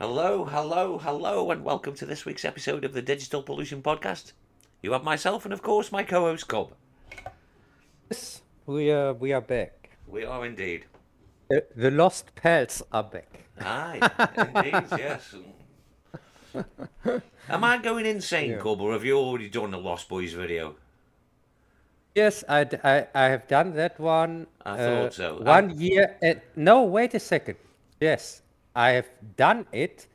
Hello, hello, hello, and welcome to this week's episode of the Digital Pollution Podcast. You have myself and, of course, my co-host Cub. Yes, we are back. We are indeed. The lost pals are back. Aye, indeed, yes. Am I going insane, Yeah. Cub, or have you already done the Lost Boys video? Yes, I have done that one. I thought so. 1 year. No, wait a second. Yes, I have done it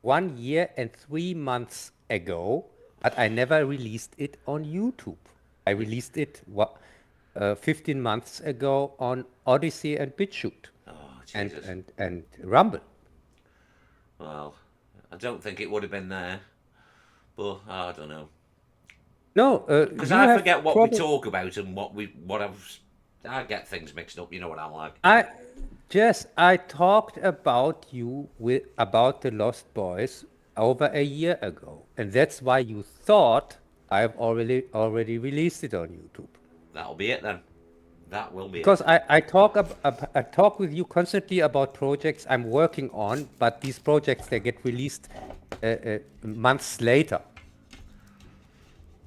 1 year and 3 months ago, but I never released it on YouTube. I released it 15 months ago on Odyssey and BitChute Oh, and Jesus. and Rumble. Well, I don't think it would have been there, but I don't know. No, Because you I have forget what we probably. talk about and I get things mixed up. You know what I'm like. I Jess, I talked about the Lost Boys over a year ago, and that's why you thought I've already released it on YouTube. That'll be it then. That will be it. Because I talk with you constantly about projects I'm working on, but these projects they get released months later.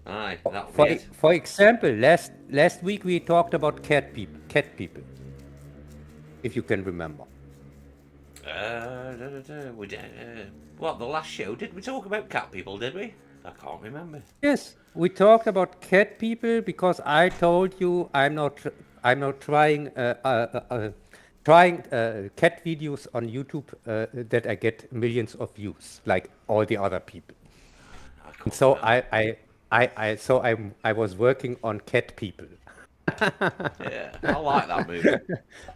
Aye, that'll be it. For example, last week we talked about cat people, if you can remember. What, the last show? Did we talk about cat people, did we? I can't remember. Yes, we talked about cat people because I told you I'm not trying cat videos on YouTube that I get millions of views like all the other people. I And can't so remember. I was working on cat people. Yeah, I like that movie.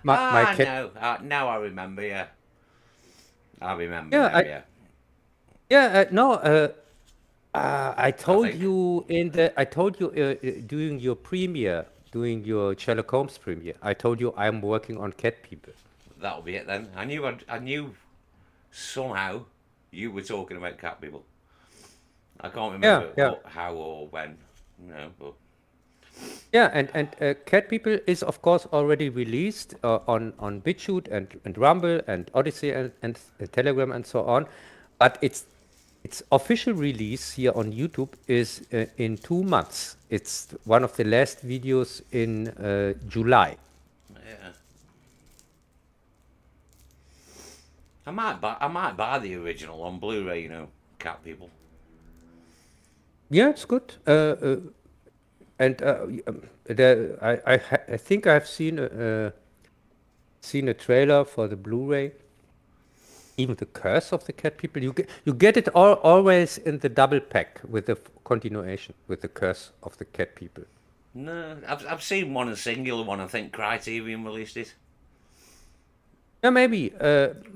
My cat. No. Now I remember, yeah. I remember Yeah, now, yeah. no. I I told think you during your premiere, during your Sherlock Holmes premiere. I told you I'm working on cat people. that'll be it then. I knew somehow you were talking about cat people. I can't Yeah, remember yeah. how or when, but Yeah, and Cat People is of course already released on BitChute and Rumble and Odyssey and Telegram and so on, but its official release here on YouTube is in 2 months. It's one of the last videos in July. yeah. I might buy the original on Blu-ray, cat people. Yeah, it's good. And I think I've seen a trailer for the Blu-ray. Even the Curse of the Cat People, you get it always in the double pack with the continuation with the Curse of the Cat People. No, I've seen one, a singular one. I think Criterion released it. Yeah, maybe,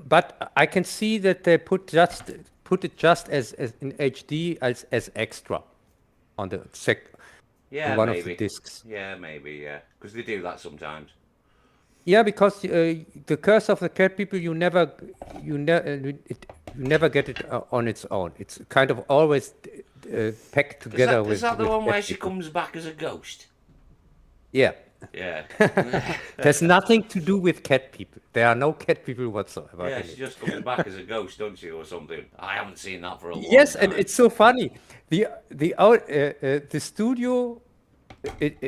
but I can see that they put it just as in HD as extra on the on Yeah, one of the maybe. discs. Yeah, maybe. Yeah, because they do that sometimes. Yeah, because the Curse of the Cat People, you never get it on its own. It's kind of always packed Is together that is that the with one where Cat she People. comes back as a ghost? Yeah, Yeah. there's nothing to do with cat people. There are no cat people whatsoever Yeah, in she it. just comes back as a ghost, doesn't she, or something? I haven't seen that for a long Yes, and time. it's so funny. The studio, it,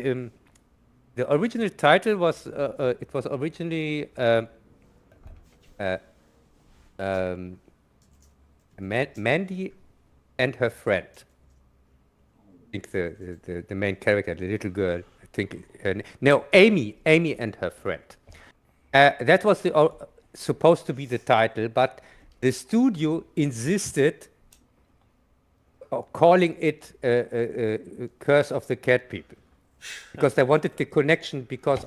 the original title was it was originally uh, um, Mandy and her friend. I think the main character, the little girl. I think no, Amy and her friend. That was supposed to be the title, but the studio insisted calling it Curse of the Cat People because they wanted the connection because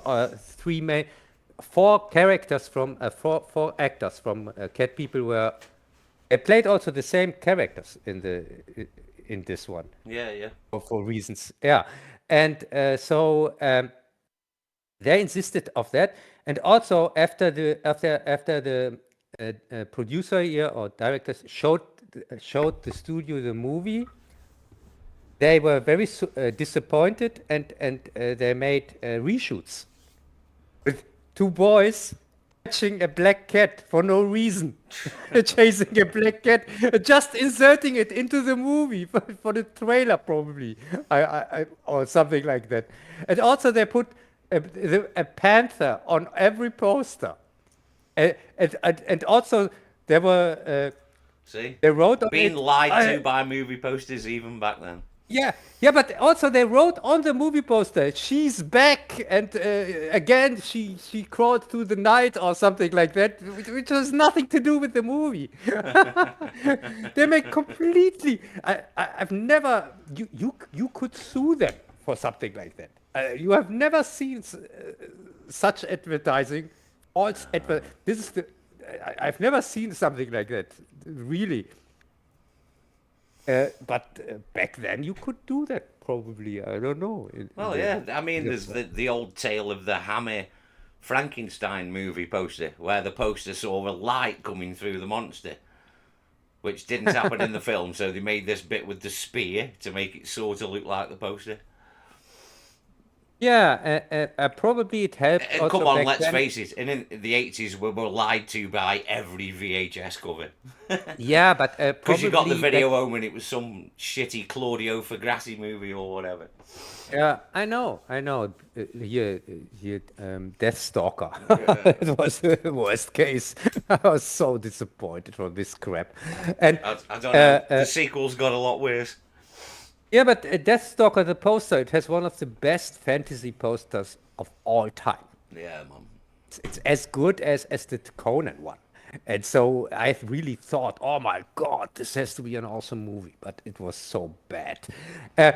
four characters from four actors from Cat People were they played also the same characters in this one Yeah, yeah. for reasons. Yeah, and they insisted of that, and also after the producer here or directors showed the studio the movie, they were very disappointed, and they made reshoots with two boys catching a black cat for no reason, chasing a black cat, just inserting it into the movie for the trailer, probably, or something like that. And also, they put a panther on every poster, and also there were See? they wrote on Being it. lied to by movie posters even back then. Yeah, but also they wrote on the movie poster, "She's back," and again she crawled through the night or something like that, which has nothing to do with the movie. They make completely. I've never. You could sue them for something like that. You have never seen such advertising. This is the. I've never seen something like that. Really. But back then you could do that probably. I don't know. Well, yeah. I mean, there's the old tale of the Hammer Frankenstein movie poster, where the poster saw a light coming through the monster, which didn't happen in the film, so they made this bit with the spear to make it sort of look like the poster. Yeah, probably it helped also Come on, back let's then. face it. In the 80s, we were lied to by every VHS cover. Yeah, but Because you got the probably video back. home and it was some shitty Claudio Fagrassi movie or whatever. Yeah, I know. Here, Deathstalker. Yeah. It was the worst case. I was so disappointed from this crap. And I don't know. The sequels got a lot worse. yeah, but Deathstalker, the poster, it has one of the best fantasy posters of all time. Yeah, man. It's as good as the Conan one. And so I really thought, oh my God, this has to be an awesome movie, but it was so bad. Uh,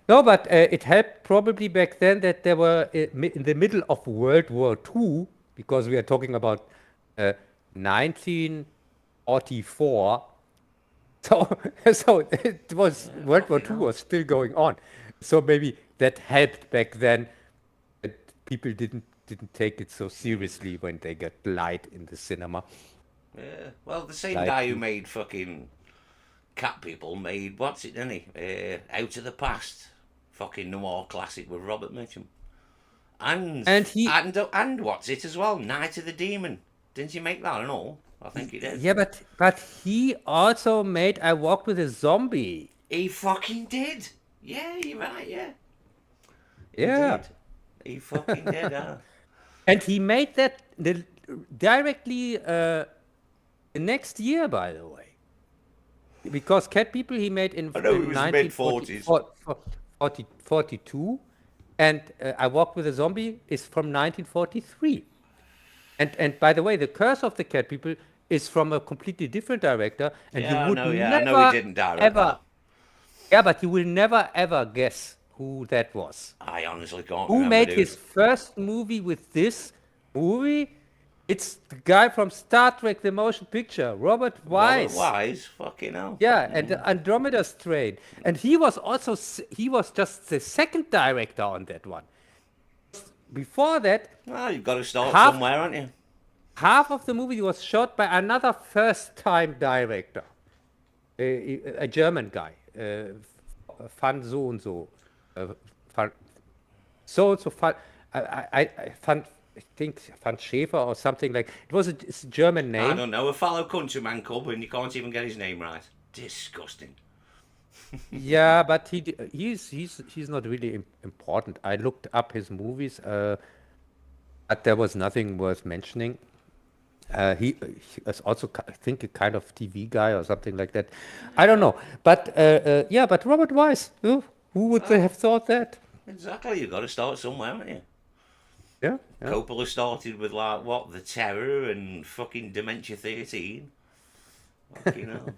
no, but it helped probably back then that they were in the middle of World War II, because we are talking about 1944. So, so it was World War II was still going on. So maybe that helped back then that people didn't take it so seriously when they got light in the cinema. Yeah. Well, the same Light. guy who made fucking Cat People made, what's it, didn't he? Out of the Past. Fucking noir classic with Robert Mitchum. And, And he, and what's it as well? Night of the Demon. Didn't he make that and all? I think he did. yeah, but he also made I Walked with a Zombie. He fucking did. Yeah, you're right, yeah. He Yeah, did. He fucking did, and he made that directly the next year, by the way, because Cat People he made I know it in was the mid-40s. 1942, and I Walked with a Zombie is from 1943. And by the way, The Curse of the Cat People is from a completely different director, and you Yeah, would I know he didn't direct ever, that. yeah, but you will never ever guess who that was. I honestly can't Who remember, made dude. his first movie with this movie? It's the guy from Star Trek: The Motion Picture, Robert Robert Wise. Wise, fucking hell. Yeah, and the Andromeda Strain, and he was also he was just the second director on that one. Before that, Well, you've got to start half somewhere, aren't you? half of the movie was shot by another first-time director, a German guy, Van so and so, Van so and so Van, I think Van Schäfer or something like. It was it's a German I name. don't know, a fellow countryman cub and you can't even get his name right. Disgusting. Yeah, but he's not really important. I looked up his movies, but there was nothing worth mentioning. He is also, I think, a kind of TV guy or something like that. I don't know, but yeah, but Robert Wise, who would they have thought that? Exactly, you've got to start somewhere, haven't you? Yeah, yeah, Coppola started with, like, what, The Terror and fucking Dementia 13. Fucking hell.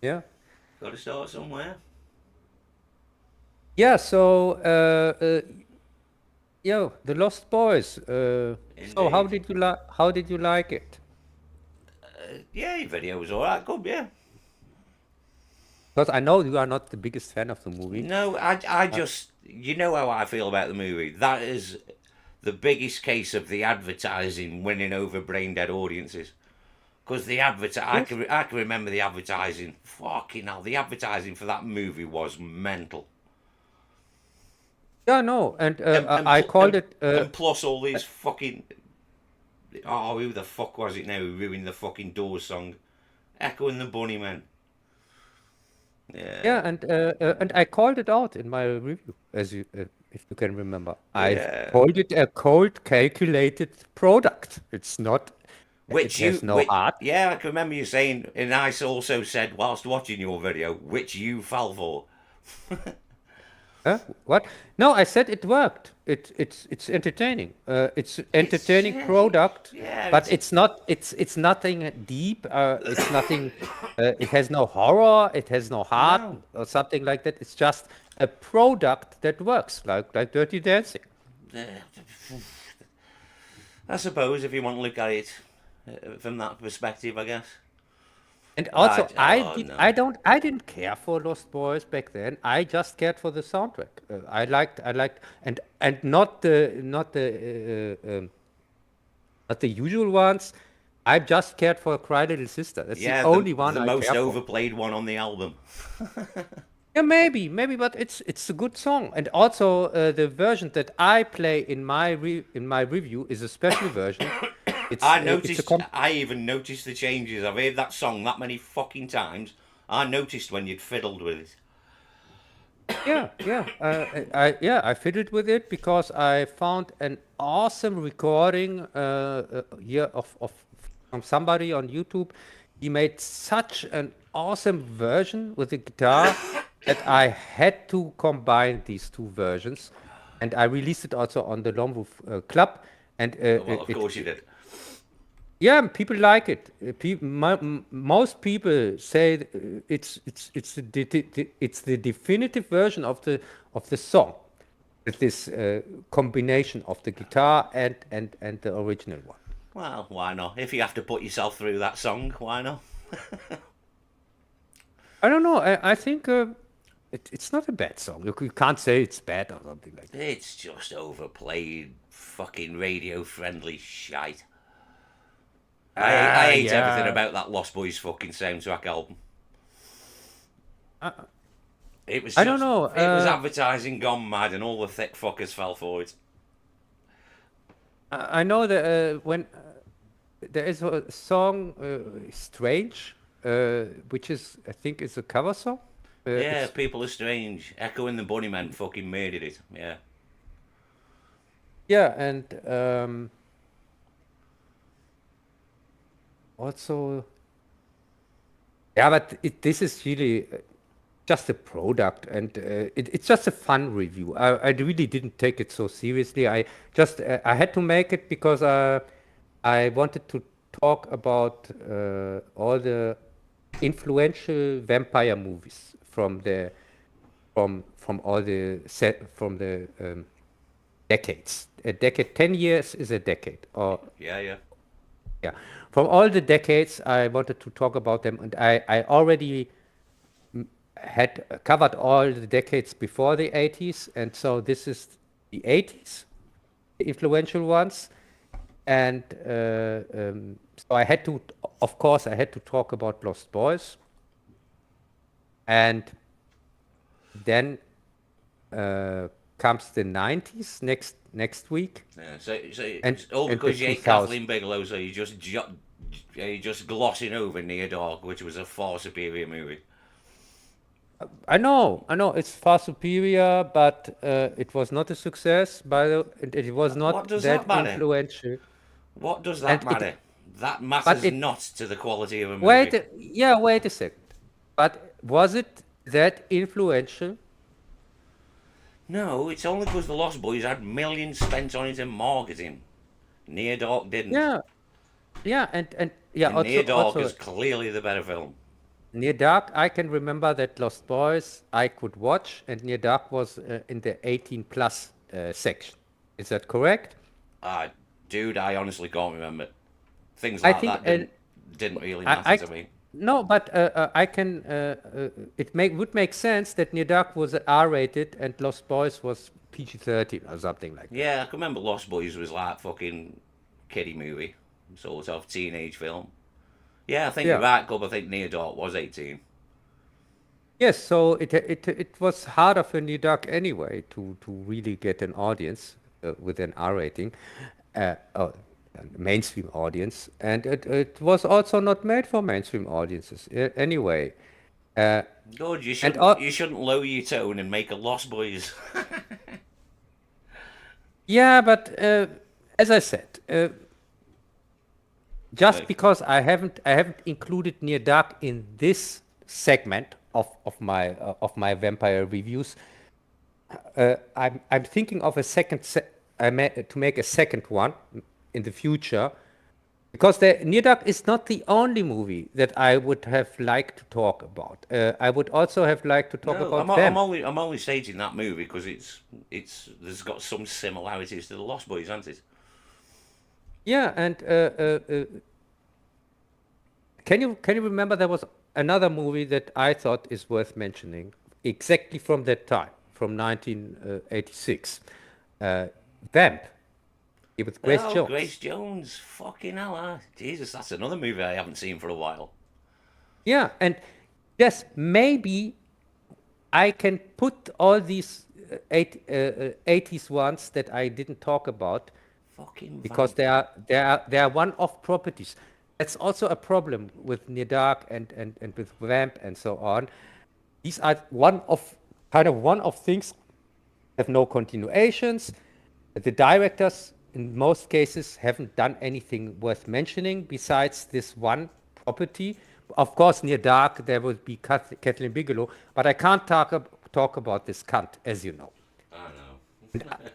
yeah, Got to start somewhere. yeah. So, yeah, The Lost Boys. So, how Indeed. did you like it? Yeah, your video was alright, good, yeah. Because I know you are not the biggest fan of the movie. No, I just, you know how I feel about the movie. That is the biggest case of the advertising winning over brain dead audiences. Because the I can remember the advertising. Fucking hell, the advertising for that movie was mental. Yeah, no, and And I called it. and plus all these fucking Oh, who the fuck was it now who ruined the fucking Doors song? Echo and the Bunnymen. Yeah. Yeah, and I called it out in my review, as you if you can remember. I Yeah. called it a cold, calculated product. It's not. It has no Which, heart. yeah, I can remember you saying, and I also said whilst watching your video, which you fell for. Huh? What? No, I said it worked. It's entertaining. It's It's, entertaining product, yeah, but it's, it's nothing deep. It's nothing. It has no horror. It has no heart no. or something like that. It's just a product that works, like Dirty Dancing. I suppose if you want to look at it from that perspective, I guess. And also, Oh no. I didn't care for Lost Boys back then. I just cared for the soundtrack. I liked, and not the usual ones. I just cared for Cry Little Sister. That's the Yeah, only one the I most care for. overplayed one on the album. Yeah, maybe, but it's a good song. And also, the version that I play in my review is a special version. It's a I even noticed the changes. I've heard that song that many fucking times. I noticed when you'd fiddled with it. I fiddled with it because I found an awesome recording here of from somebody on YouTube. He made such an awesome version with the guitar that I had to combine these two versions, and I released it also on the Lone Wolf Club, and Well, of course you did. yeah, people like it. Most people say it's the definitive version of the song with this combination of the guitar and the original one. Well, why not? If you have to put yourself through that song, why not? I don't know. I think it's not a bad song. You can't say it's bad or something like that. It's just overplayed, fucking radio friendly shite. I hate everything Yeah. about that Lost Boys fucking soundtrack album. I, It was I don't just, know. it was advertising gone mad, and all the thick fuckers fell for it. I know that when there is a song "Strange," which is I think is a cover song. Yeah, It's people are strange. Echo and the Bunnymen fucking murdered it. Yeah. Yeah, and also, yeah, but this is really just a product, and it's just a fun review. I really didn't take it so seriously. I had to make it because I wanted to talk about all the influential vampire movies from all the set from the decades. A decade, 10 years is a decade, or Yeah. yeah, from all the decades, I wanted to talk about them, and I already had covered all the decades before the 80s, and so this is the 80s, the influential ones, and so I had to, of course, I had to talk about Lost Boys, and then comes the 90s next week, Yeah. So and it's all and the because you ain't 2000s. Kathleen Bigelow, so you're just glossing over Near Dark, which was a far superior movie. I know, it's far superior, but it was not a success. It was What not does that that matter? influential, What does that and matter? That but matters it. not to the quality of a Wait, movie. yeah, wait a second. But was it that influential? No, it's only because the Lost Boys had millions spent on it in marketing. Near Dark didn't. Yeah, yeah, and yeah. And Near Dark Also is clearly the better film. Near Dark. I can remember that Lost Boys I could watch, and Near Dark was in the 18 plus section. Is that correct? Ah, dude, I honestly can't remember. Things I like think that didn't really matter I to me. no, but I can. It would make sense that Near Dark was R-rated and Lost Boys was PG-13 or something like that. Yeah, I can remember Lost Boys was like fucking kiddie movie, sort of teenage film. Yeah, I think you're Yeah. right, Cub. I think Near Dark was 18. Yes. So it was harder for Near Dark anyway to really get an audience with an R rating. Oh, a mainstream audience, and it was also not made for mainstream audiences anyway. Uh, God, you and shouldn't you shouldn't lower your tone and make a Lost Boys. yeah, but as I said, just Like, because I haven't included Near Dark in this segment of my vampire reviews, I'm thinking of a to make a second one in the future, because Near Dark is not the only movie that I would have liked to talk about. I would also have liked to talk no, about them. I'm only stating that movie because it's there's got some similarities to the Lost Boys, hasn't it? Yeah, and can you remember there was another movie that I thought is worth mentioning exactly from that time, from 1986, uh, Vamp, with Grace Oh, Jones. Grace Jones, fucking hell, Jesus, that's another movie I haven't seen for a while. Yeah, and yes, maybe I can put all these 80s ones that I didn't talk about Fucking because vamp. they are one-off properties. That's also a problem with Near Dark and with Vamp and so on. These are one of things, have no continuations. The directors, in most cases, haven't done anything worth mentioning besides this one property. Of course, Near Dark, there will be Kathleen Bigelow, but I can't talk about this cunt, as you know. I know.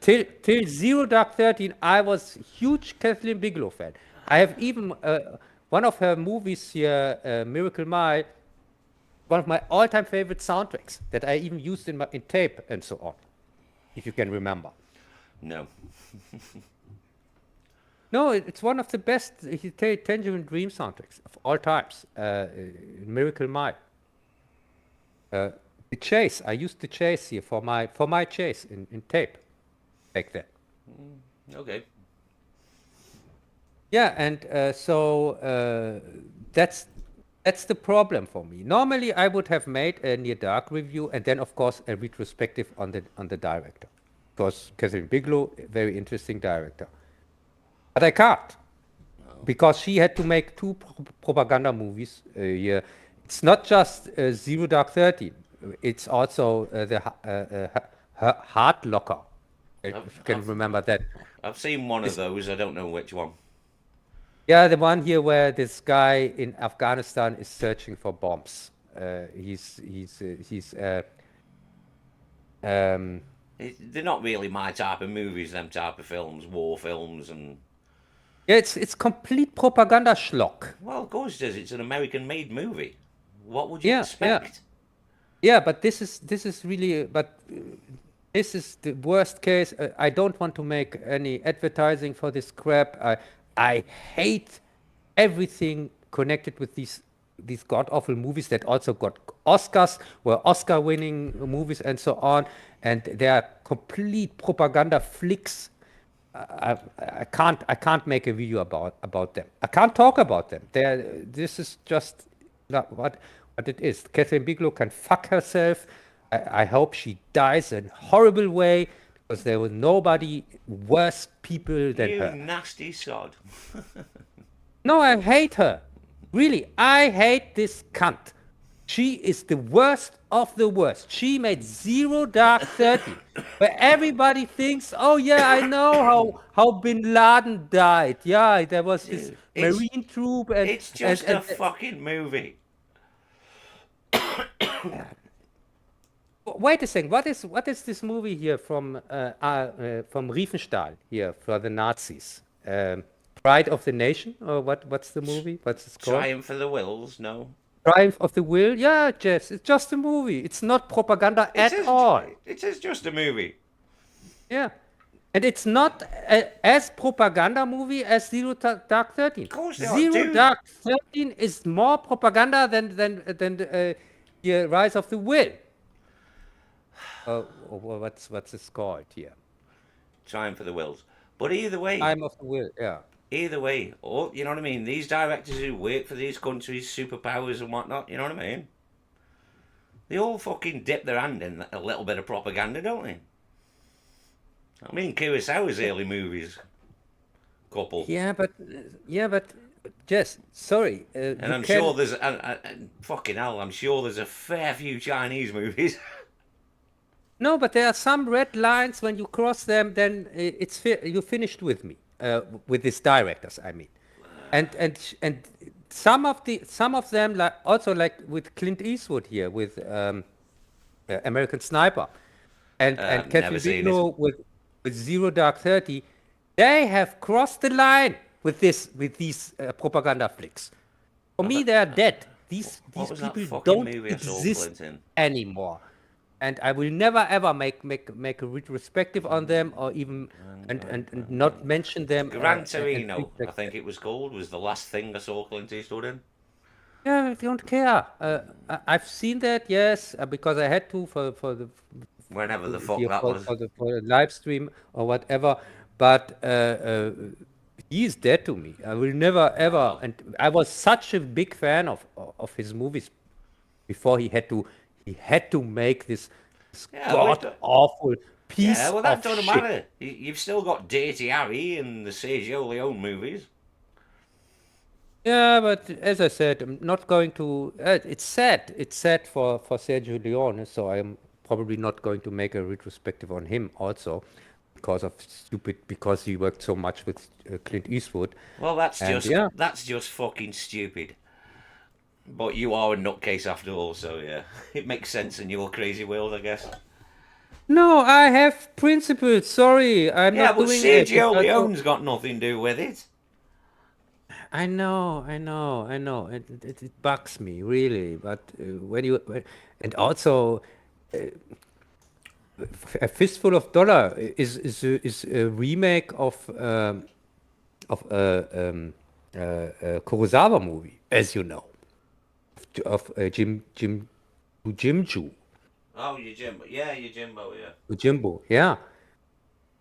Till Zero Dark 13, I was huge Kathleen Bigelow fan. I have even one of her movies here, Miracle Mile, one of my all-time favorite soundtracks that I even used in tape and so on, if you can remember. No. No, it's one of the best Tangerine Dream soundtracks of all times. Miracle Mile. The Chase. I used the Chase here for my Chase in tape back then. Okay. Yeah, and that's the problem for me. Normally, I would have made a Near Dark review and then, of course, a retrospective on the director, because Catherine Bigelow, a very interesting director. But I can't, because she had to make two propaganda movies here. It's not just Zero Dark 13. It's also Heart Locker, if you can I've remember that. I've seen one of those. I don't know which one. Yeah, the one here where this guy in Afghanistan is searching for bombs. He's They're not really my type of movies. Them type of films, war films, and yeah, it's complete propaganda schlock. well, of course it is. It's an American-made movie. What would you Yeah, yeah, expect? yeah. But this is really, but this is the worst case. I don't want to make any advertising for this crap. I hate everything connected with these god awful movies that also got Oscars, were Oscar winning movies and so on, and they are complete propaganda flicks. I can't make a video about them. I can't talk about them. This is just not what it is. Catherine Bigelow can fuck herself. I hope she dies in a horrible way, because there was nobody worse people than You her. nasty sod. No, I hate her. Really, I hate this cunt. She is the worst of the worst. She made Zero Dark 30, where everybody thinks, oh yeah, I know how Bin Laden died. Yeah, there was his Dude, Marine troop and it's and just a and fucking movie. wait a second. What is this movie here from Riefenstahl here for the Nazis? Pride of the Nation, or what's the movie? What's it called? Triumph for the Wills. No, Triumph of the Will? Yeah, Jess, it's just a movie. It's not propaganda it at is. all. It is just a movie. Yeah. And it's not as propaganda movie as Dark 13. Of course they are, Zero dude. Dark 13 is more propaganda than the Rise of the Will. What's this called here? Triumph for the Wills. But either way, Time of the Will, yeah. all you know what I mean. These directors who work for these countries, superpowers and whatnot, you know what I mean. They all fucking dip their hand in a little bit of propaganda, don't they? I mean, Kurosawa's early movies. couple. Yeah, but Jess, sorry, And you I'm can. sure there's fucking hell. I'm sure there's a fair few Chinese movies. No, but there are some red lines. When you cross them, then you're finished with me. With these directors, I mean, and some of them, like also like with Clint Eastwood here with American Sniper, and Never Catherine seen it. Bigelow with Zero Dark 30, they have crossed the line with these propaganda flicks. For What, me, the, they are dead. what These was that people fucking don't movie I saw exist Clinton? anymore, and I will never ever make a retrospective on them or even and not mention them Gran and Torino, I reject them. think it was called, was the last thing I saw Clint Eastwood in. Yeah, I don't care. I've seen that, yes, because I had to Whenever the fuck here that was. for the live stream or whatever. But he is dead to me. I will never ever. Well, And I was such a big fan of his movies before he had to make this yeah, god awful yeah, piece well, that of doesn't shit. matter. You've still got Dirty Harry and the Sergio Leone movies. Yeah, but as I said, I'm not going to. It's sad. It's sad for Sergio Leone, so I'm probably not going to make a retrospective on him also because he worked so much with Clint Eastwood. Well, And yeah, that's just fucking stupid. But you are a nutcase after all, so yeah, it makes sense in your crazy world, I guess. no, I have principles. Sorry, I'm Yeah, not but doing it Sergio because Leone's got nothing to do with it. I know. It bugs me really. But and also a fistful of dollar is a remake of a Kurosawa movie, as you know, of Jimju, Oh, you Jimbo. Yeah, you Jimbo, yeah. Jimbo. Yeah,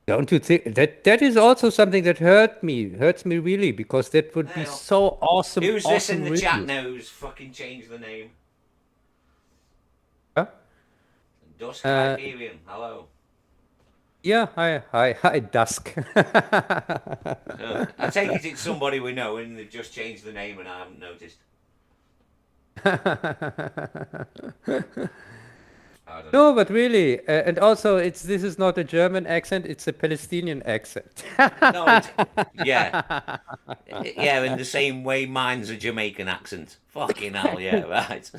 don't you think that is also something that hurts me really because that would be Hang on. so awesome, Who's this in awesome the chat reviews. now who's fucking changed the name? Huh? Dusk Uh, Hyperion, hello. yeah, hi, Dusk. So, I take it's somebody we know and they've just changed the name and I haven't noticed. I don't know. No, but really, and also this is not a German accent; it's a Palestinian accent. No, it's. Yeah. Yeah, in the same way mine's a Jamaican accent. Fucking hell, yeah, right.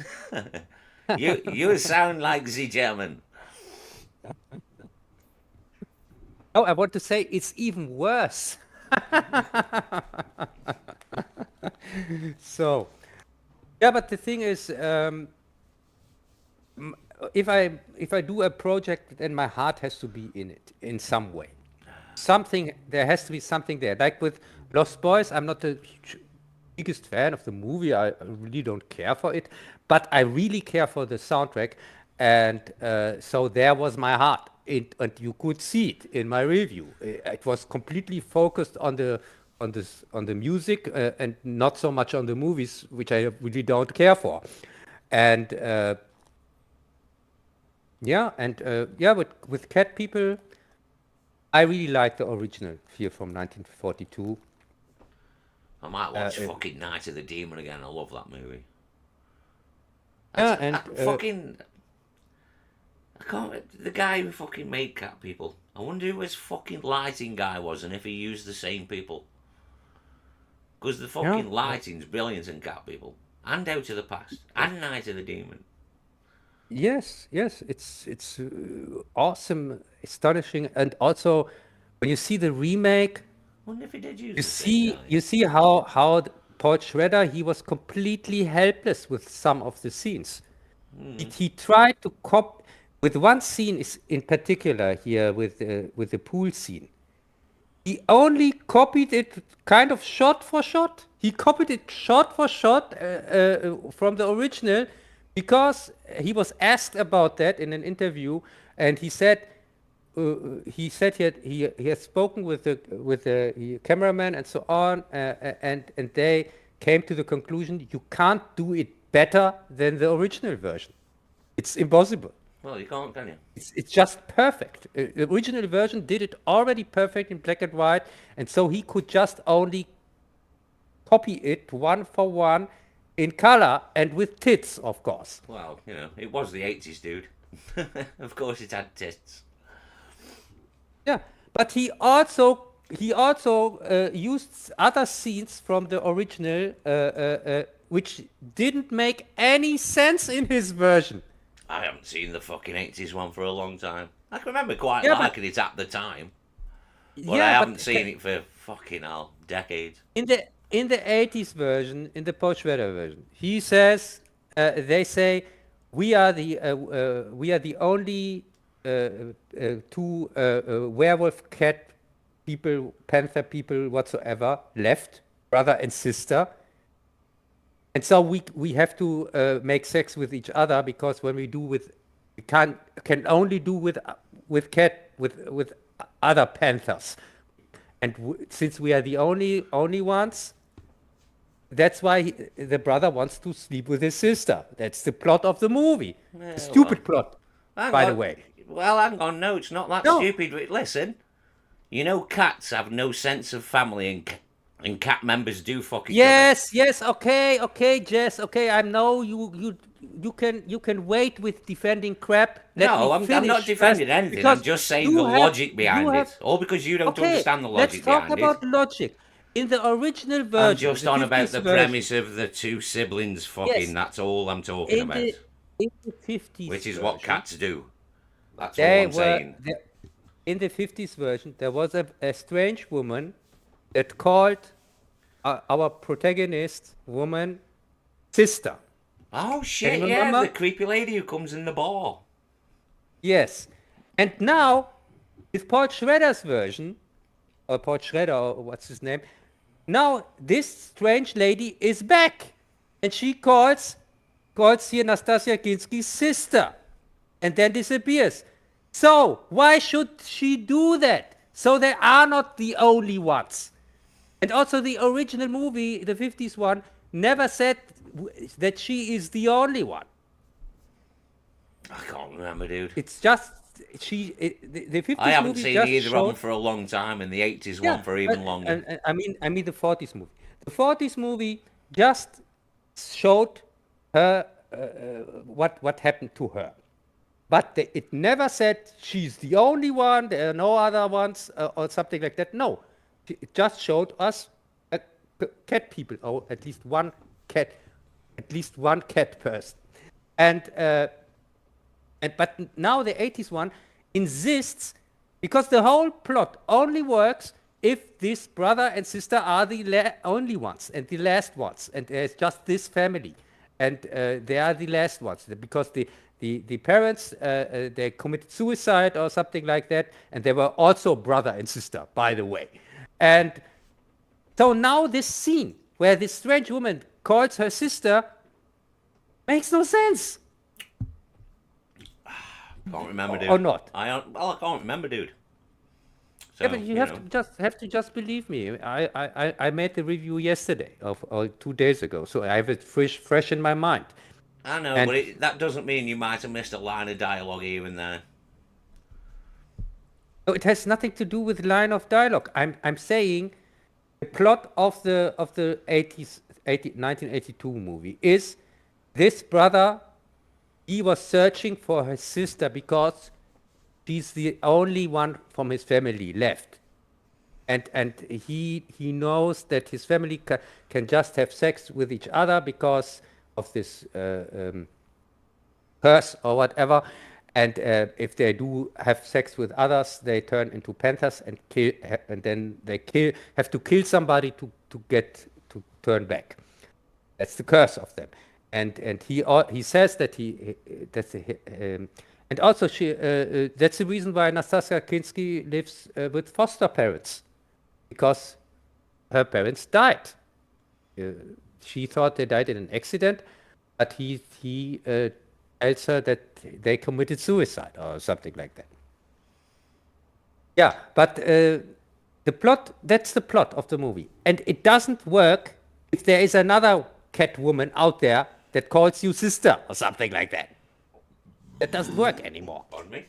You sound like the German. Oh, I want to say it's even worse. So, yeah, but the thing is, if I do a project, then my heart has to be in it in some way. There has to be something there. Like with Lost Boys, I'm not the biggest fan of the movie. I really don't care for it, but I really care for the soundtrack, and so there was my heart. And you could see it in my review. It was completely focused on the music and not so much on the movies, which I really don't care for. And yeah, with Cat People, I really like the original here from 1942. I might Uh, watch uh, fucking Night of the Demon again. I love that movie. yeah, and Fucking. I can't. The guy who fucking made Cat People. I wonder who his fucking lighting guy was and if he used the same people. Because the yeah, fucking lighting's brilliant in Cat People. And Out of the Past. And Night of the Demon. yes, it's awesome, astonishing, and also when you see the remake, Wonder if he did use you the same see guy. you see how Paul Schrader, he was completely helpless with some of the scenes. He tried to with one scene is in particular here with the pool scene. He only copied it kind of shot for shot. He copied it shot for shot from the original because he was asked about that in an interview, and he has spoken with the cameraman and so on, and they came to the conclusion you can't do it better than the original version. It's impossible. Well, you can't, can you? It's just perfect. The original version did it already perfect in black and white, and so he could just only copy it one for one in color and with tits, of course. Well, it was the 80s, dude. Of course it had tits. Yeah, but he also used other scenes from the original, which didn't make any sense in his version. I haven't seen the fucking 80s one for a long time. I can remember quite Yeah, liking it at the time, but I yeah, haven't but seen it for fucking hell, decades. in the 80s version, in the Paul Schrader version, he says, they say, we are the only two werewolf cat people, panther people whatsoever left, brother and sister. And so we have to make sex with each other, because when we can only do with other panthers. And since we are the only ones, that's why the brother wants to sleep with his sister. That's the plot of the movie. Yeah, A stupid plot, hang by the on. way. Well, hang on. No, it's not that No. stupid. Listen, cats have no sense of family, and cat members do fuck each Yes, okay, Jess, okay. I know you can wait with defending crap. other. Let No, me I'm finish not defending first, anything. because I'm just saying you the have logic behind you have it. All because you don't okay. understand the Let's logic talk behind about it. logic. In the original I'm version, just the on about 50s the version, premise of the two siblings fucking. yes, That's all I'm talking in about. the 50s Which is what version, cats do. That's all they I'm were saying. the, in the 50s version there was a strange woman that called our protagonist woman sister. Oh Can shit! you Yeah, the remember? creepy lady who comes in the bar. Yes. And now, with Paul Schrader's version, or Paul Schrader, or what's his name, now this strange lady is back. And she calls here Nastasia Kinski's sister, and then disappears. So, why should she do that? So they are not the only ones. And also the original movie, the 50s one, never said that she is the only one. I can't remember, dude. It's just the I 50s haven't movie seen just either of them showed. for a long time, and the 80s Yeah, one for even longer. I mean the 40s movie. The 40s movie just showed her what happened to her, but it never said she's the only one. There are no other ones, or something like that. No, it just showed us cat people, or at least one cat person, and. But now the 80s one insists, because the whole plot only works if this brother and sister are the only ones and the last ones, and there's just this family, and they are the last ones, because the parents they committed suicide or something like that, and they were also brother and sister, by the way. And so now this scene where this strange woman calls her sister makes no sense. Can't remember, dude. Or not. I can't remember, dude. So, Yeah, but you have to just believe me. I made the review yesterday or 2 days ago, so I have it fresh in my mind. I know, And but that doesn't mean you might have missed a line of dialogue here and there. it has nothing to do with line of dialogue. I'm saying the plot of the 1982 movie is this brother. He was searching for his sister because she's the only one from his family left, and he knows that his family can just have sex with each other because of this curse or whatever, and if they do have sex with others, they turn into panthers and then they have to kill somebody to turn back. That's the curse of them. And he says that and also that's the reason why Nastasia Kinski lives with foster parents, because her parents died. She thought they died in an accident, but he tells her that they committed suicide or something like that. Yeah, but that's the plot of the movie, and it doesn't work if there is another cat woman out there that calls you sister or something like that. That doesn't work anymore. Pardon me?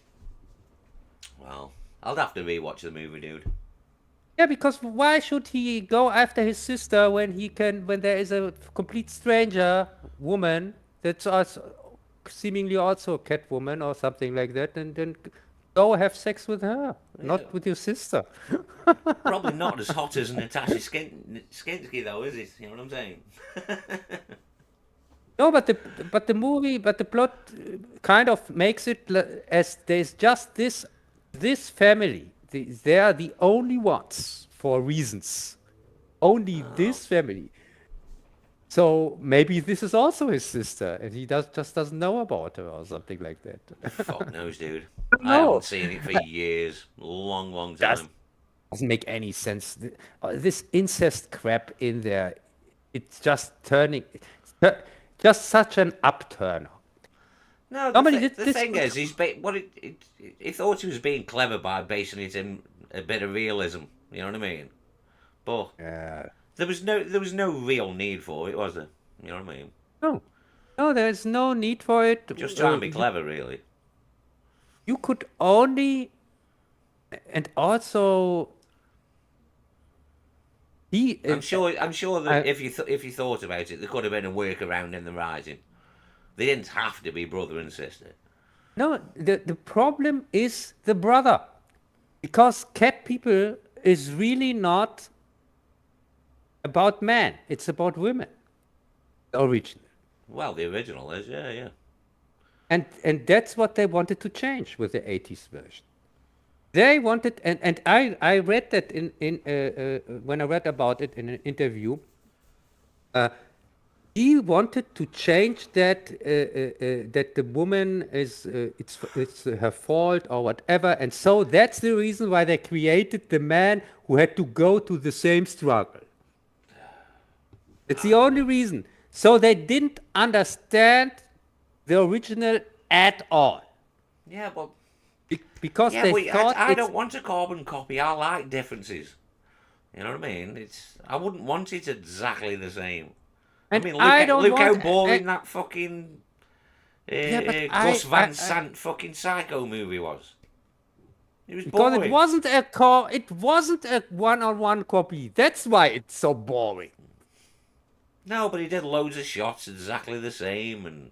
Well, I'll have to rewatch the movie, dude. Yeah, because why should he go after his sister when there is a complete stranger woman that's also seemingly also a cat woman or something like that, and then go have sex with her, Yeah. not with your sister. Probably not as hot as Natasha Skinsky, though, is it? You know what I'm saying? No, but the plot kind of makes it as there's just this family. They are the only ones for reasons. Only this family. So maybe this is also his sister, and he just doesn't know about her or something like that. Fuck knows, dude. I No, haven't seen it for years. Long that time. doesn't make any sense. This incest crap in there, it's just turning, just such an upturn. No, Normally, the thing is, he thought he was being clever by basing it in a bit of realism. You know what I mean? But Yeah. there was no real need for it, was there? You know what I mean? No, no, there's no need for it. Just try and be clever, really. You could only, and also he. I'm sure that I, if you thought about it, there could have been a workaround in the writing. They didn't have to be brother and sister. no, the problem is the brother, because cat people is really not about men. It's about women. Original. Well, the original is, yeah. And that's what they wanted to change with the 80s version. They wanted, and I read that when I read about it in an interview. He wanted to change that the woman is it's her fault or whatever, and so that's the reason why they created the man who had to go to the same struggle. It's the only reason. So they didn't understand the original at all. Yeah, but Because yeah, they but thought I it's don't want a carbon copy. I like differences. You know what I mean? I wouldn't want it exactly the same. I and mean, I don't look how want boring that fucking yeah, but Gus Van Sant fucking Psycho movie was. It was because boring. it wasn't a one-on-one copy. That's why it's so boring. No, but he did loads of shots exactly the same, and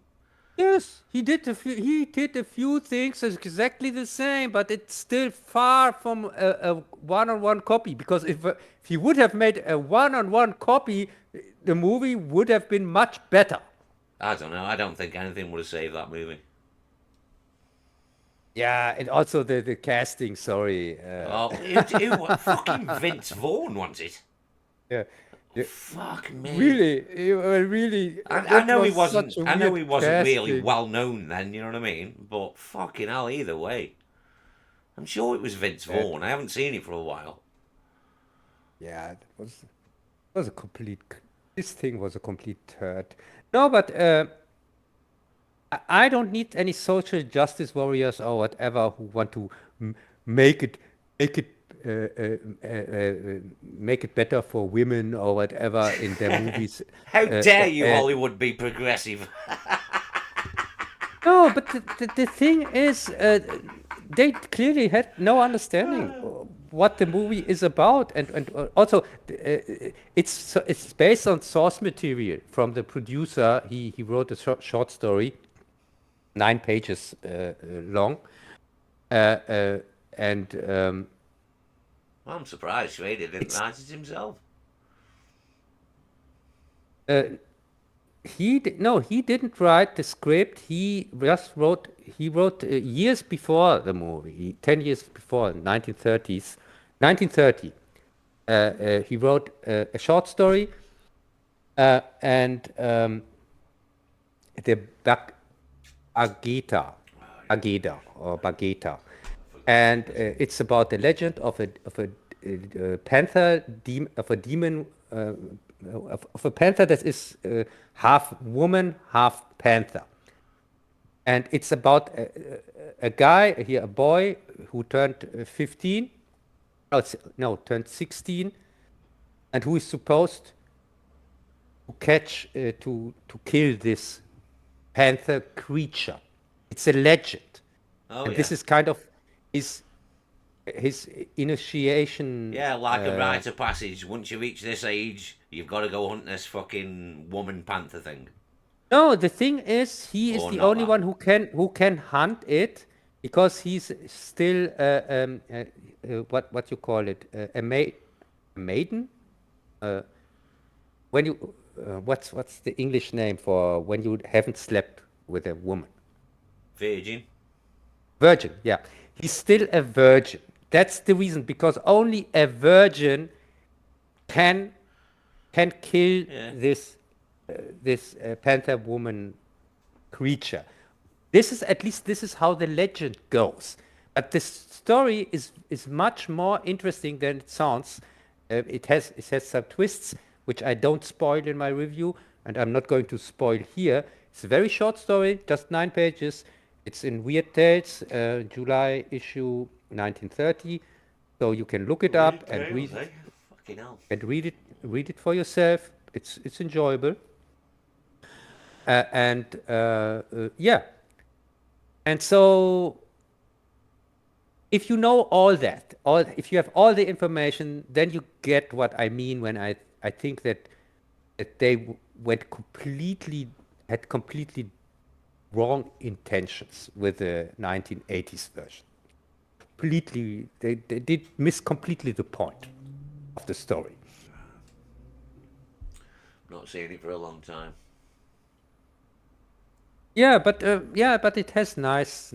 Yes, he did a few things exactly the same, but it's still far from a one-on-one copy. Because if he would have made a one-on-one copy, the movie would have been much better. I don't know. I don't think anything would have saved that movie. Yeah, and also the casting. Sorry. Oh, fucking Vince Vaughn wants it. Yeah, yeah, Fuck me. really. I That know he was wasn't. such a I know weird he wasn't really casting. well known then. You know what I mean? But fucking hell, either way, I'm sure it was Vince Yeah, Vaughn. I haven't seen it for a while. yeah, was a complete. This thing was a complete turd. No, but I don't need any social justice warriors or whatever who want to m- make it make it uh, uh, uh, uh, make it better for women or whatever in their movies. How Uh, dare uh, you, uh, Hollywood, be progressive? no, but the thing is, they clearly had no understanding what the movie is about, and also it's based on source material from the producer. He wrote a short story, 9 pages long, uh, uh, and I'm surprised Schrader didn't it's write it himself. uh, no, he didn't write the script. He wrote years before the movie, 10 years before, 1930s, 1930. He wrote a short story, and the Ageda or Bageta, and it's about the legend of a panther, of a demon, of a panther that is half woman, half panther, and it's about a guy here, a boy who turned 15, no, turned 16, and who is supposed to catch to kill this panther creature. It's a legend, Oh and yeah. this is kind of his initiation. Yeah, like a rite of passage. Once you reach this age, you've got to go hunt this fucking woman panther thing. No, the thing is, he is Or the not only that. one who can hunt it because he's still what you call it a maiden. When you what's the English name for when you haven't slept with a woman? Virgin. Virgin. Yeah, he's still a virgin. That's the reason because only a virgin can kill Yeah. this panther woman creature. This is at least this is how the legend goes. But the story is much more interesting than it sounds. It has some twists which I don't spoil in my review, and I'm not going to spoil here. It's a very short story, just 9 pages. It's in Weird Tales, July issue 1930. So you can look it up Weird tales, eh? Fucking hell. and read it for yourself. It's enjoyable. Yeah. And so if you know all that, if you have all the information, then you get what I mean when I think that they had completely wrong intentions with the 1980s version. Completely, they did miss completely the point of the story. Not seen it for a long time. Yeah, but it has nice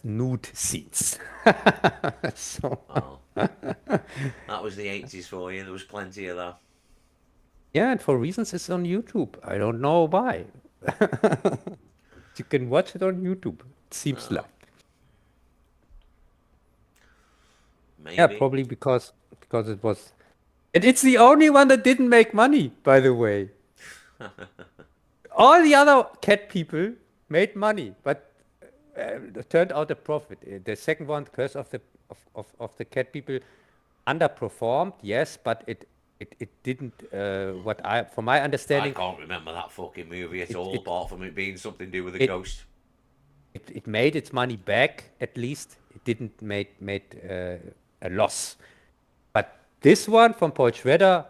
nude scenes. So Oh. That was the 80s for you. There was plenty of that. yeah, and for reasons it's on YouTube. I don't know why. You can watch it on YouTube. It seems Oh. like. Yeah, Maybe. probably because it was, and it's the only one that didn't make money, by the way. All the other cat people made money, but it turned out a profit. The second one, Curse of the Cat People, underperformed, yes, but it didn't. From my I understanding, can't remember that fucking movie at it all, it apart from it being something to do with a it ghost. it made its money back at least. It didn't made a loss. But this one from Paul Schrader,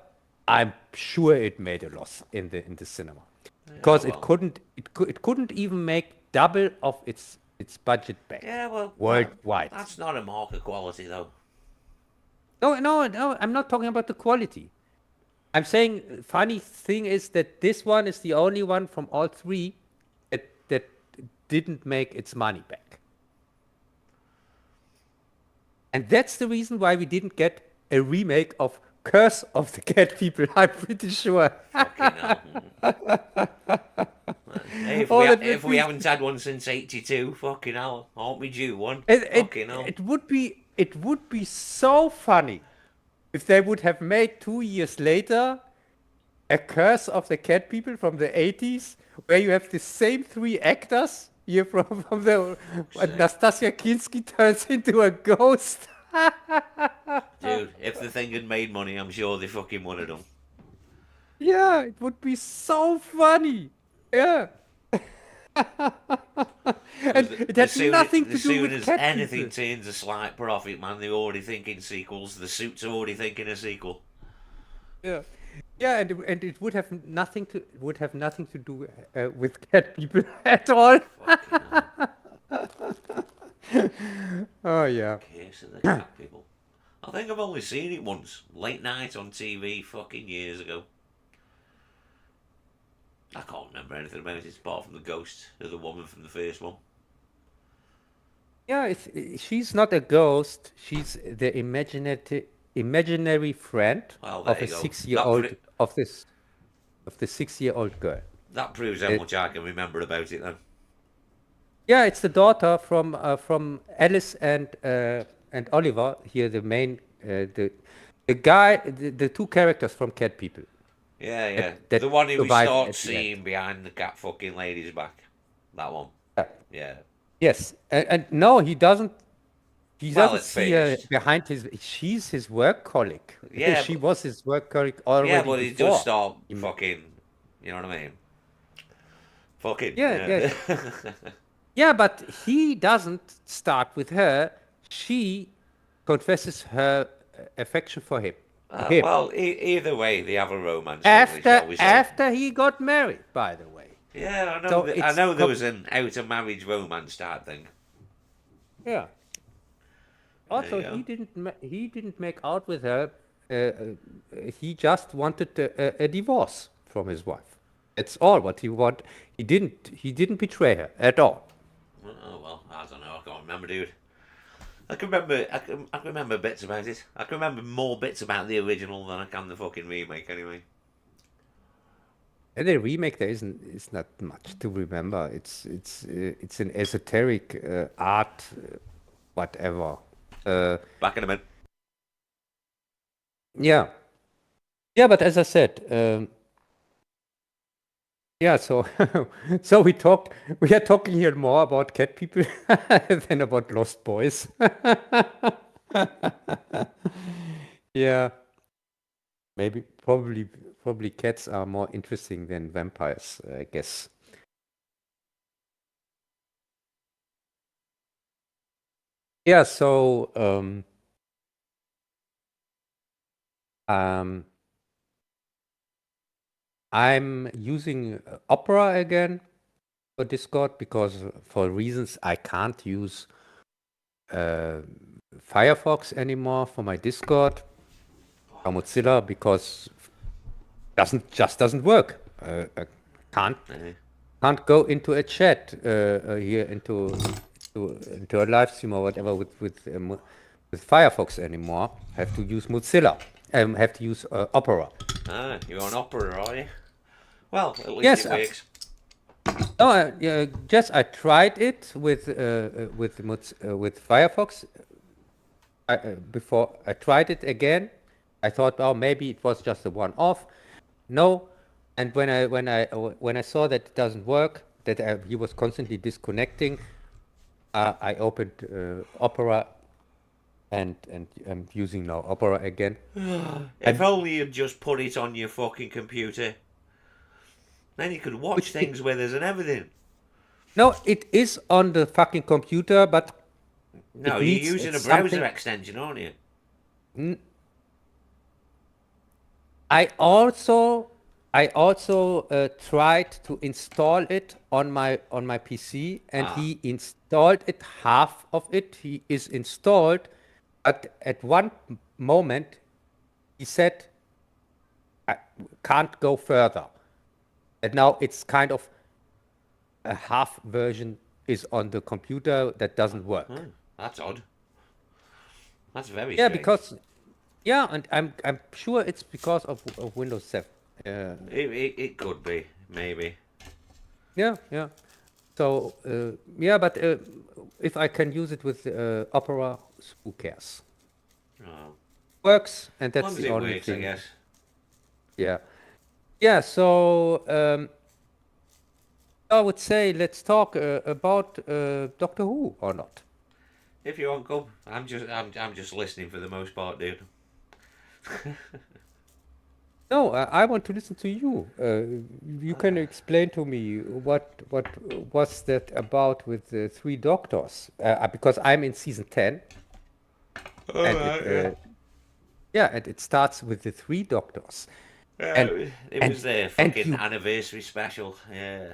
I'm sure it made a loss in the cinema Yeah, because well. it couldn't even make double of its budget back Yeah, well, worldwide. that's not a mark of quality, though. No, I'm not talking about the quality. I'm saying funny thing is that this one is the only one from all three that didn't make its money back. And that's the reason why we didn't get a remake of Curse of the Cat People, I'm pretty sure. Fucking hell. Hey, Oh, that if would we be haven't had one since '82, fucking hell, aren't we due one? it, it, Fucking hell. it would be so funny if they would have made 2 years later a Curse of the Cat People from the 80s, where you have the same three actors here from the Sake. Nastasia Kinski turns into a ghost. Dude, if the thing had made money, I'm sure they fucking would have done. Yeah, it would be so funny. Yeah. Because And it had nothing the to do soon with as cat anything people. turns a slight profit, man, they're already thinking sequels. The Suits are already thinking a sequel. Yeah. Yeah, and it would have nothing to do with cat people at all. Fucking hell. Oh yeah. Case of the cat people. I think I've only seen it once, late night on TV, fucking years ago. I can't remember anything about it apart from the ghost of the woman from the first one. Yeah, she's not a ghost. She's the imaginary friend Well, of there a you go. 6 year old of the 6 year old girl. That proves how Uh, much I can remember about it then. yeah, it's the daughter from Alice and Oliver here. The main the guy the two characters from Cat People Yeah, yeah. that The one who we survive start at the end. seeing behind the cat fucking lady's back. That one. Yeah. Yeah. Yes, and no, he doesn't. He Well, doesn't at see her first. behind his. She's his work colleague. Yeah, She was his work colleague yeah, already but he does before. start He met. fucking. You know what I mean? Fucking. Yeah. Yeah, but he doesn't start with her. She confesses her affection for him. To him. Well, either way, they have a romance, don't they, shall we say? After he got married, by the way. Yeah, I know. So I it's know there was an out of marriage romance type thing. yeah. There Also, you go. he didn't make out with her. He just wanted a divorce from his wife. That's all what he want. He didn't betray her at all. Oh well, I don't know. I can't remember, dude. I can remember. I can remember bits about it. I can remember more bits about the original than I can the fucking remake. Anyway. And the remake there is not much to remember. It's an esoteric art, whatever. Back in a minute. Yeah, yeah. But as I said, yeah. So so we are talking here more about cat people than about Lost Boys. Yeah, maybe probably cats are more interesting than vampires, I guess. Yeah. So I'm using Opera again for Discord because for reasons I can't use Firefox anymore for my Discord or Mozilla because doesn't work. I can't go into a chat here into a live stream or whatever with Firefox anymore. I have to use Mozilla. Have to use Opera. You're on Opera, are you? Well, at least Yes, it works. No, just I tried it with Firefox. Before I tried it again, I thought, oh, maybe it was just a one-off. No, and when I saw that it doesn't work, that he was constantly disconnecting, I opened Opera, and I'm using now Opera again. If only you'd just put it on your fucking computer. Then you could watch things with us and everything. No, it is on the fucking computer, but no, you're using a browser extension, aren't you? I also tried to install it on my PC, and he installed it. Half of it he is installed, but at one moment he said, "I can't go further." And now it's kind of a half version is on the computer that doesn't work. That's odd. That's very Yeah, strange. because and I'm sure it's because of Windows 7. It could be, maybe. Yeah. So but if I can use it with Opera, who cares? Works, and that's the only thing. I guess. Yeah. So I would say let's talk about Doctor Who or not. If you want, Cub. I'm just listening for the most part, dude. No, I want to listen to you. You can explain to me what was that about with the three doctors? Because I'm in season 10. And it starts with the three doctors. It was their fucking anniversary special. Yeah.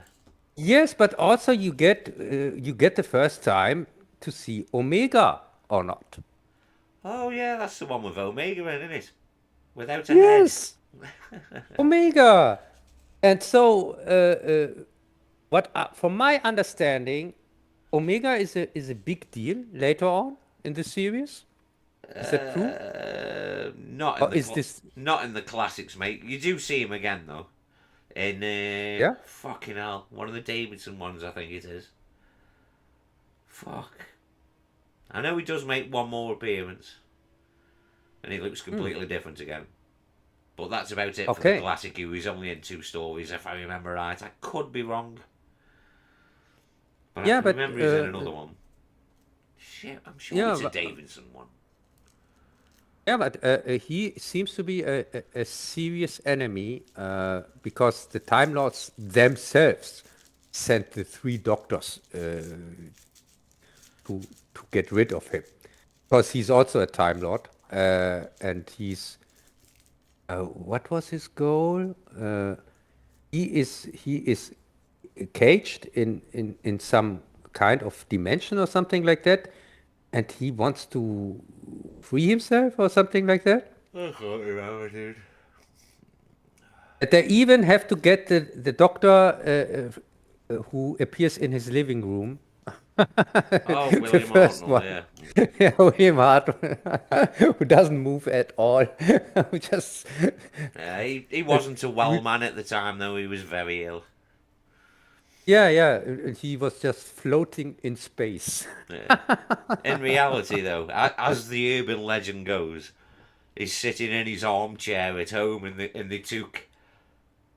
Yes, but also you get the first time to see Omega or not. Oh yeah, that's the one with Omega in, isn't it? Without a yes. Omega. And so from my understanding, Omega is a big deal later on in the series. Is that true? Not in the classics, mate. You do see him again though. In fucking hell, one of the Davidson ones, I think it is. Fuck. I know he does make one more appearance, and he looks completely different again. But that's about it for the classic. He was only in 2 stories, if I remember right. I could be wrong. But I can remember he's in another one. Shit, I'm sure it's a Davidson one. Yeah, but he seems to be a serious enemy because the Time Lords themselves sent the three doctors to get rid of him, because he's also a Time Lord, and he's what was his goal? He is caged in some kind of dimension or something like that, and he wants to free himself or something like that. I can't remember, dude. They even have to get the doctor who appears in his living room. Oh, The William first Hartnell, one. yeah. Yeah, William Hart, who doesn't move at all. Who just Yeah, he wasn't a well man at the time, though. He was very ill. yeah, he was just floating in space. Yeah. In reality, though, as the urban legend goes, he's sitting in his armchair at home, and they took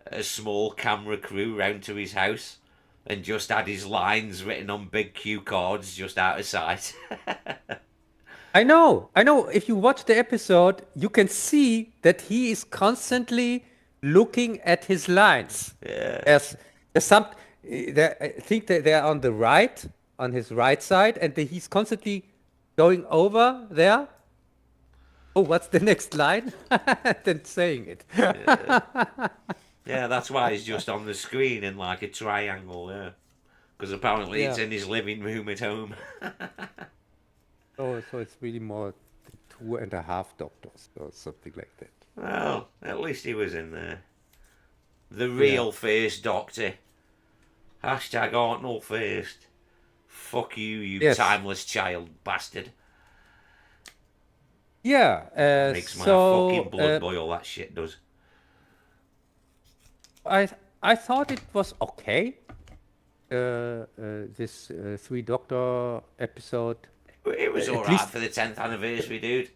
a small camera crew round to his house and just had his lines written on big cue cards just out of sight. I know. If you watch the episode, you can see that he is constantly looking at his lines. Yeah. There's some. I think that they're on the right, on his right side, and he's constantly going over there. Oh, what's the next line? Then saying it. Yeah, that's why he's just on the screen in like a triangle, yeah. Because apparently it's Yeah. in his living room at home. So it's really more 2.5 doctors or something like that. Well, at least he was in there. The Yeah. real first Doctor. Hashtag Artnell first. Fuck you, you Yes. timeless child bastard. Yeah. Makes my So fucking blood boil, that shit does. I thought it was okay. This Three Doctor episode. It was At alright least, for the 10th anniversary, dude.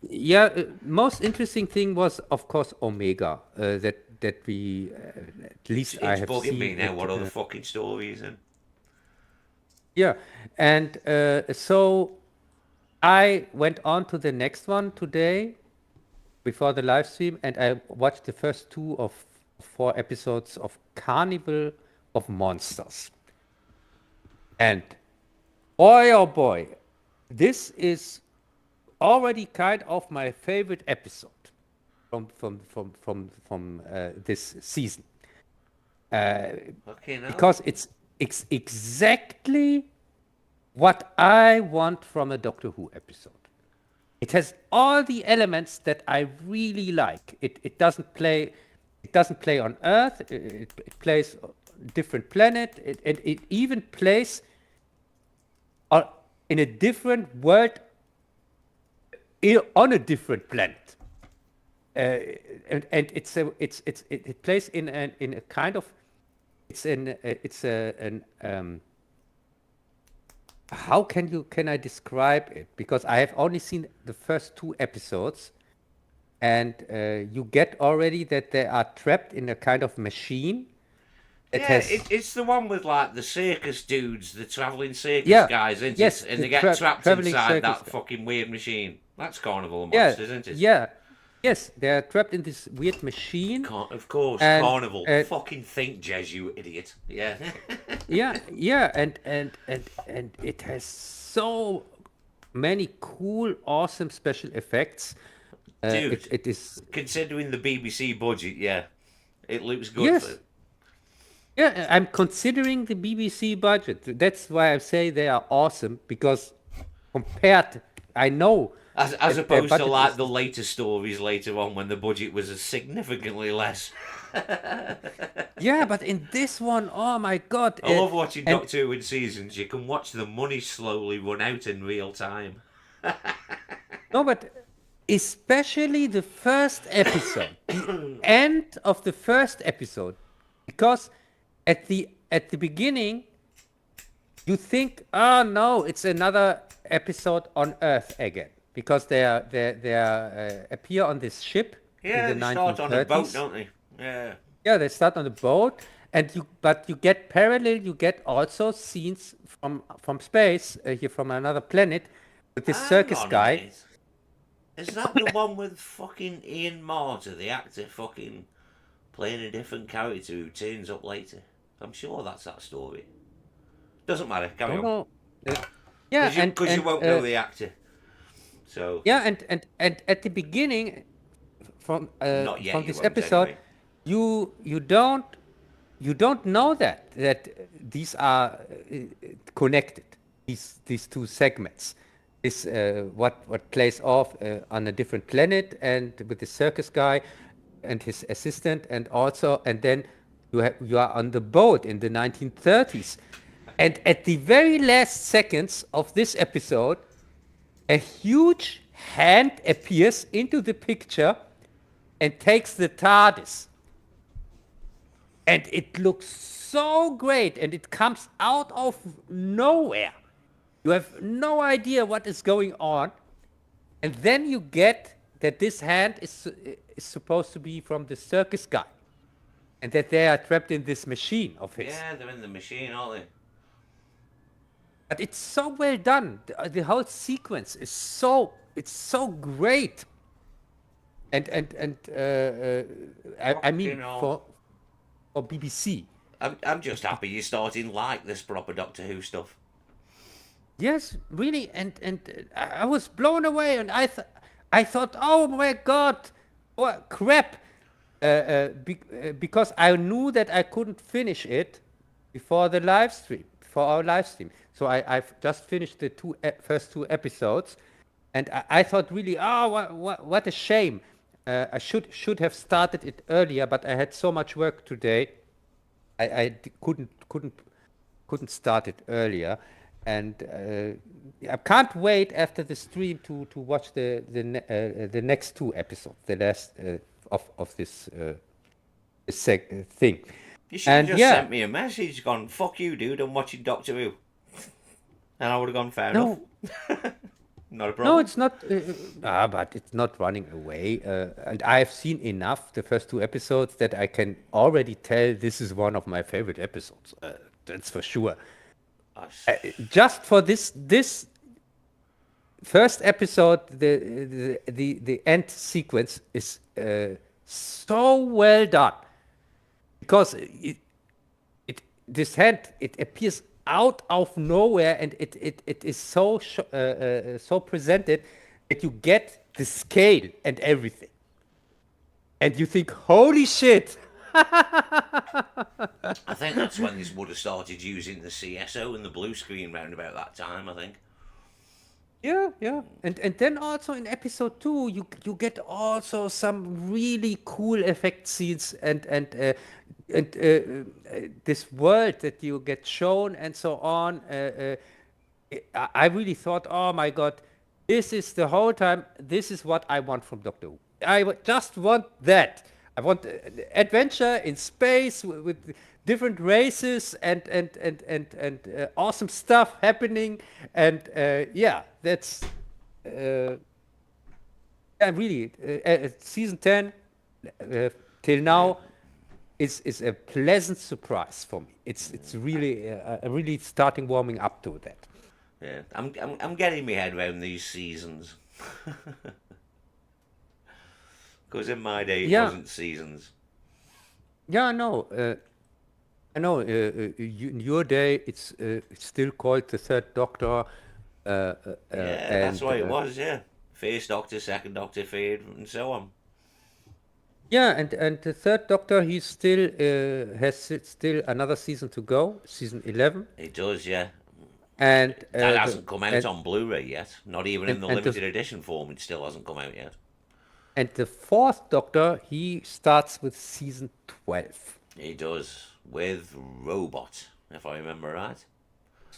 yeah. Most interesting thing was, of course, Omega. That we at least I It's have bugging me seen now it. what other fucking stories and Yeah, and so I went on to the next one today before the live stream, and I watched the first 2 of 4 episodes of Carnival of Monsters. And boy, oh boy, this is already kind of my favorite episode from this season, fucking hell. because it's exactly what I want from a Doctor Who episode. It has all the elements that I really like. It doesn't play on Earth. It plays on a different planet. It even plays in a different world, on a different planet. And it plays in a kind of, how can I describe it? Because I have only seen the first 2 episodes, and you get already that they are trapped in a kind of machine. Yeah, it's the one with like the circus dudes, the travelling circus Yeah, guys, isn't yes, it? And the they get trapped traveling inside circus that guy. fucking weird machine. That's Carnival of Yeah, Monsters, isn't it? yeah, yes, they are trapped in this weird machine, Of course, and Carnival. Fucking think, Jez, you idiot. Yeah. yeah, and it has so many cool, awesome special effects. Dude, It is. considering the BBC budget, yeah, it looks good. Yes. Yeah, I'm considering the BBC budget. That's why I say they are awesome, because compared, I know As that their opposed to budget like is. the later stories later on when the budget was significantly less. Yeah, but in this one, oh my God. I love watching And Doctor Who in seasons. You can watch the money slowly run out in real time. no, but especially the first episode, the end of the first episode, because at the beginning you think, oh no, it's another episode on Earth again, because they appear on this ship Yeah, in the they start on a boat, 1930s. don't they? Yeah. Yeah, they start on the boat, and you get parallel. You get also scenes from space, here from another planet, with this Hang circus on a guy. minute. Is that the one with fucking Ian Marter, the actor, fucking playing a different character who turns up later? I'm sure that's that story. Doesn't matter. Carry Don't on. know. Uh, yeah, Because you won't know the actor. So yeah, and at the beginning, not yet. from You this won't episode, anyway. you don't know that these are connected. These two segments. This what plays off on a different planet and with the circus guy and his assistant, and then you are on the boat in the 1930s, and at the very last seconds of this episode, a huge hand appears into the picture and takes the TARDIS. And it looks so great, and it comes out of nowhere. You have no idea what is going on. And then you get that this hand is supposed to be from the circus guy, and that they are trapped in this machine of his. Yeah, they're in the machine, aren't they? But it's so well done. The whole sequence is so great. I mean, for BBC. I'm just happy you're starting like this proper Doctor Who stuff. Yes, really, and I was blown away, and I thought, oh my God, what crap, because I knew that I couldn't finish it before our live stream. So I've just finished the first two episodes, and I thought really, oh, what a shame. I should have started it earlier, but I had so much work today. Couldn't start it earlier, and I can't wait after the stream to watch the next two episodes, the last of this thing. You should have just sent me a message, gone, "Fuck you, dude, I'm watching Doctor Who," and I would have gone, fair enough. Not a problem. No, it's not. But it's not running away. And I've seen enough, the first two episodes, that I can already tell this is one of my favorite episodes. That's for sure. Just for this first episode, the end sequence is so well done, because this hand, it appears out of nowhere, and it is so presented that you get the scale and everything, and you think, holy shit. I think that's when this would have started using the CSO and the blue screen round about that time, I think. Yeah, and then also in episode 2, you get also some really cool effect scenes, and this world that you get shown and so on. I really thought, oh my God, this is the whole time. This is what I want from Doctor Who. Just want that. I want adventure in space with different races and awesome stuff happening, and that's really season 10 till now is a pleasant surprise for me. It's really really starting warming up to that. Yeah, I'm getting my head around these seasons. Because in my day it wasn't seasons. Yeah, I know. In your day, it's still called the Third Doctor. That's why it was. Yeah, First Doctor, Second Doctor, Third, and so on. Yeah, and the Third Doctor, he still has still another season to go, season 11. It does, yeah. And that hasn't come out on Blu-ray yet. Not even in the limited edition form. It still hasn't come out yet. And the Fourth Doctor, he starts with season 12. He does, with Robot, if I remember right.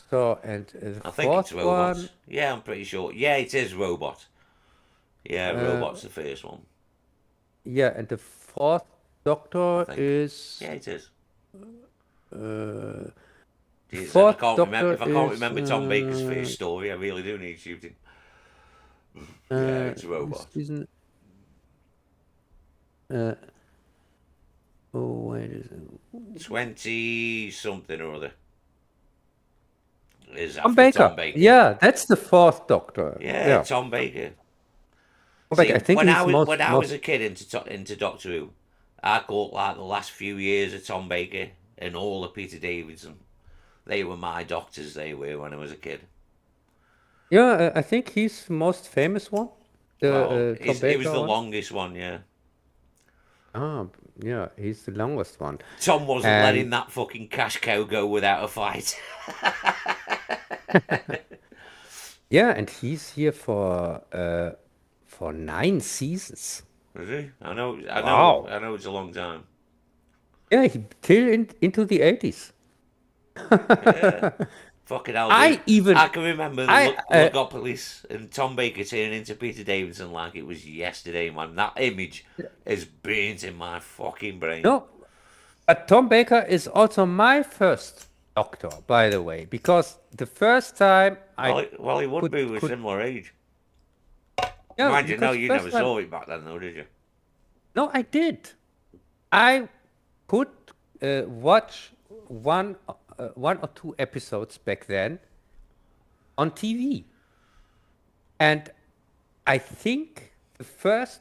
So, and the I think it's Robot. Yeah, I'm pretty sure. Yeah, it is Robot. Yeah, Robot's the first one. Yeah, and the Fourth Doctor is... Yeah, it is. If I can't remember Tom Baker's first story, I really do need shooting. Yeah, it's Robot. Season... wait a second. 20-something or other. Is Tom Baker. Yeah, that's the Fourth Doctor. Yeah. Tom Baker. See, I think when I was a kid into Doctor Who, I caught like the last few years of Tom Baker and all of Peter Davidson. They were my doctors, they were, when I was a kid. Yeah, I think he's the most famous one. Well, The Tom it was Baker the one. longest one, yeah. Ah, yeah, he's the longest one. Tom wasn't And letting that fucking cash cow go without a fight. yeah, and he's here for 9 seasons. Is he? Wow. I know it's a long time. Yeah, till into the 80s. Yeah. Fucking hell, dude. I even I can remember the I Logopolis and Tom Baker turning into Peter Davidson like it was yesterday, man. That image is burnt in my fucking brain. no, but Tom Baker is also my first doctor, by the way, because the first time I Well, he would be with could similar age. yeah, Mind you, no, because the you first never time saw it back then, though, did you? no, I did. I could watch one or two episodes back then on TV, and I think the first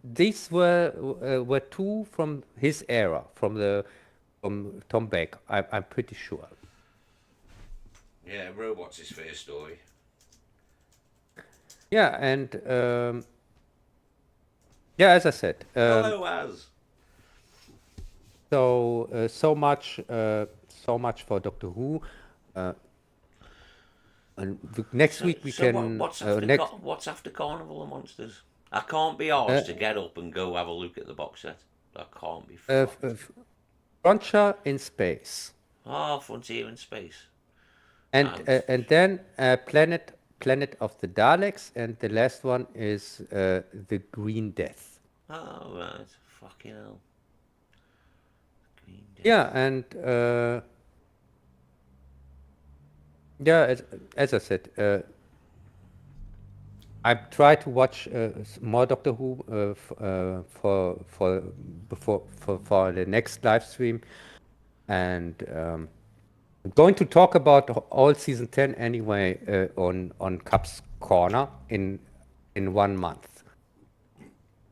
these were two from his era, from Tom Baker. I'm pretty sure. Yeah, Robot's his first story. Yeah, and yeah, as I said, Hello, Az. so much for Doctor Who. Uh, and next week we can next. What's after Carnival of Monsters? I can't be asked to get up and go have a look at the box set. I can't be fucked. Frontier in Space, Frontier in Space. and then Planet of the Daleks, and the last one is the Green Death. Oh, right. Fucking hell. Green Death. Yeah, and yeah, as I said, I try to watch more Doctor Who for the next live stream, and I'm going to talk about all season 10 anyway on Cub's Corner in 1 month,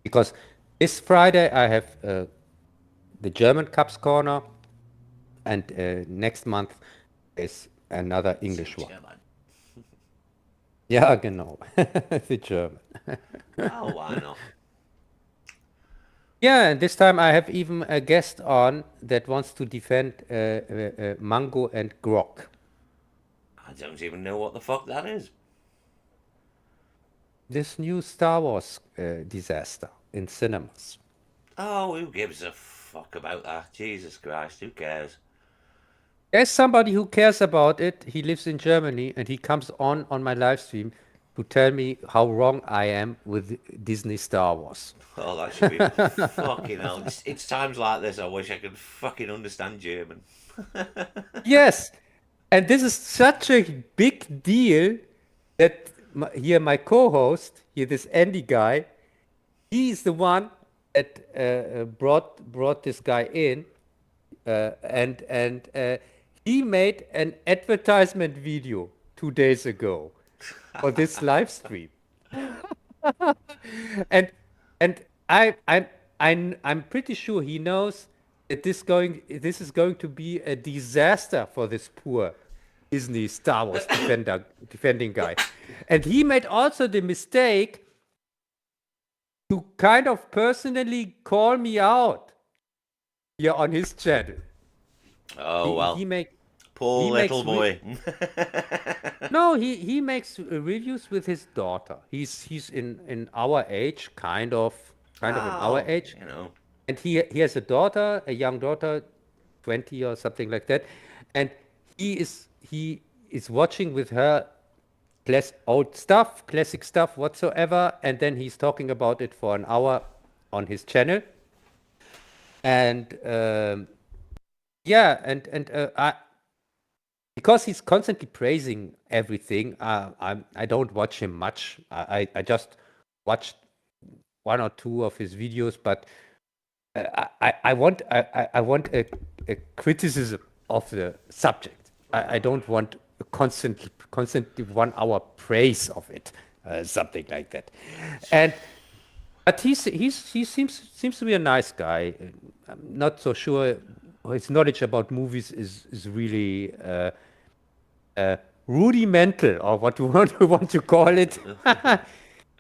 because this Friday I have the German Cub's Corner, and next month is another English one. German. Ja, genau. The German. Oh, why not? Yeah, and this time I have even a guest on that wants to defend Mango and Grok. I don't even know what the fuck that is. This new Star Wars disaster in cinemas. Oh, who gives a fuck about that? Jesus Christ, who cares? There's somebody who cares about it. He lives in Germany, and he comes on my live stream to tell me how wrong I am with Disney Star Wars. Oh, that should be fucking hell. It's times like this I wish I could fucking understand German. Yes, and this is such a big deal that my co-host here, this Andy guy, he's the one that brought this guy in, and he made an advertisement video 2 days ago for this live stream, and I'm pretty sure he knows that this is going to be a disaster for this poor Disney Star Wars defending guy, and he made also the mistake to kind of personally call me out here on his channel. Oh, well. Poor he little boy. No, he makes reviews with his daughter. He's in our age, kind of in our age, You know. and he has a young daughter, 20 or something like that, and he is watching with her old stuff, classic stuff whatsoever, and then he's talking about it for an hour on his channel, and yeah, and because he's constantly praising everything, I don't watch him much. I just watched one or two of his videos, but I want a criticism of the subject. I don't want a constantly 1 hour praise of it, something like that. But he seems to be a nice guy. I'm not so sure his knowledge about movies is really rudimental, or what you want to call it.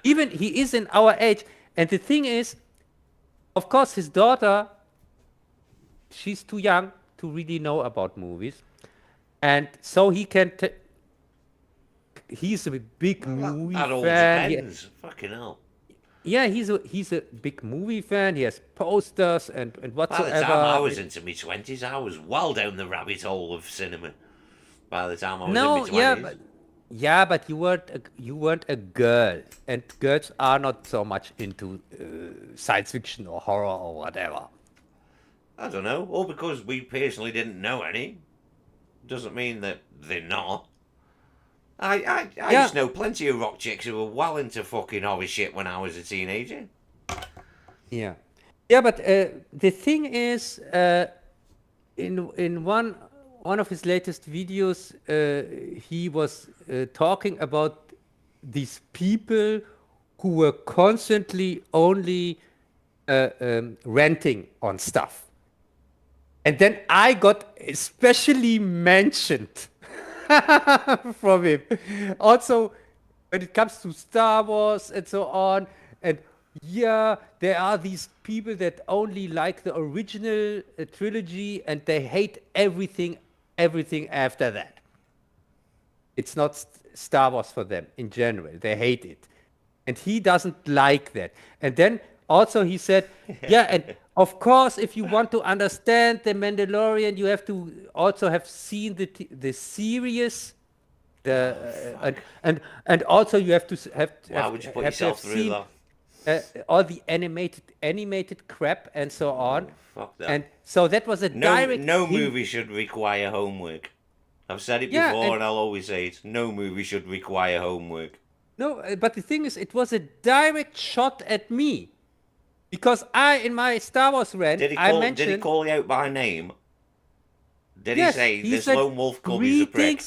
Even he is in our age, and the thing is, of course, his daughter, she's too young to really know about movies, and so he can. He's a big movie That all fan. depends. Fucking hell. Yeah, he's a big movie fan. He has posters and By the time I whatsoever. was into my 20s, I was well down the rabbit hole of cinema. By the time I was in my No, 20s. yeah, but you weren't a girl, and girls are not so much into science fiction or horror or whatever. I don't know. All because we personally didn't know any doesn't mean that they're not. I Yeah, used to know plenty of rock chicks who were well into fucking horror shit when I was a teenager. yeah, yeah. But the thing is, in one of his latest videos, he was talking about these people who were constantly only renting on stuff. And then I got especially mentioned from him. Also, when it comes to Star Wars and so on, and yeah, there are these people that only like the original trilogy and they hate everything after that. It's not Star Wars for them in general. They hate it. And he doesn't like that. And then also he said, yeah, and of course, if you want to understand the Mandalorian, you have to also have seen the series, the and also you have to Why would you put have to have yourself through seen that? all the animated crap and so on. Fuck that. And so that was a No, direct no hint. movie should require homework. I've said it Yeah, before and I'll always say it. No movie should require homework. no, but the thing is, it was a direct shot at me. Because in my Star Wars rant, I Did he mentioned, call you out by name? Did he yes, say he this said, lone wolf cub is a prick?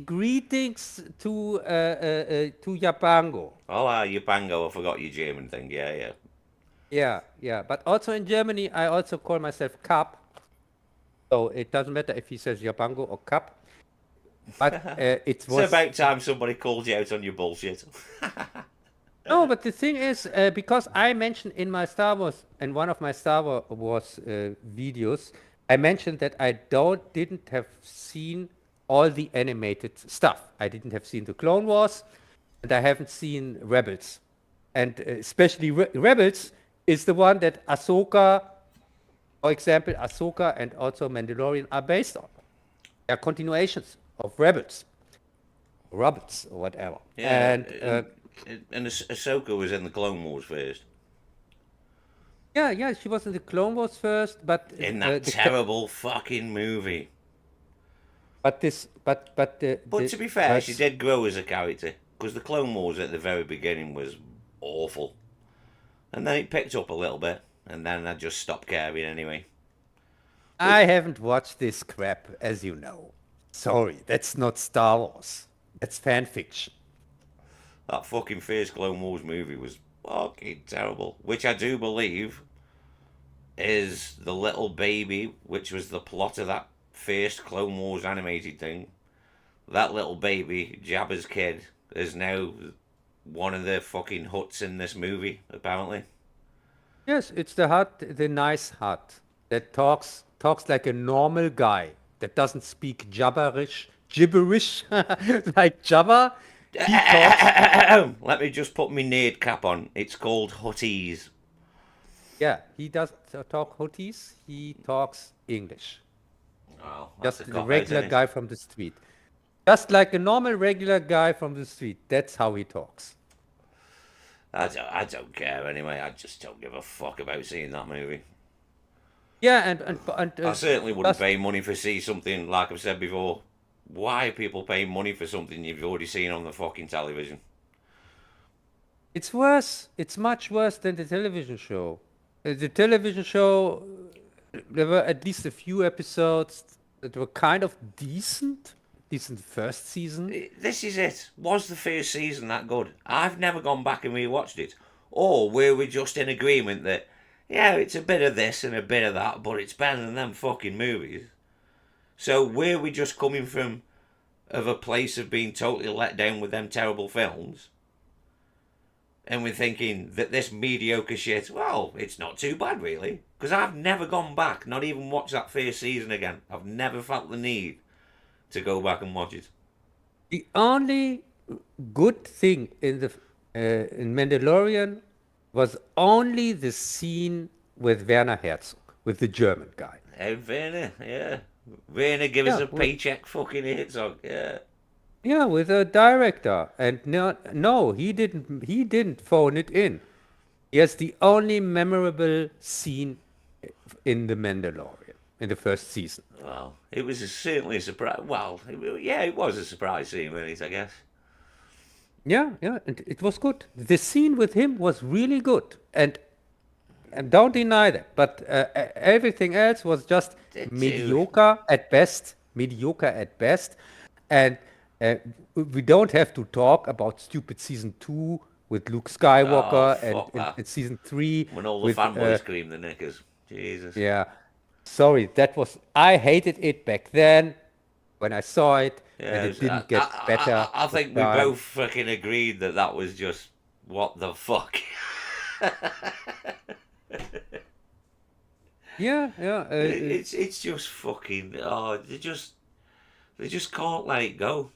greetings to Yapango. Oh, you pango, I forgot your German thing. Yeah, yeah. Yeah, yeah. But also in Germany, I also call myself Cub. So it doesn't matter if he says Yapango or Cub. But it It's was. about time somebody called you out on your bullshit. No, but the thing is, because I mentioned in my Star Wars, in one of my Star Wars videos, I mentioned that I didn't have seen all the animated stuff. I didn't have seen the Clone Wars, and I haven't seen Rebels. And especially Rebels is the one that Ahsoka, for example, Ahsoka and also Mandalorian are based on. They are continuations of Rebels or whatever. Yeah, And and Ahsoka was in the Clone Wars first. yeah, she was in the Clone Wars first, but In that terrible fucking movie. but this but But to be fair, she did grow as a character. Because the Clone Wars at the very beginning was awful. And then it picked up a little bit. And then I just stopped caring anyway. I haven't watched this crap, as you know. Sorry, that's not Star Wars. That's fan fiction. That fucking first Clone Wars movie was fucking terrible. Which I do believe is the little baby, which was the plot of that first Clone Wars animated thing. That little baby, Jabba's kid, is now one of the fucking Hutts in this movie, apparently. Yes, it's the nice hut that talks like a normal guy that doesn't speak gibberish like Jabba. He talks. Let me just put my nerd cap on. It's called Hutties. Yeah, he doesn't talk Huttese. He talks English. Oh, that's Just a the cop out, regular isn't it? guy from the street. Just like a normal regular guy from the street. That's how he talks. I don't care anyway. I just don't give a fuck about seeing that movie. Yeah, and I certainly wouldn't plus, pay money for see something like I've said before. Why are people paying money for something you've already seen on the fucking television? it's worse. It's much worse than the television show. The television show, there were at least a few episodes that were kind of decent first season. This is it. Was the first season that good? I've never gone back and rewatched it. Or were we just in agreement that Yeah, it's a bit of this and a bit of that, but it's better than them fucking movies. So were we just coming from of a place of being totally let down with them terrible films? And we're thinking that this mediocre shit, well, it's not too bad really. Because I've never gone back, not even watched that first season again. I've never felt the need to go back and watch it. The only good thing in Mandalorian was only the scene with Werner Herzog, with the German guy. Hey, Werner, yeah. Werner, give us Yeah, a paycheck, fucking Herzog, yeah. yeah, with a director, and no, he didn't phone it in. Yes, the only memorable scene in The Mandalorian in the first season. Well, it was certainly a surprise. Well, yeah, it was a surprise scene, wasn't it, I guess. Yeah, yeah, and it was good. The scene with him was really good, and don't deny that. But everything else was just Dude. mediocre at best. Mediocre at best, and uh, we don't have to talk about stupid season 2 with Luke Oh, Skywalker fuck that. and season 3 When all the with fanboys scream the knickers. Jesus. yeah. Sorry, that was I hated it back then when I saw it, and Yeah, it didn't get better I with think we time. both fucking agreed that that was just what the fuck. Yeah, yeah. It's just fucking they just can't let it go.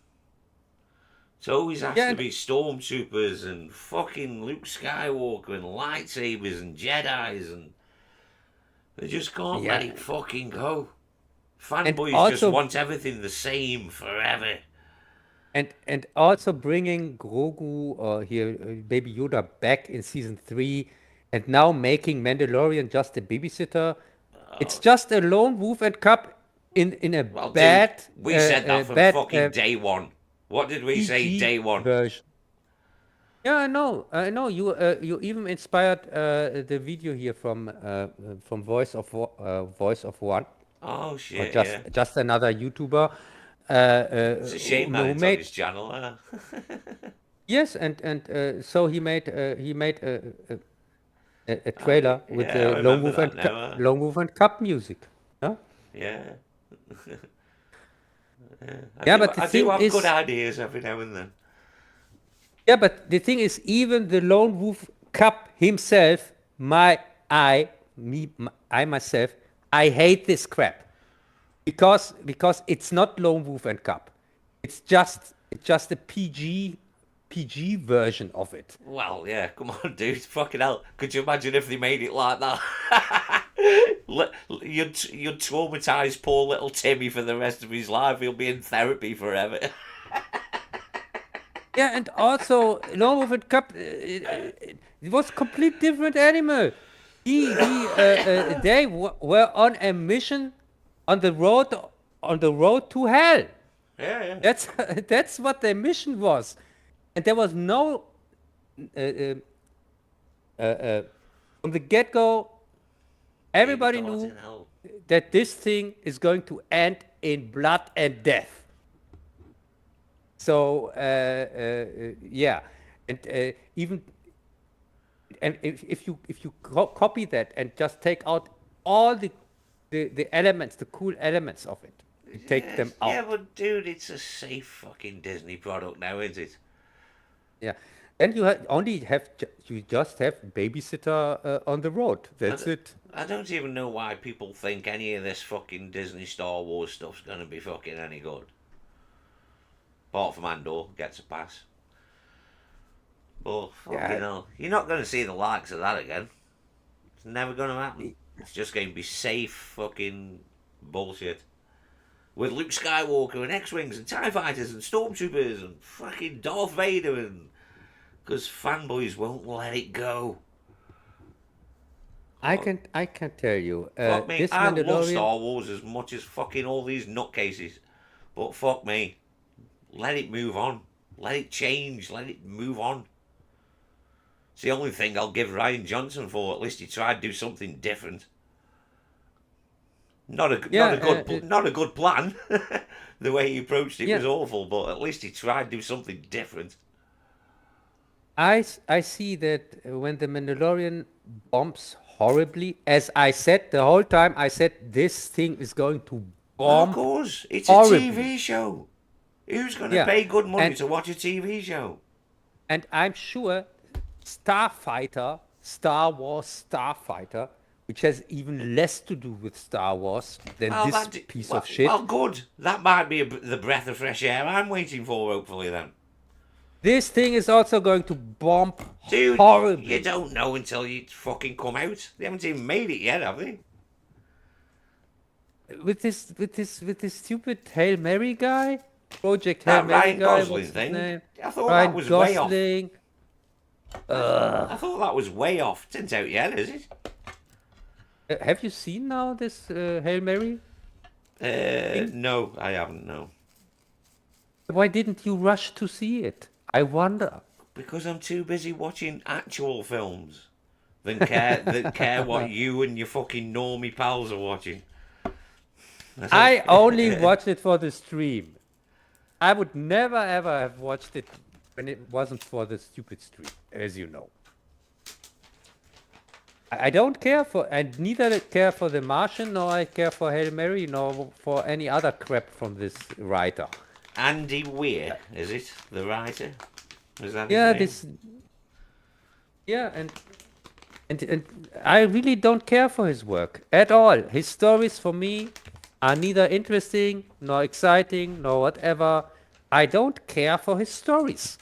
It always has Yeah, to and be stormtroopers and fucking Luke Skywalker and lightsabers and Jedi's and they just can't let yeah, it fucking go. and Fanboys just also want everything the same forever. and also bringing Grogu or here Baby Yoda back in season 3, and now making Mandalorian just a babysitter. It's just a lone wolf and cub in a Well, dude, we said that from bad fucking day one. What did we say PG day one? version. Yeah, I know. I know. You even inspired the video here from Voice of One, Oh or shit, just yeah. just another YouTuber It's a shame that who it's on made his channel. yes, and so he made a trailer with Yeah, I the remember that now. Lone Wolf and Cub music. Yeah, Yeah, yeah, but the I do thing have good is, ideas every now and then. yeah, but the thing is, even the Lone Wolf Cub himself, I myself, I hate this crap. Because it's not Lone Wolf and Cub. It's just a PG version of it. Well, yeah, come on, dude, fucking hell. Could you imagine if they made it like that? You'd traumatise poor little Timmy for the rest of his life. He'll be in therapy forever. Yeah, and also Lone Wolf and Cub, it was a complete different animal. They were on a mission on the road to hell. Yeah, yeah. That's that's what their mission was, and there was no uh, uh, from the get-go. Baby Everybody God knew in hell. that this thing is going to end in blood and death. So yeah, and even and if you copy that and just take out all the elements, the cool elements of it, and take them Yes. Yeah, out, but dude, it's a safe fucking Disney product now, isn't it? yeah, then you just have babysitter on the road. That's it. I don't even know why people think any of this fucking Disney Star Wars stuff's gonna be fucking any good. Apart from Andor, gets a pass. But fucking Yeah, hell, you're not gonna see the likes of that again. It's never gonna happen. It's just gonna be safe fucking bullshit. With Luke Skywalker and X-Wings and TIE Fighters and Stormtroopers and fucking Darth Vader and... Because fanboys won't let it go. Fuck, I can tell you, fuck me, this I love Mandalorian. Star Wars as much as fucking all these nutcases. But fuck me, let it move on. Let it change. Let it move on. It's the only thing I'll give Ryan Johnson for. At least he tried to do something different. Yeah, Not a good plan. The way he approached it yeah. was awful, but at least he tried to do something different. I see that when the Mandalorian bombs horribly. As I said the whole time, I said this thing is going to Well, of bomb course, it's a horribly. TV show. Who's going to Yeah, pay good money and to watch a TV show? and I'm sure Starfighter, Star Wars Starfighter, which has even less to do with Star Wars than Well, this that piece well, of shit. well, good. That might be the breath of fresh air I'm waiting for. Hopefully, then, This thing is also going to bomb dude, you horribly. don't know until you fucking come out. They haven't even made it yet, have they? With this stupid Hail Mary guy, Project Hail That Mary Ryan guy, Gosling what's his thing. name? I thought that Ryan was way off. Gosling. I thought that was way off. It isn't out yet, is it? Have you seen now this Hail Mary thing? No, I haven't. No, Why didn't you rush to see it? I wonder. because I'm too busy watching actual films than care what you and your fucking normie pals are watching. I only watched it for the stream. I would never ever have watched it when it wasn't for the stupid stream, as you know. I don't care for, and neither care for The Martian, nor I care for Hail Mary, nor for any other crap from this writer. Andy Weir, is it the writer? Is that Yeah, his name? yeah, and I really don't care for his work at all. His stories for me are neither interesting nor exciting nor whatever. I don't care for his stories.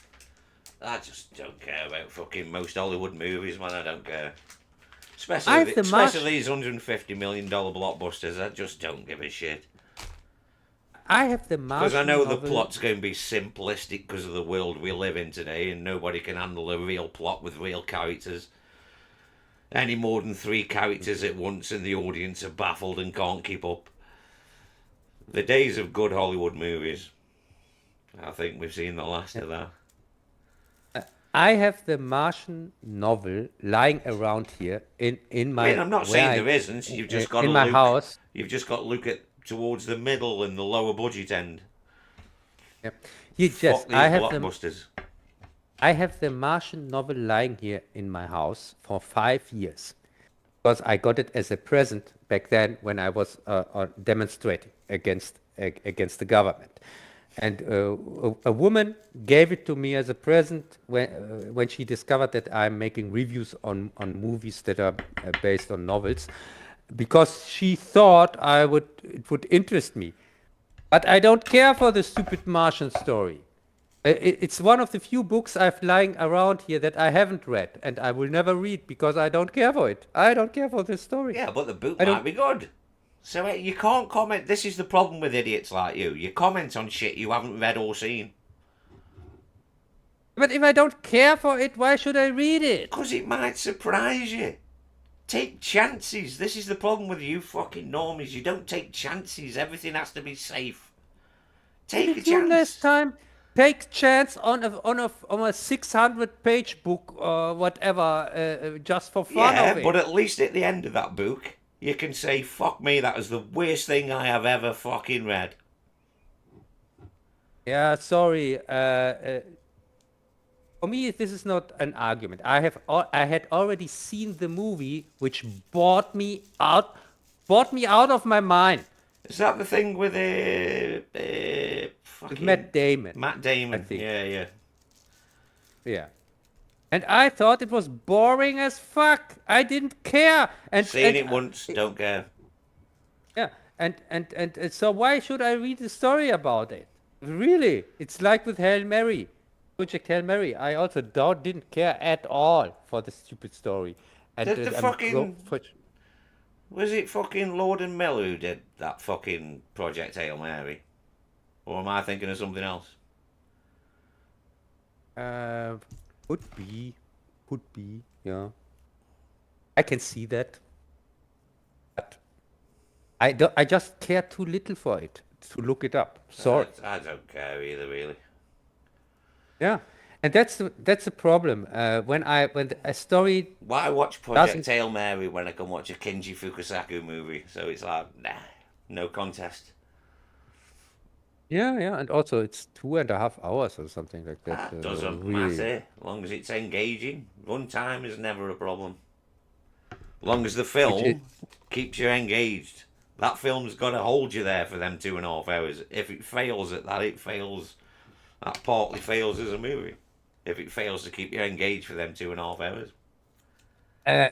I just don't care about fucking most Hollywood movies, man. I don't care. I Especially, have the especially Martian. these $150 million blockbusters. I just don't give a shit. I have the Because I Martian know the novel. plot's going to be simplistic because of the world we live in today, and nobody can handle a real plot with real characters. Any more than 3 characters at once, and the audience are baffled and can't keep up. The days of good Hollywood movies. I think we've seen the last of that. I have the Martian novel lying around here in I my mean, I'm not where saying there isn't. You've just got to in my look. house. You've just got to look at towards the middle and the lower budget end. Yeah. You just Fuck these blockbusters. I have the Martian novel lying here in my house for 5 years because I got it as a present back then when I was demonstrating against the government. And a woman gave it to me as a present when she discovered that I'm making reviews on movies that are based on novels, because she thought it would interest me. But I don't care for the stupid Martian story. It's one of the few books I've lying around here that I haven't read, and I will never read because I don't care for it. I don't care for this story. Yeah, but the book I might don't. be good. So you can't comment. This is the problem with idiots like you. You comment on shit you haven't read or seen. But if I don't care for it, why should I read it? Because it might surprise you. Take chances. This is the problem with you fucking normies. You don't take chances. Everything has to be safe. Take a Did you last chance. time take chance on a 600-page book or whatever just for fun Yeah, of it? but at least at the end of that book, you can say, fuck me, that was the worst thing I have ever fucking read. Yeah, sorry. For me, this is not an argument. I had already seen the movie, which brought me out of my mind. Is that the thing with With fucking Matt Damon, Matt I Damon? think. Yeah. Yeah. And I thought it was boring as fuck. I didn't care. Seen it once, don't care. Yeah. And so why should I read the story about it? Really? It's like with Hail Mary. Project Hail Mary. I also didn't care at all for the stupid story. And Did the I'm fucking was it fucking Lord and Miller who did that fucking Project Hail Mary? Or am I thinking of something else? Could be, yeah. I can see that, but I just care too little for it to look it up. Sorry. I don't care either, really. Yeah, and that's the problem. When a story Why watch doesn't. Project Hail Mary when I can watch a Kinji Fukasaku movie? So it's like, nah, no contest. Yeah, and also it's 2.5 hours or something like that. That doesn't Really. matter, as long as it's engaging. Runtime is never a problem. long as the which is film keeps you engaged. That film's got to hold you there for them 2.5 hours. If it fails at that, it fails. That partly fails as a movie. If it fails to keep you engaged for them 2.5 hours. uh,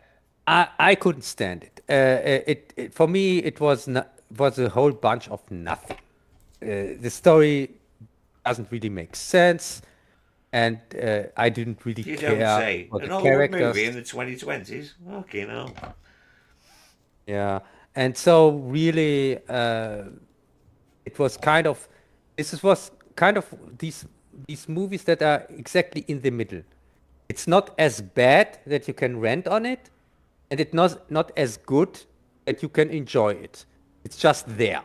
I couldn't stand it. It for me it was a whole bunch of nothing. The story doesn't really make sense, and I didn't really You don't care say. for the An Hollywood movie characters. in the 2020s? Okay, no. Yeah, and so really, it was kind of this was kind of these movies that are exactly in the middle. It's not as bad that you can rent on it, and it's not as good that you can enjoy it. It's just there.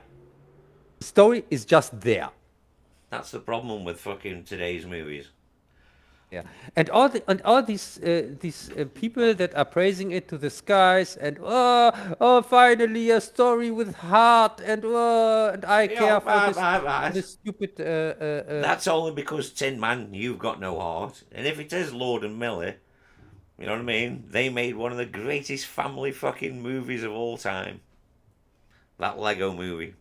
The story is just there. That's the problem with fucking today's movies. Yeah, and all these people that are praising it to the skies and finally a story with heart and I Yeah, care right, right, for right. this stupid That's only because Tin Man, you've got no heart. And if it is Lord and Miller, you know what I mean? They made one of the greatest family fucking movies of all time. That Lego movie.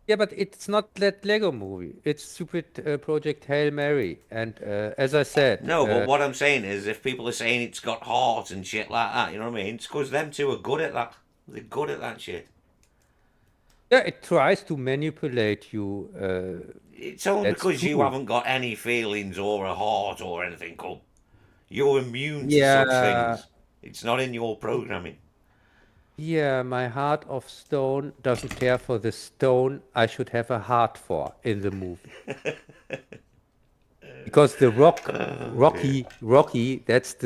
yeah, but it's not that Lego movie. It's stupid Project Hail Mary. And as I said, No, but what I'm saying is, if people are saying it's got heart and shit like that, you know what I mean? It's because them two are good at that. They're good at that shit. yeah, it tries to manipulate you. It's only That's because you true. haven't got any feelings or a heart or anything, Cub. You're immune to such Yeah, things. It's not in your programming. yeah, my heart of stone doesn't care for the stone I should have a heart for in the movie. Because the Rocky, that's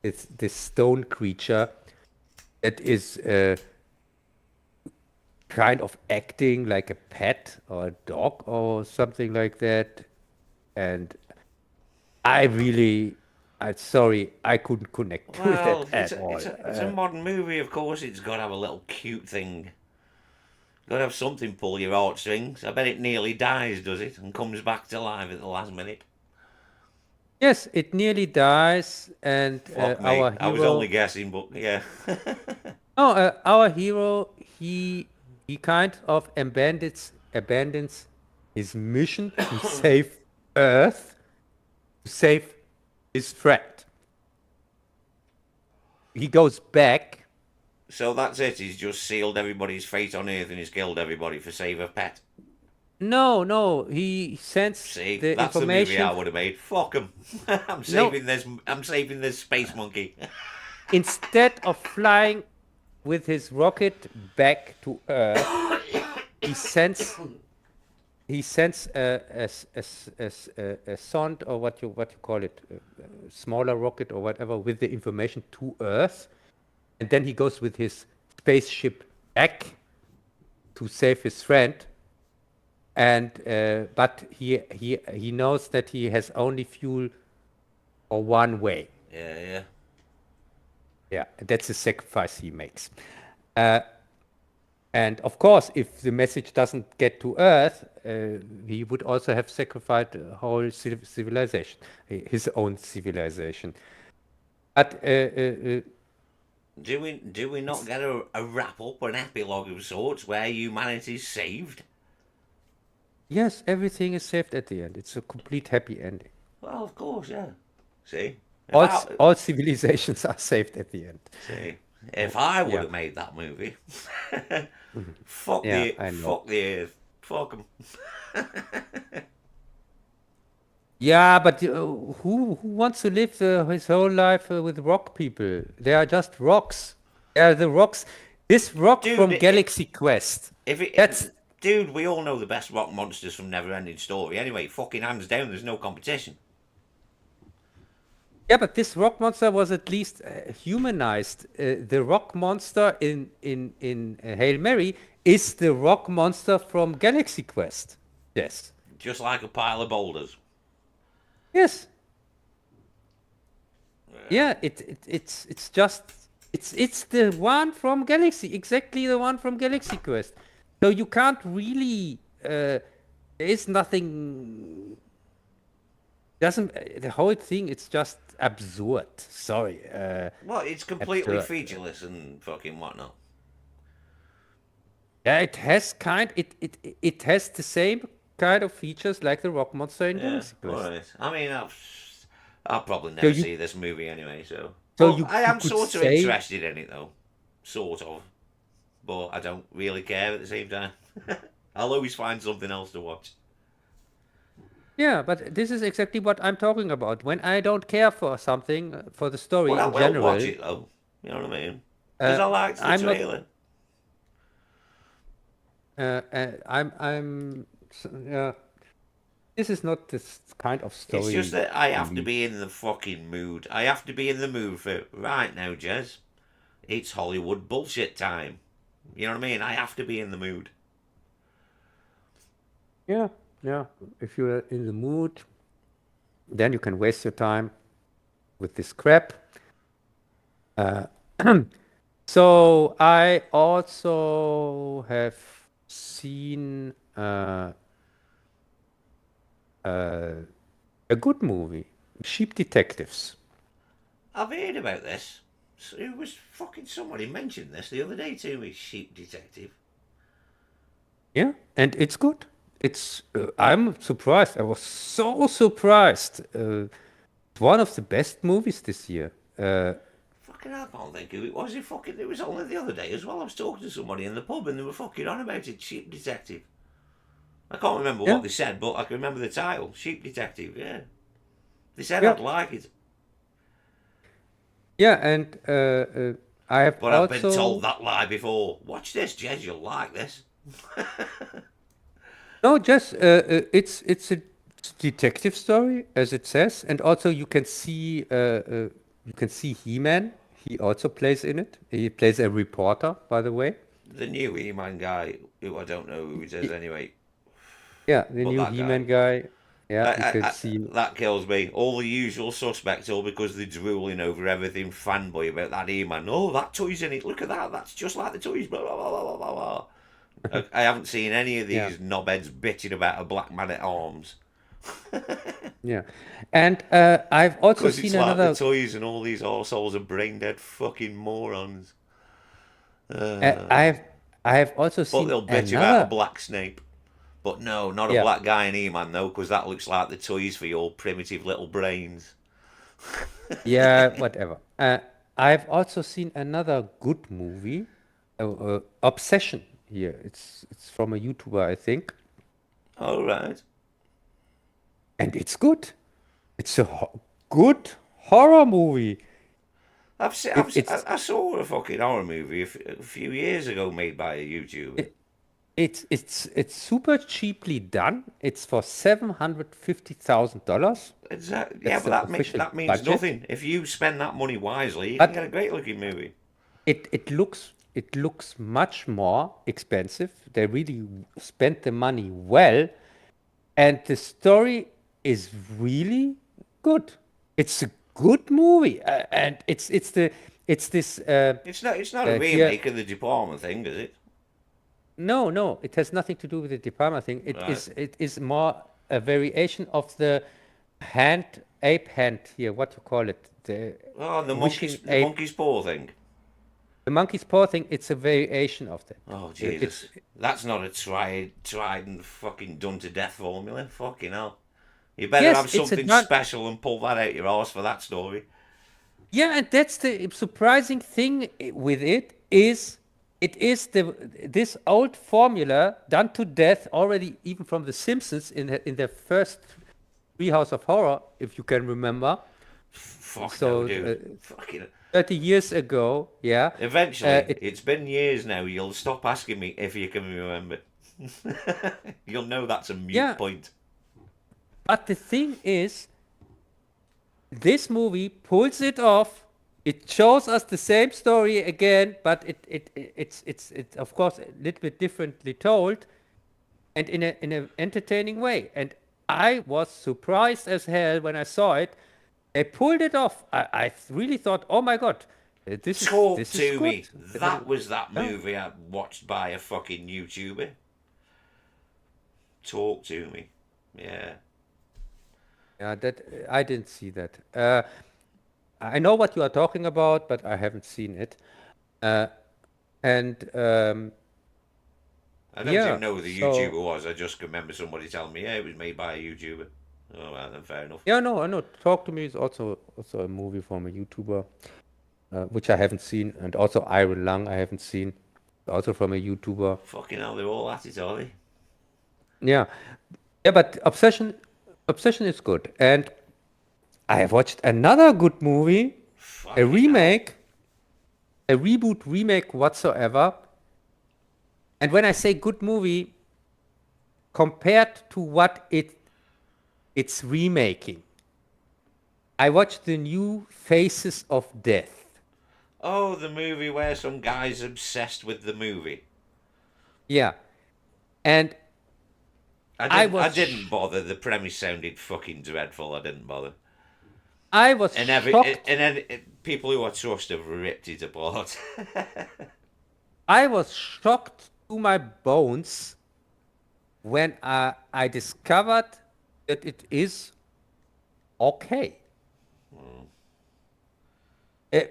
it's this stone creature that is kind of acting like a pet or a dog or something like that. And I'm sorry, I couldn't connect with Well, it it's at a, all. it's a, it's a modern movie, of course. It's got to have a little cute thing. Got to have something pull your heartstrings. I bet it nearly dies, does it, and comes back to life at the last minute. Yes, it nearly dies, and Fuck me. our I was only hero, guessing, but yeah. no, our hero, he kind of abandons his mission to save Earth, to save his friend. He goes back. So that's it. He's just sealed everybody's fate on Earth and he's killed everybody for save a pet. No, he sends See, the that's the movie I information. would have made. Fuck him. I'm No, saving this. I'm saving this space monkey. instead of flying with his rocket back to Earth, he sends a sonde or what you call it, a smaller rocket or whatever, with the information to Earth, and then he goes with his spaceship back to save his friend. And but he knows that he has only fuel for one way. Yeah. Yeah, that's the sacrifice he makes. And of course, if the message doesn't get to Earth, he would also have sacrificed the whole civilization, his own civilization. But Do we not get a wrap up, an epilogue of sorts where humanity's saved? yes, everything is saved at the end. It's a complete happy ending. Well, of course, yeah. See, if All I all civilizations are saved at the end. see if I would Yeah, have made that movie, yeah, I know. fuck the Earth, fuck them. Yeah, but who wants to live his whole life with rock people? They are just rocks. They are the rocks. This rock Dude, from Galaxy Quest. if it, That's dude, we all know the best rock monsters from Neverending Story. Anyway, fucking hands down, there's no competition. yeah, but this rock monster was at least humanized. The rock monster in Hail Mary is the rock monster from Galaxy Quest. Yes, Just like a pile of boulders. yes, yeah. It's just it's the one from Galaxy, exactly the one from Galaxy Quest. So you can't really. There is nothing. Doesn't the whole thing? It's just absurd. Sorry, Well, it's completely absurd. featureless and fucking whatnot. Yeah, it has the same kind of features like the rock monster in Yeah, Jurassic all Quest. right. I mean, I'll probably So never you see this movie anyway. So, so but you I you am could sort of say, interested in it though, sort of. But I don't really care at the same time. I'll always find something else to watch. yeah, but this is exactly what I'm talking about. When I don't care for something, for the But story I in will watch general, it though. You know what I mean? Because uh, I liked the I'm not. trailer. Yeah. This is not this kind of It's just story that I for have to me. be in the fucking mood. I have to be in the mood for right now, Jez. It's Hollywood bullshit time. You know what I mean? I have to be in the mood. Yeah, yeah. If you're in the mood, then you can waste your time with this crap. Uh, so I also have seen uh, a good movie, Sheep Detectives. I've heard about this. So it was fucking somebody mentioned this the other day to me. Sheep Detective. Yeah, and it's good. It's I'm surprised. I was so surprised. It's one of the best movies this year. Fucking I can't think who it was. It was only the other day as well. I was talking to somebody in the pub and they were fucking on about it. Sheep Detective. I can't remember what Yeah, they said, but I can remember the title. Sheep Detective. Yeah. They said yeah, I'd like it, yeah. And I have but I've been told also that lie before. Watch this, Jez. You'll like this. no, just it's a detective story as it says, and also you can see He-Man. He also plays in it. He plays a reporter, by the way. The new E-Man guy, who I don't know who it is Y- anyway, Yeah, the but new that guy. He-Man guy. Yeah, I, you I, can I, see. that kills me. All the usual suspects, all because they're drooling over everything fanboy about that E-Man. Oh, that toy's in it. Look at that. That's just like the toys. Blah, blah, blah, blah, blah, blah. I haven't seen any of Yeah, these knobheads bitching about a black man at arms. yeah, and I've also Because it's seen like the another. toys and all these arseholes are brain dead fucking morons. Uh, Uh, I've I've also but seen they'll bitch about a another. black Snape. But no, not a Yeah, black guy in E-Man though, because that looks like the toys for your primitive little brains. yeah, whatever. I've also seen another good movie, Obsession. Here, it's from a YouTuber, I think, All right. and it's good. It's a good horror movie. It, it's I saw a fucking horror movie a few years ago made by a YouTuber. it, it's super cheaply done. It's for $750,000. Exactly. Yeah, That's but the official that means budget. nothing. If you spend that money wisely, you can get a But great looking movie. it looks much more expensive. They really spent the money well, and the story is really good. It's a good movie, and it's this It's not a here. remake of the Department thing, is it? No, no, it has nothing to do with the department thing. It Right. is it is more a variation of the ape hand here. What you call it? The Oh, wishing the ape. monkey's paw thing. The monkey's paw thing. It's a variation of that. Oh It's Jesus, that's not a tried and fucking done to death formula. Fucking hell. You better yes, have it's a something done. special and pull that out your arse for that story. Yeah, and that's the surprising thing with it is this old formula done to death already, even from The Simpsons in their first Treehouse of Horror, if you can remember. Fuck no, So dude. Fucking. 30 years ago, yeah. Eventually, It it's been years now. You'll stop asking me if you can remember. You'll know that's a mute yeah, point. but the thing is, this movie pulls it off. It shows us the same story again, but it's of course a little bit differently told, and in a entertaining way. And I was surprised as hell when I saw it. They pulled it off. I really thought, oh my god, this is Talk this is to good. me. That was that Yeah, movie I watched by a fucking YouTuber. Talk to me. Yeah. yeah, that I didn't see that. I know what you are talking about, but I haven't seen it. Uh, and I don't yeah, even know who the so YouTuber was. I just remember somebody telling me, yeah, it was made by a YouTuber. Oh, well, then fair enough. yeah, no, I know. Talk to Me is also a movie from a YouTuber, which I haven't seen, and also Iron Lung I haven't seen, also from a YouTuber. Fucking hell, they're all at it, are they? Yeah, yeah, but Obsession is good, and I have watched another good movie, a Fucking hell. remake, a reboot remake whatsoever. And when I say good movie, compared to what it's remaking, I watched the new Faces of Death. Oh, the movie where some guy's obsessed with the movie. Yeah, and I I didn't. I was didn't bother. The premise sounded fucking dreadful. I didn't bother. I was And shocked. people who I trust have ripped it apart. I was shocked to my bones when I discovered that it is okay.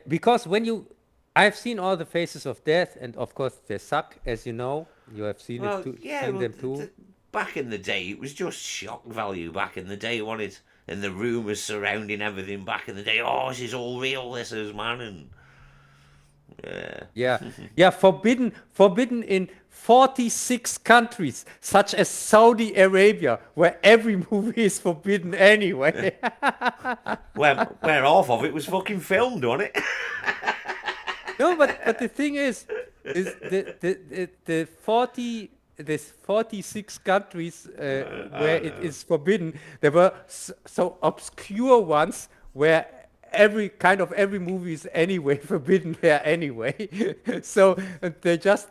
Because I've seen all the Faces of Death, and of course they suck, as you know. You have seen it Well, too, yeah. seen Well, them too. back in the day, it was just shock value. Back in the day, wasn't it? And the rumours surrounding everything back in the day. Oh, this is all real. This is, man. And yeah. Yeah, yeah, forbidden in 46 countries, such as Saudi Arabia, where every movie is forbidden anyway. Where half of it was fucking filmed, wasn't it? No, but the thing is the 40 this 46 countries where it is forbidden. There were so obscure ones where every movie is anyway forbidden there anyway. So they just,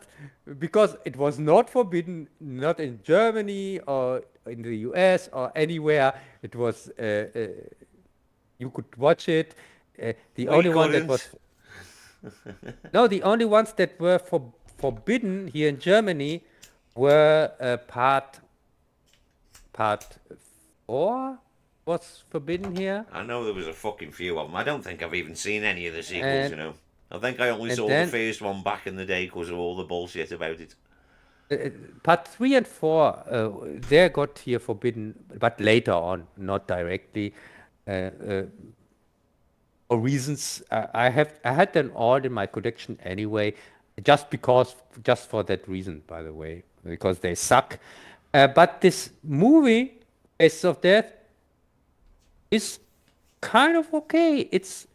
because it was not forbidden, not in Germany or in the US or anywhere, it was you could watch it. The We only one that was couldn't. no, the only ones that were forbidden here in Germany were part 4 was forbidden here, I know there was a fucking few of them. I don't think I've even seen any of the sequels. and You know. I think I only saw the then first one back in the day because of all the bullshit about it. part 3 and 4 they got here forbidden, but later on, not directly. Uh, uh, for reasons I had them all in my collection anyway, just for that reason, by the way, because they suck. But this movie, Faces of Death, is kind of okay. It's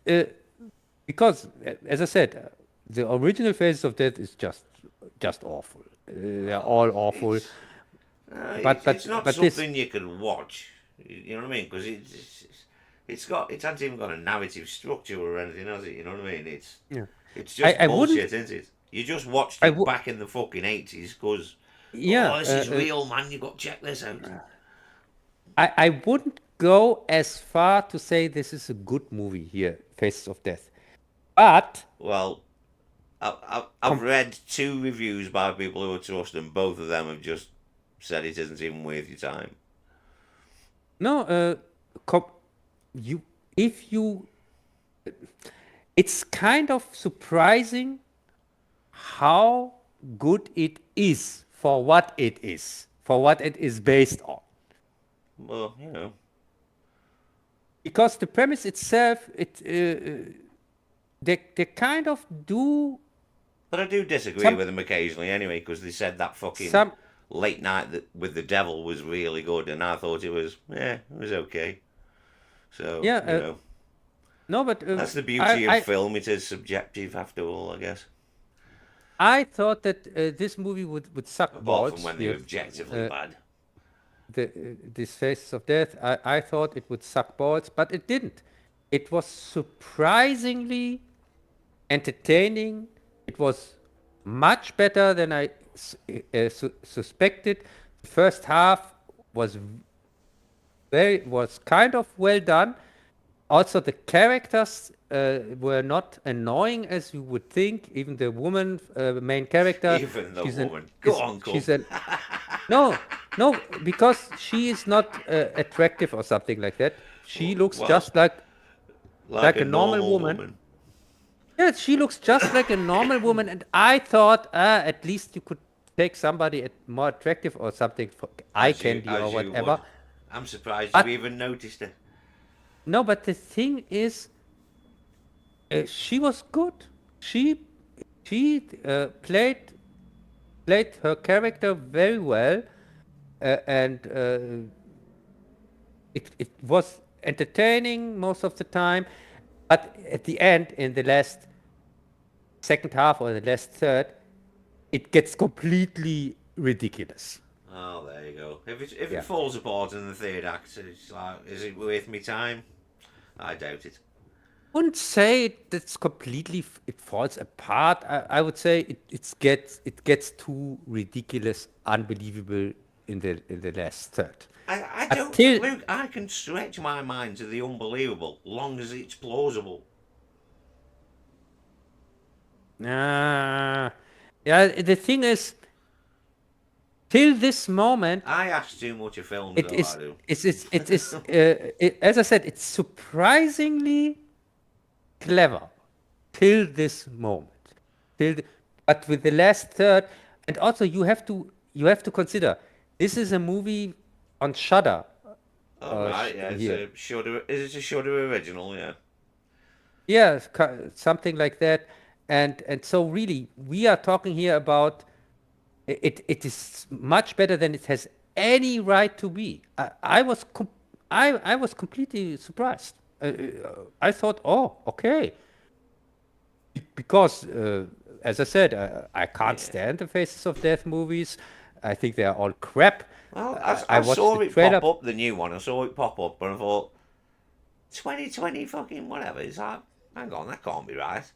because, as I said, the original Faces of Death is just awful. They're all awful. It's But it's but not but this, something you can watch. You know what I mean? Because it hasn't even got a narrative structure or anything, has it? You know what I mean? yeah, It's I just I wouldn't bullshit, isn't it? You just watched I it would back in the fucking 80s because, yeah oh, this is real, man. You got to check this out. I wouldn't go as far to say this is a good movie here, Faces of Death. But Well, I've com read 2 reviews by people who I trust, and both of them have just said it isn't even worth your time. no, com you if you it's kind of surprising how good it is for what it is based on. Well, you know. Because the premise itself, they kind of do But I do disagree some with them occasionally anyway, because they said that fucking some late night with the devil was really good, and I thought it was okay. So, yeah, you know, no, but that's the I, beauty of I film. It is subjective after all, I guess. I thought that this movie would suck Apart from balls when they're here. objectively bad. This Faces of Death, I thought it would suck balls, but it didn't. It was surprisingly entertaining. It was much better than I suspected. The first half was was kind of well done. Also, the characters were not annoying as you would think. Even the woman, main character, Even the she's an woman. Go is on, she's Cub. an no, no, because she is not attractive or something like that. She looks Well, just like Like like a a normal normal woman. woman. Yeah, she looks just like a normal woman, and I thought, at least you could take somebody more attractive or something for eye candy or As you would. whatever. I'm surprised you But even noticed it. no, but the thing is, she was good. She she played her character very well, and it was entertaining most of the time. But at the end, in the last second half or the last third, it gets completely ridiculous. Oh, there you go. If it Yeah. falls apart in the third act, it's like, is it worth me time? I doubt it. Wouldn't say that's completely it falls apart. I would say it gets too ridiculous, unbelievable in the last third. I don't Until look. I can stretch my mind to the unbelievable, long as it's plausible. uh, yeah, the thing is, till this moment, I ask too much of films, it though. I is do. as I said, it's surprisingly clever till this moment. Till the, but with the last third, and also you have to consider this is a movie on Shudder All right, yeah. It's here. a Shudder. Is it a Shudder original? Yeah. Yeah, something like that. And so really, we are talking here about it is much better than it has any right to be. I was completely surprised. I thought, oh, okay, because as I said, I can't Yeah. stand the Faces of Death movies. I think they are all crap. Well, I I watched saw the it pop trailer. up, the new one. I saw it pop up, and I thought, 2020 fucking whatever. It's like, hang on, that can't be right.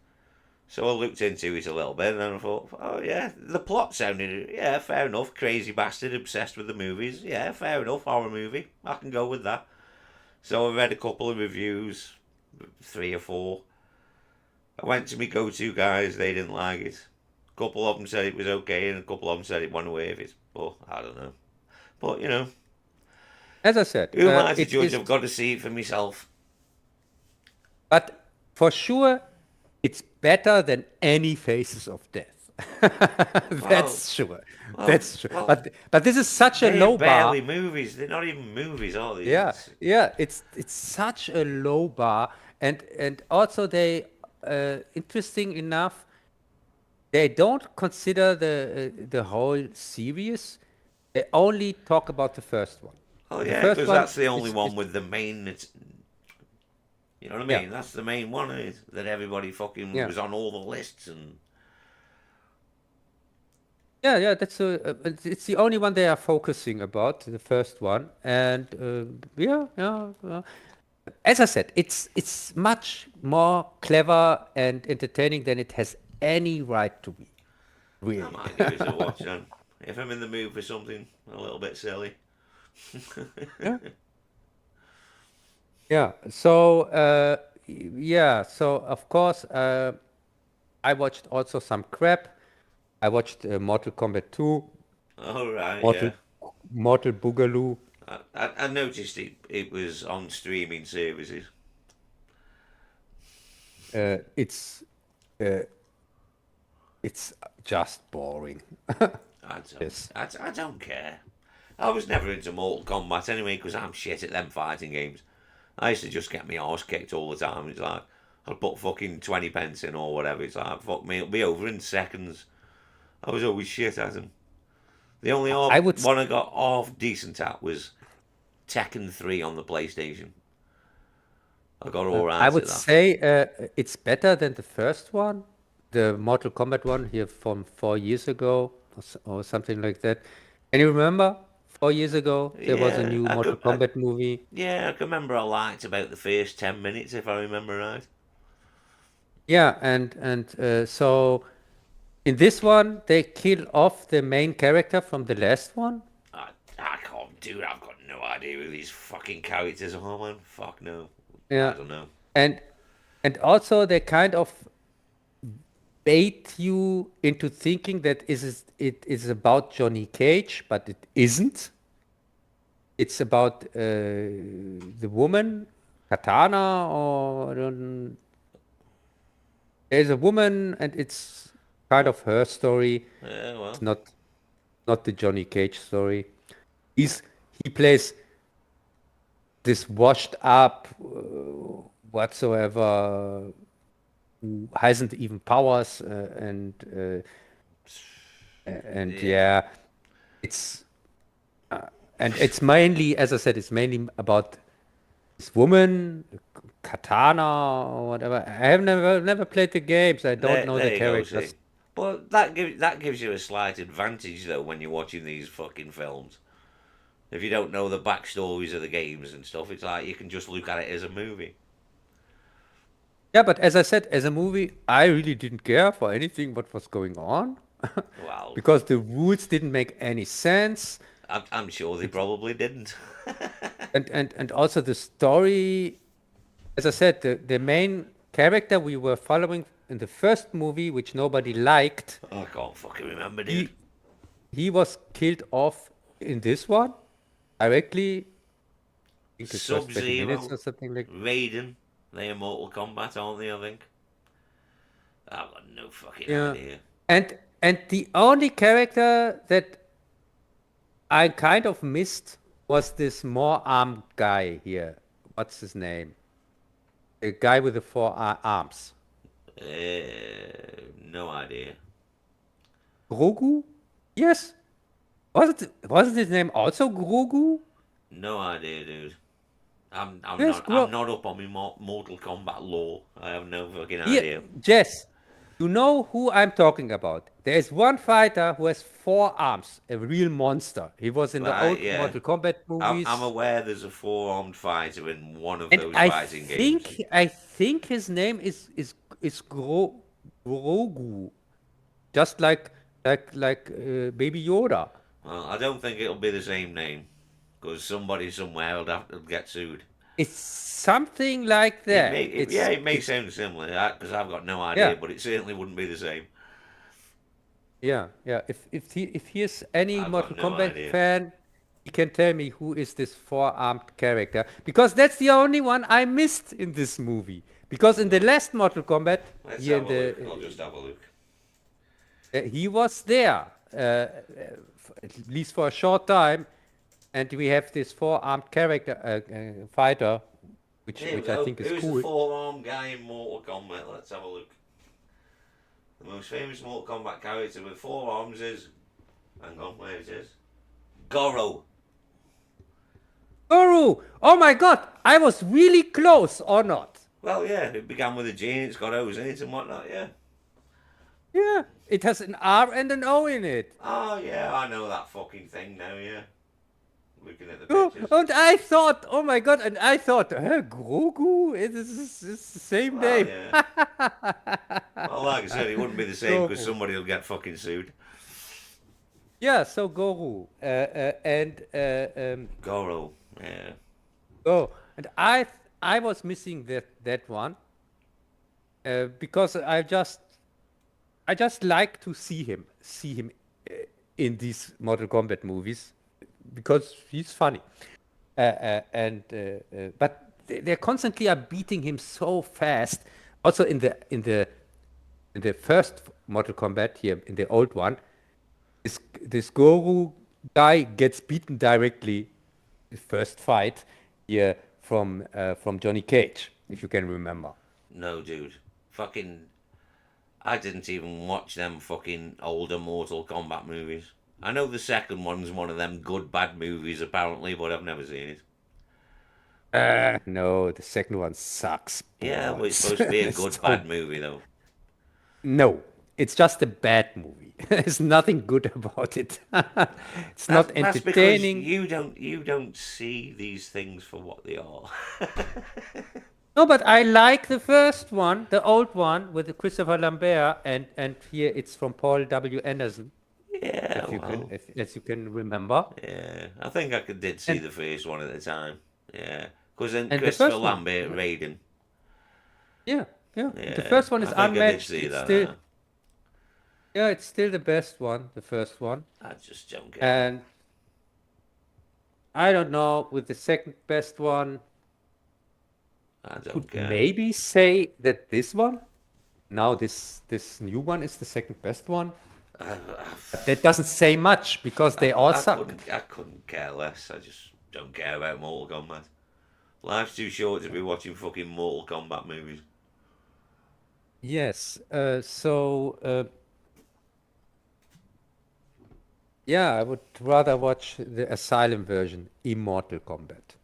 So I looked into it a little bit, and then I thought, oh yeah, the plot sounded, yeah, fair enough. Crazy bastard obsessed with the movies. Yeah, fair enough. Horror movie. I can go with that. So I read a couple of reviews, 3 or 4. I went to my go-to guys. They didn't like it. A couple of them said it was okay, and a couple of them said it went away with it. But I don't know. But As I said, who am I to it judge? is, I've got to see it for myself. but for sure, it's better than any Faces of Death. Well, That's sure. well, That's true. well. But this is such a They're low bar. barely movies. They're not even movies, are they? Yeah, yeah. It's such a low bar, and also they, interesting enough, they don't consider the whole series. They only talk about the first one. Oh The yeah, first because one that's the only is one with the main. You know what I yeah, mean? That's the main one that everybody fucking yeah. was on all the lists and. Yeah, yeah, it's the only one they are focusing about, the first one, and yeah, yeah. As I said, it's much more clever and entertaining than it has any right to be, I really. might give it a watch then. If I'm in the mood for something a little bit silly. Yeah, yeah. So yeah, so of course, I watched also some crap. I watched Mortal Kombat 2, All right, Mortal yeah. Mortal Boogaloo. I noticed it was on streaming services. It's uh, it's just boring. I don't, Yes. I don't care. I was never into Mortal Kombat anyway because I'm shit at them fighting games. I used to just get my arse kicked all the time. It's like, I'd put fucking 20 pence in or whatever. It's like, fuck me, it'll be over in seconds. I was always shit at them. The only I would one I got half decent at was Tekken 3 on the PlayStation. I got uh, alright I at would that. say it's better than the first one, the Mortal Kombat one here from 4 years ago or something like that. Can you remember? 4 years ago, there was a Yeah, new Mortal Kombat movie. I can remember I liked about the first 10 minutes if I remember right. Yeah, and so in this one, they kill off the main character from the last one. I can't do it. I've got no idea who these fucking characters are, man. Fuck no. I Yeah, don't know. and and also they kind of bait you into thinking that it is about Johnny Cage, but it isn't. It's about the woman. Katana, or there's a woman, and it's kind Well, of her story. yeah, It's well, not the Johnny Cage story. He's he plays this washed up whatsoever, who hasn't even powers, and yeah. yeah, it's and it's mainly, as I said, it's mainly about this woman, Katana or whatever. I have never played the games. I don't know the There you go. See, characters. but that gives you a slight advantage though when you're watching these fucking films. If you don't know the backstories of the games and stuff, it's like you can just look at it as a movie. Yeah, but as I said, as a movie, I really didn't care for anything what was going on Well, because the rules didn't make any sense. I'm sure they It, probably didn't. and also the story, as I said, the main character we were following in the first movie, which nobody liked, I can't fucking remember, dude. he he was killed off in this one directly. I think the Sub first 20 minutes Zero, or something like. Raiden, they are Mortal Kombat, aren't they? I think. I've got no fucking Yeah. idea. And the only character that I kind of missed was this more armed guy here. What's his name? The guy with the four arms. No idea. Grogu? Yes. Wasn't his name also Grogu? No idea, dude. Yes, I'm not up on my Mortal Kombat lore. I have no fucking Here, idea. Jess, you know who I'm talking about. There is one fighter who has four arms, a real monster. He was in the Right, old yeah. Mortal Kombat I'm movies. aware there's a four-armed fighter in one of And those fighting games. I think his name is Grogu, just like Baby Yoda. Well, I don't think it'll be the same name because somebody somewhere will have to get sued. It's something like that. Yeah, it may It's sound similar because I've got no yeah, idea, but it certainly wouldn't be the same. yeah. If he is any I've got Mortal no Kombat idea. fan, he can tell me who is this four-armed character, because that's the only one I missed in this movie. Because in the last Mortal Kombat, Let's here have in a look. the I'll just have a look. he was there, at least for a short time, and we have this four-armed character fighter, Here we which I go. think is Who's the cool. four-armed guy in Mortal Kombat? Let's have a look. The most famous Mortal Kombat character with four arms is. Hang on, where it is? Goro. Guru! Oh my God! I was really close, or not? Well, yeah, it began with a G and it's got O's in it and whatnot, yeah. Yeah, it has an R and an O in it. Oh, yeah, I know that fucking thing now, yeah. Looking at the Oh, pictures. and I thought, oh my God, and I thought, Grogu? It's the same Well, name. yeah. Well, like I said, it wouldn't be the same because Guru. somebody will get fucking sued. Yeah, so Guru. And Goro, yeah. oh, and I was missing that one because I just like to see him in these Mortal Kombat movies because he's funny. But they constantly are beating him so fast. Also in the first Mortal Kombat here, in the old one, this Guru guy gets beaten directly the first fight here from Johnny Cage, if you can remember. No, dude. Fucking. I didn't even watch them fucking older Mortal Kombat movies. I know the second one's one of them good bad movies apparently, but I've never seen it. No, the second one sucks Yeah, well, it's balls. supposed to be a It's good so bad movie though. no, it's just a bad movie. There's nothing good about it. It's not That's because entertaining. you don't see these things for what they are. No, but I like the first one, the old one with Christopher Lambert, and here it's from Paul W. Anderson, Yeah, well, as you can remember. yeah. I think did see And the first one at the time. Yeah, because then and the Christopher first one, Lambert, Raiden. yeah, yeah. The Yeah, first one I is think I did unmatched. see It's that. still, yeah, it's still the best one, the first one. I just don't get it. And I don't know with the second best one. I don't Could care. maybe say that this one, now this new one is the second best one. I, But that doesn't say much because they all suck. I couldn't care less. I just don't care about Mortal Kombat. Life's too short to be watching fucking Mortal Kombat movies. Yes. Yeah, I would rather watch the Asylum version, Immortal Kombat,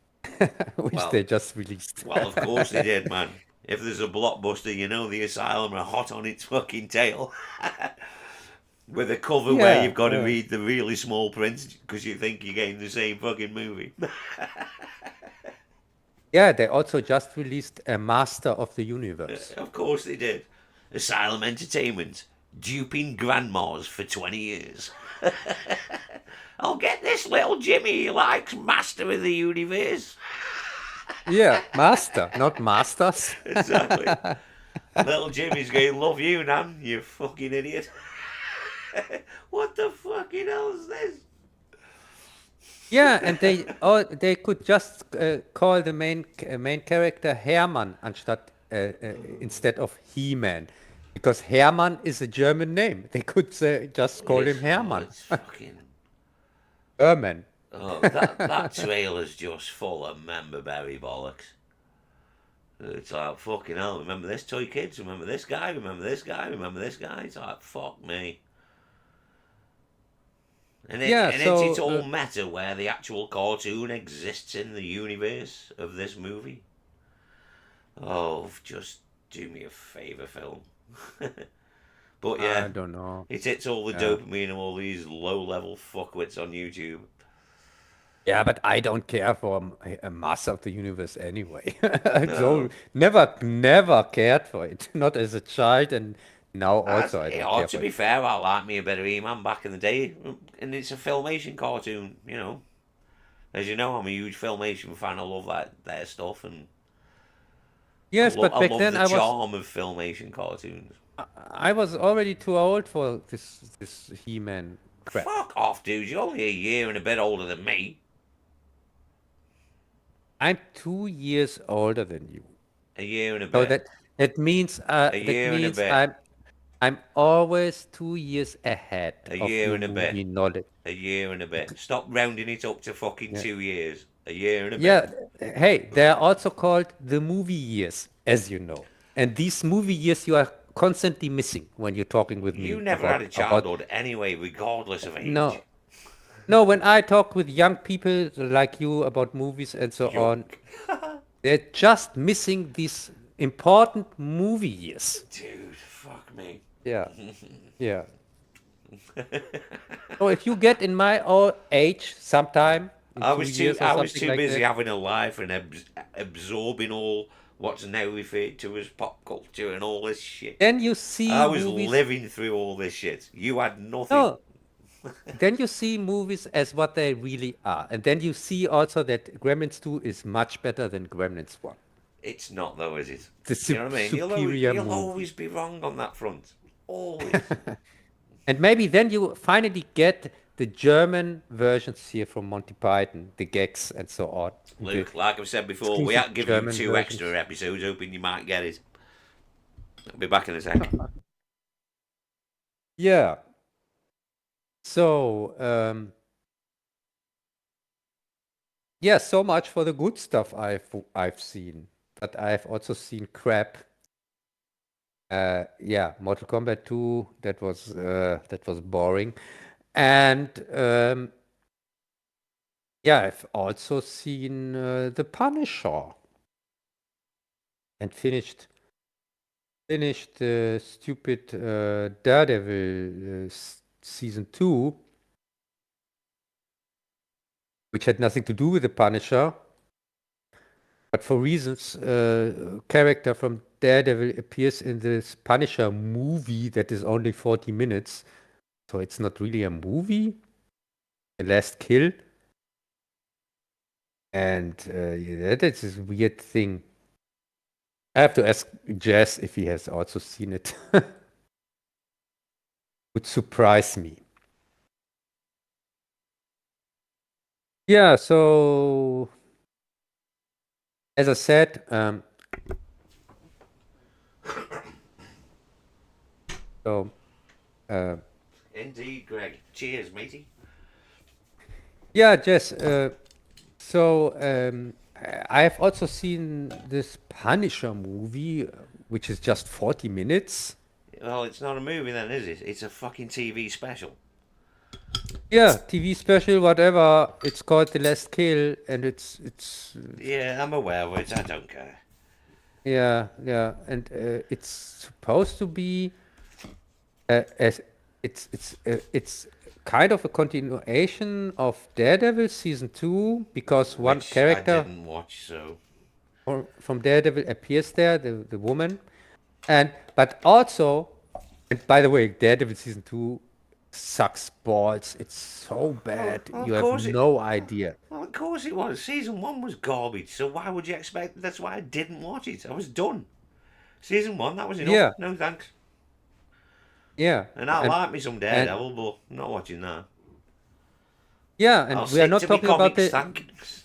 which Well, they just released. well, of course they did, man. If there's a blockbuster, you know the Asylum are hot on its fucking tail. With a cover where Yeah, you've got to read the really small print because you think you're getting the same fucking movie. yeah, they also just released a Master of the Universe. Of course they did. Asylum Entertainment, duping grandmas for 20 years. I'll get this little Jimmy, he likes Master of the Universe. Yeah, Master, not Masters. Exactly. Little Jimmy's going, love you, Nan, you fucking idiot. What the fucking hell is this? Yeah, and they could just call the main character Hermann instead of He-Man, because Hermann is a German name. They could just call him Oh, Hermann. it's fucking. Herman. Oh, that trailer's just full of member berry bollocks. It's like, fucking hell, remember this toy kids? Remember this guy? Remember this guy? Remember this guy? It's like, fuck me. Yeah, And it's so all meta where the actual cartoon exists in the universe of this movie. Oh, just do me a favour, film. But I yeah, don't know. it hits all the Yeah. dopamine of all these low-level fuckwits on YouTube. Yeah, but I don't care for a Master of the Universe anyway. So No, never cared for it. Not as a child, and now also I it don't ought care to for be it. fair. I like me a bit of E-Man back in the day, and it's a Filmation cartoon. You know, as you know, I'm a huge Filmation fan. I love their stuff, and Yes, but I back love then the charm of Filmation cartoons. I was already too old for this He-Man crap. Fuck off, dude. You're only a year and a bit older than me. I'm 2 years older than you. A year and a So bit. A that year and a means bit. I'm always 2 years ahead A of year your and a bit. movie knowledge. A year and a bit. Stop rounding it up to fucking Yeah. 2 years. A year and a bit. Yeah. Hey, they're also called the movie years, as you know. And these movie years you are constantly missing when you're talking with You me never had a about childhood anyway, regardless of age. no. No, when I talk with young people like you about movies and so Young. on, they're just missing these important movie years. Dude, fuck me. Yeah, yeah. So if you get in my old age sometime in 2 years or I was something too like busy that, having a life and absorbing all what's now referred to as pop culture and all this shit. then you I see was movies. living through all this shit. You had nothing. No, then you see movies as what they really are, and then you see also that Gremlins 2 is much better than Gremlins 1. It's not though, is it? The You know what I mean? superior You'll movie. always be wrong on that front. Always. And maybe then you finally get the German versions here from Monty Python, the gags and so on. The Luke, like I've said before, we exclusive had to give you German two extra versions. episodes, hoping you might get it. I'll be back in a sec. Yeah. So, yeah, so much for the good stuff I've seen. But I've also seen crap. Yeah, Mortal Kombat 2, that was boring. And yeah, I've also seen The Punisher and finished the stupid Daredevil season 2, which had nothing to do with the Punisher, but for reasons, character from Daredevil appears in this Punisher movie that is only 40 minutes, so it's not really a movie. The Last Kill, and yeah, that is a weird thing. I have to ask Jess if he has also seen it. Would surprise me. Yeah, so as I said, So, uh, Indeed, Greg. Cheers, matey. yeah, Jess. I have also seen this Punisher movie, which is just 40 minutes. Well, it's not a movie then, is it? It's a fucking TV special. Yeah, TV special, whatever. It's called The Last Kill, and Yeah, I'm aware of it. I don't care. yeah, yeah, and it's supposed to be as it's kind of a continuation of Daredevil season 2 because one Which I character didn't watch, so. from Daredevil appears there, the woman, and but also, and by the way, Daredevil season 2 sucks balls. It's so bad. Well, You of have course it. no idea. Well, of course it was. Season 1 was garbage, so why would you expect? That's why I didn't watch it. I was done. Season 1, that was enough. Yeah, No thanks. yeah, And I like me some and Daredevil, but I'm not watching that. yeah, I'll and we are stick not to my talking about comics. the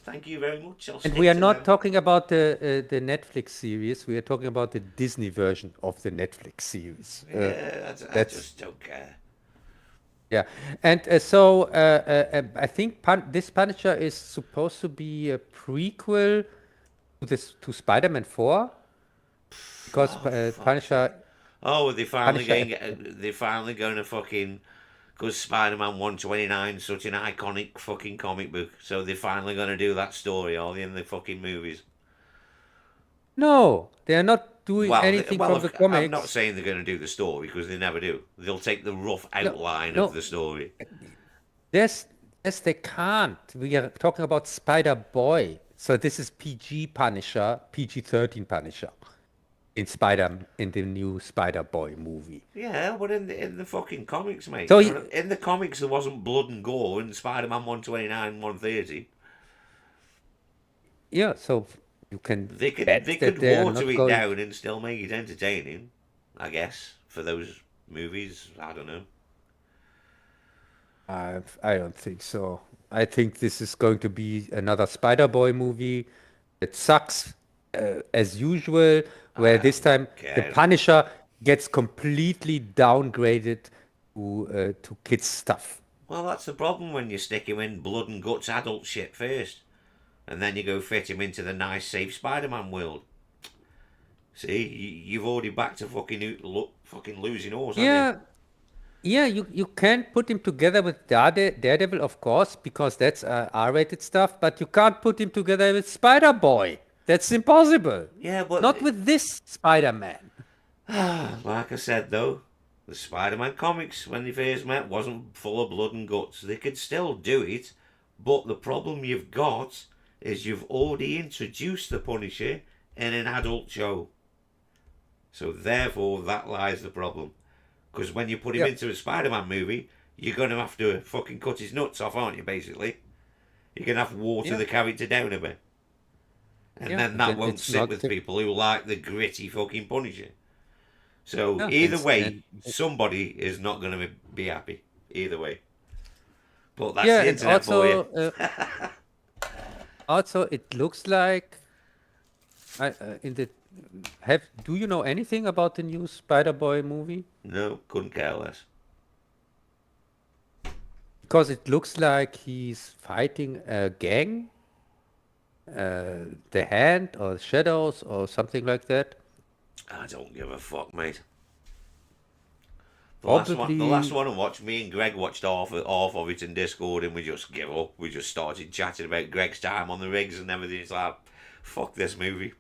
Thank you very much. I'll and we stick are to not them. talking about the Netflix series. We are talking about the Disney version of the Netflix series. Yeah, I That's just don't care. yeah, and I think this Punisher is supposed to be a prequel to this to Spider-Man 4 because Oh, fuck's Punisher sake. Oh, Punisher they're finally going to fucking, because Spider-Man 129 is such an iconic fucking comic book, so they're finally going to do that story, all in the fucking movies. no, they are not doing Well, anything from the I'm not comics. saying they're going to do the story because they never do. They'll take the rough No, outline of no, the story. yes, yes, they can't. We are talking about Spider-Boy. So this is PG Punisher, PG-13 Punisher in the new Spider-Boy movie. Yeah, but in the fucking comics, mate. So You he, know, in the comics there wasn't blood and gore in Spider-Man 129, 130. yeah, so you can They bet that could they are water not it going. down and still make it entertaining, I guess, for those movies. I don't know. I don't think so. I think this is going to be another Spider-Boy movie. It sucks as usual, where I this time don't the care. Punisher gets completely downgraded to kids stuff. Well, that's the problem when you stick him in blood and guts adult shit first, and then you go fit him into the nice, safe Spider-Man world. See, you've already back to fucking losing horse, haven't you? Yeah, yeah, you can't put him together with Daredevil, of course, because that's R-rated stuff, but you can't put him together with Spider-Boy. That's impossible. Yeah, but Not with this Spider-Man. like I said though, the Spider-Man comics when they first met wasn't full of blood and guts. They could still do it, but the problem you've got is you've already introduced the Punisher in an adult show. So therefore, that lies the problem. Because when you put him Yeah, into a Spider-Man movie, you're going to have to fucking cut his nuts off, aren't you? Basically, you're going to have to water yeah, the character down a bit, and yeah. then And that then won't it's sit not with the people who like the gritty fucking Punisher. So yeah, either way, and somebody is not going to be happy. Either way, but that's yeah, the and internet for you. also it looks like in the have do you know anything about the new Spider-Boy movie? No, couldn't care less. Because it looks like he's fighting a gang, the Hand or Shadows or something like that. I don't give a fuck, mate. The last Probably, one I watched, me and Greg watched half of it in Discord, and we just give up. We just started chatting about Greg's time on the rigs and everything. It's like, fuck this movie.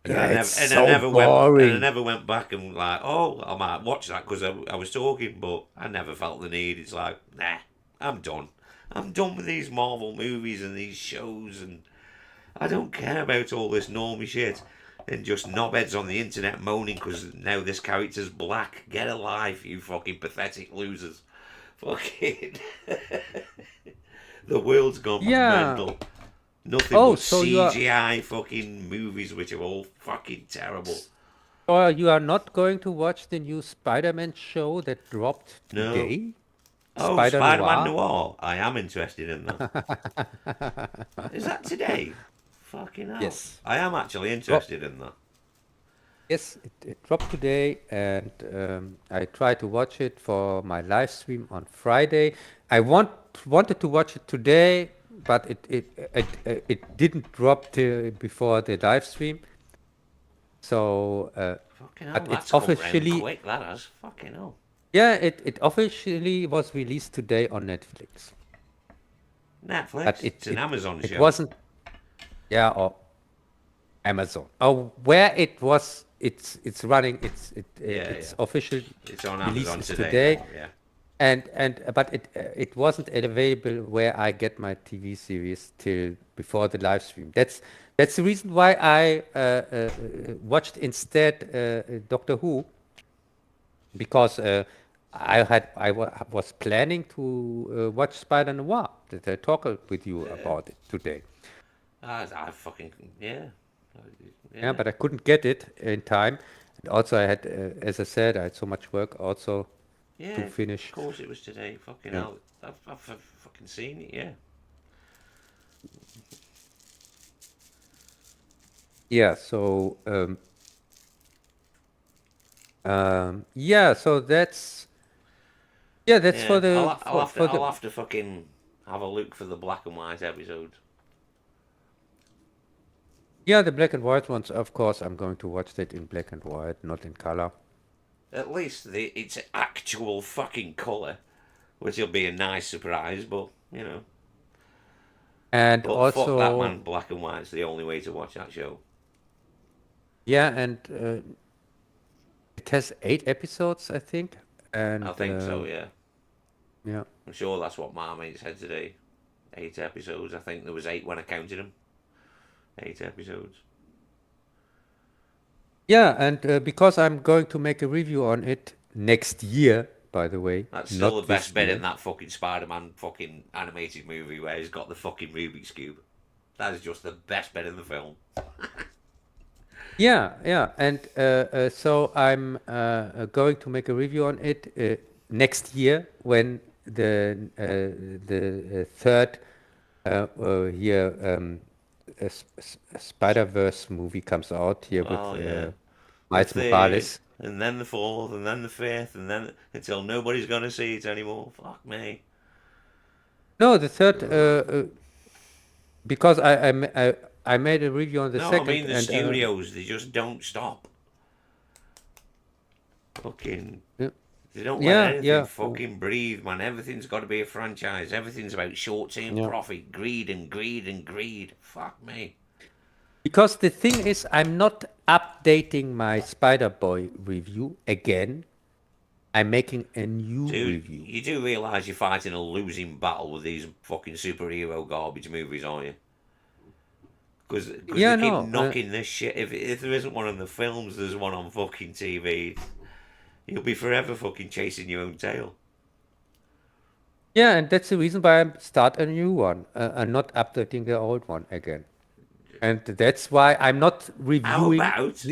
yeah, it's I so never boring. back and like, oh, I might watch that because I was talking, but I never felt the need. It's like, nah, I'm done. I'm done with these Marvel movies and these shows, and I don't care about all this normie shit. And just knobheads on the internet moaning because now this character's black. Get a life, you fucking pathetic losers. Fucking. The world's gone Yeah. mental. Nothing Oh, but so you are CGI fucking movies which are all fucking terrible. or you are not going to watch the new Spider-Man show that dropped No. today? Oh, Spider Spider Man Noir? Noir. I am interested in that. Is that today? Fucking hell. Yes. I am actually Drop interested in that. Yes, it dropped today, and I tried to watch it for my live stream on Friday. I wanted to watch it today, but it didn't drop till before the live stream. So, Fucking hell, but it's that's come round officially, quick, that has. Fucking hell. yeah, it officially was released today on Netflix. But Netflix? it It's an it Amazon it show. wasn't, yeah, or Amazon. Oh, where it was, it's running. Yeah, yeah. Its official It's on release Amazon is today today, now, yeah. and but it wasn't available where I get my TV series till before the live stream. That's the reason why I watched instead Doctor Who, because I was planning to watch Spider Noir. That I talk with you about it today. I fucking, yeah. Yeah, Yeah. but I couldn't get it in time. And also, I had, as I said, I had so much work also Yeah, to of finish. course it was today. Fucking Yeah, hell. I've fucking seen it, yeah. yeah. So, yeah. So that's Yeah, for the for I'll the have to fucking have a look for the black and white episodes. yeah, the black and white ones. Of course, I'm going to watch that in black and white, not in color. At least it's actual fucking colour, which will be a nice surprise, but, you know. And But fuck that, also, man. Black and white's the only way to watch that show. yeah, and it has 8 episodes, I think. And I think so, yeah. yeah. I'm sure that's what my mate said today. 8 episodes. I think there was 8 when I counted them. 8 episodes. Yeah, and because I'm going to make a review on it next year, by the way, That's still not the best this bit in year. that fucking Spider-Man fucking animated movie where he's got the fucking Rubik's Cube. That is just the best bit in the film. Yeah, yeah, and so I'm going to make a review on it next year when the third here Spider-Verse movie comes out here with Oh yeah, the Miles third, Morales. and then the fourth, and then the fifth, and then until nobody's gonna see it anymore. Fuck me. No, the third because I made a review on the No, I second, mean the and studios. They just don't stop. Fucking, yeah, they don't let yeah, anything yeah, fucking breathe, man. Everything's got to be a franchise. Everything's about short-term yeah. profit, greed and greed and greed. Fuck me. Because the thing is, I'm not updating my Spider Boy review again. I'm making a new Dude, review. you do realise you're fighting a losing battle with these fucking superhero garbage movies, aren't you? Because they Yeah, keep no, knocking this shit. If there isn't one in the films, there's one on fucking TV. You'll be forever fucking chasing your own tail. yeah, and that's the reason why I start a new one and not updating the old one again. And that's why I'm not How reviewing. about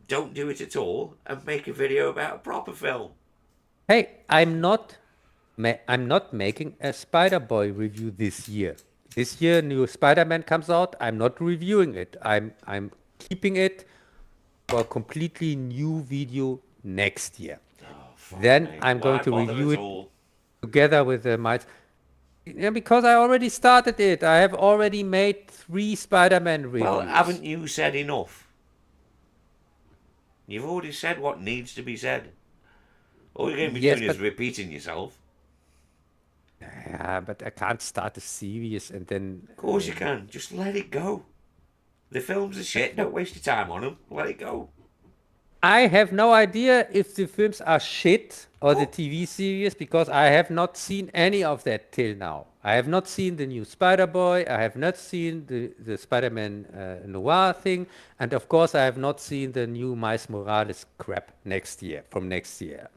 don't do it at all and make a video about a proper film? Hey, I'm not making a Spider Boy review this year. This year, new Spider-Man comes out. I'm not reviewing it. I'm keeping it for a completely new video next year. Oh fuck Then me! I'm going Why to bother review at it all? together with the Miles. Yeah, because I already started it. I have already made 3 Spider-Man Well, reviews. haven't you said enough? You've already said what needs to be said. All you're going to be Yes, doing is but repeating yourself. yeah, but I can't start a series and then. Of course you can. Just let it go. The films are shit. Don't waste your time on them. Let it go. I have no idea if the films are shit or the Oh, TV series because I have not seen any of that till now. I have not seen the new Spider Boy. I have not seen the Spider Man Noir thing. And of course, I have not seen the new Miles Morales crap next year, from next year.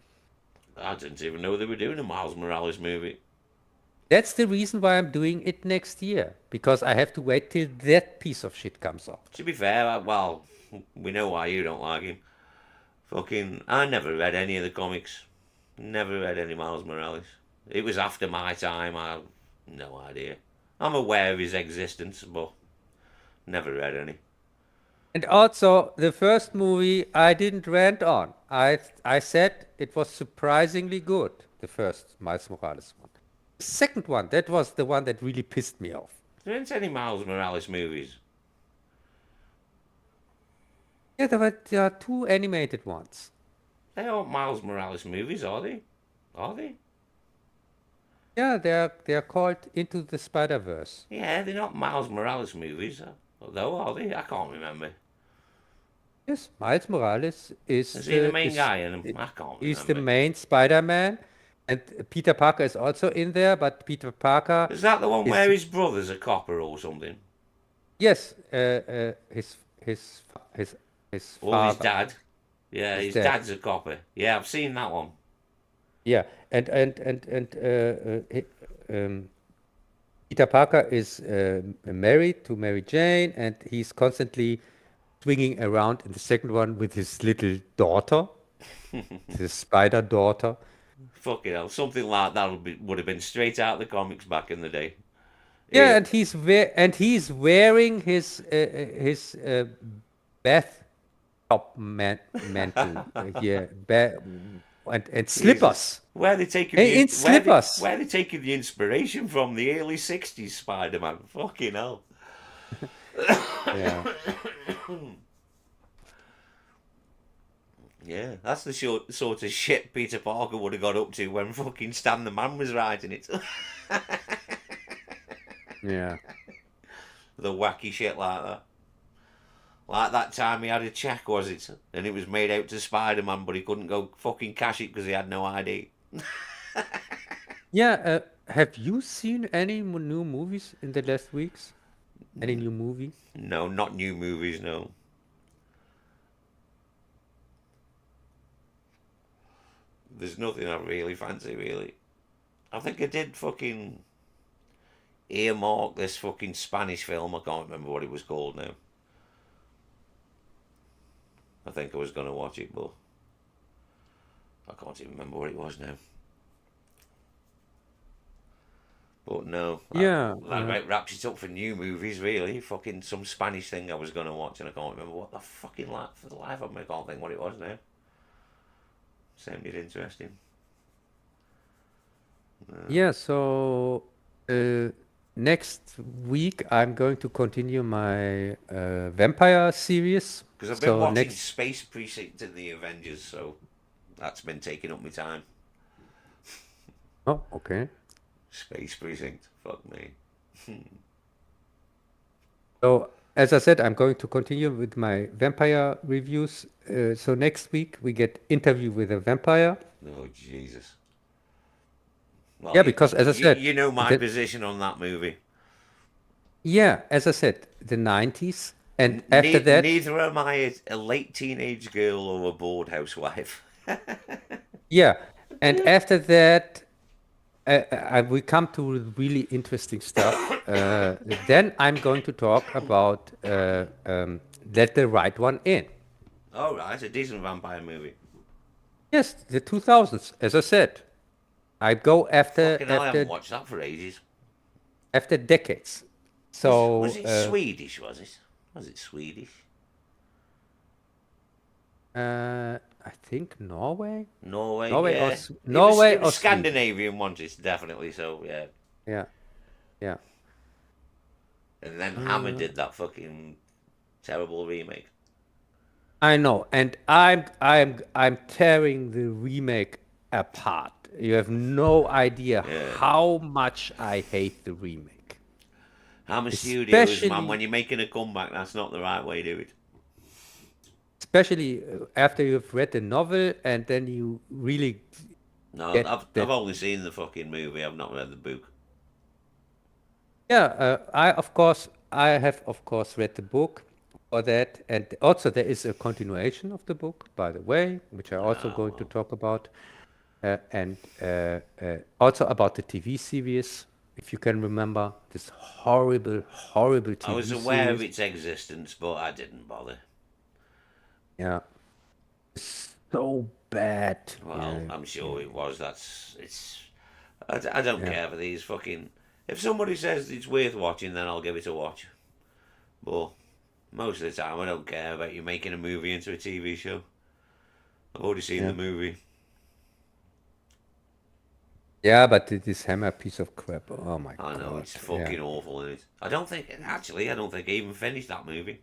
I didn't even know they were doing a Miles Morales movie. That's the reason why I'm doing it next year because I have to wait till that piece of shit comes out. To be fair, well, we know why you don't like him. Fucking, I never read any of the comics. Never read any Miles Morales. It was after my time. I have no idea. I'm aware of his existence, but never read any. And also, the first movie I didn't rant on. I said it was surprisingly good, the first Miles Morales one. The second one, that was the one that really pissed me off. There aren't any Miles Morales movies. Yeah, there are two animated ones. They aren't Miles Morales movies, are they? Are they? Yeah, they are called Into the Spider-Verse. Yeah, they're not Miles Morales movies, though, are they? I can't remember. Yes, Miles Morales Is he the main guy in them? i- I can't is the remember. main Spider-Man, and Peter Parker is also in there. But Peter Parker Is that the one is where his brother's a copper or something? yes, his his Or his father dad? Yeah, is his dead. dad's a copper. Yeah, I've seen that one. Yeah, and Peter Parker is married to Mary Jane, and he's constantly swinging around in the second one with his little daughter, his spider daughter. Fucking hell, something like that would have been straight out of the comics back in the day. Yeah, Eh, and he's wearing his bath top mantle here, and Jesus, slippers. where they taking In slippers. where they taking the inspiration from? The early '60s Spider-Man. Fucking hell. Yeah. Yeah, that's the sort of shit Peter Parker would have got up to when fucking Stan the Man was writing it. Yeah. The wacky shit like that. Like that time he had a check, was it? And it was made out to Spider-Man, but he couldn't go fucking cash it because he had no ID. Yeah, have you seen any new movies in the last weeks? Any new movie? No, not new movies, no. There's nothing I really fancy, really. I think I did fucking earmark this fucking Spanish film. I can't remember what it was called now. I think I was going to watch it, but I can't even remember what it was now. But no, Yeah, that about wraps it up for new movies, really. Fucking some Spanish thing I was going to watch, and I can't remember what the fucking for the life of me, I can't think what it was now. Sounded interesting. yeah. So next week I'm going to continue my vampire series. Because I've been So watching next, Space Precinct and the Avengers, so that's been taking up my time. oh, okay. Space Precinct, fuck me. So as I said, I'm going to continue with my vampire reviews. So next week we get Interview with a Vampire. Oh Jesus. Well, Yeah, because as I said, you know my the, position on that movie. yeah, as I said, the 90s, and after that, Neither am I a late teenage girl or a bored housewife. yeah, and after that, we come to really interesting stuff. Then I'm going to talk about Let the Right One In. Oh right, it's a decent vampire movie. Yes, the 2000s, as I said. I go Fucking hell, I haven't watched that for ages. after decades. Was So it Swedish? Was it Swedish? I think Norway, Norway, Norway or yeah. Norway It was or Sweden. Scandinavian, wasn't it? Definitely. So yeah. Yeah, yeah. And then Hammer Uh, did that fucking terrible remake. I know, and I'm tearing the remake apart. You have no idea Yeah. how much I hate the remake. Hammer Studios, man. Especially When you're making a comeback, that's not the right way to do it. especially after you've read the novel and then you really No, get I've that. only seen the fucking movie. I've not read the book. Yeah, I have of course read the book for that, and also there is a continuation of the book, by the way, which I'm also Ah, going to well. talk about, and also about the TV series. If you can remember this horrible, horrible I was TV aware of series. its existence, but I didn't bother. Yeah, so bad. Well, Yeah, I'm yeah, sure it was. I don't yeah. care for these fucking. If somebody says it's worth watching, then I'll give it a watch. But Most of the time, I don't care about you making a movie into a TV show. I've already seen Yeah. the movie. Yeah, but this Hammer piece of crap. Oh my I know God. it's Yeah. fucking awful in it. I don't think actually. I don't think I even finished that movie.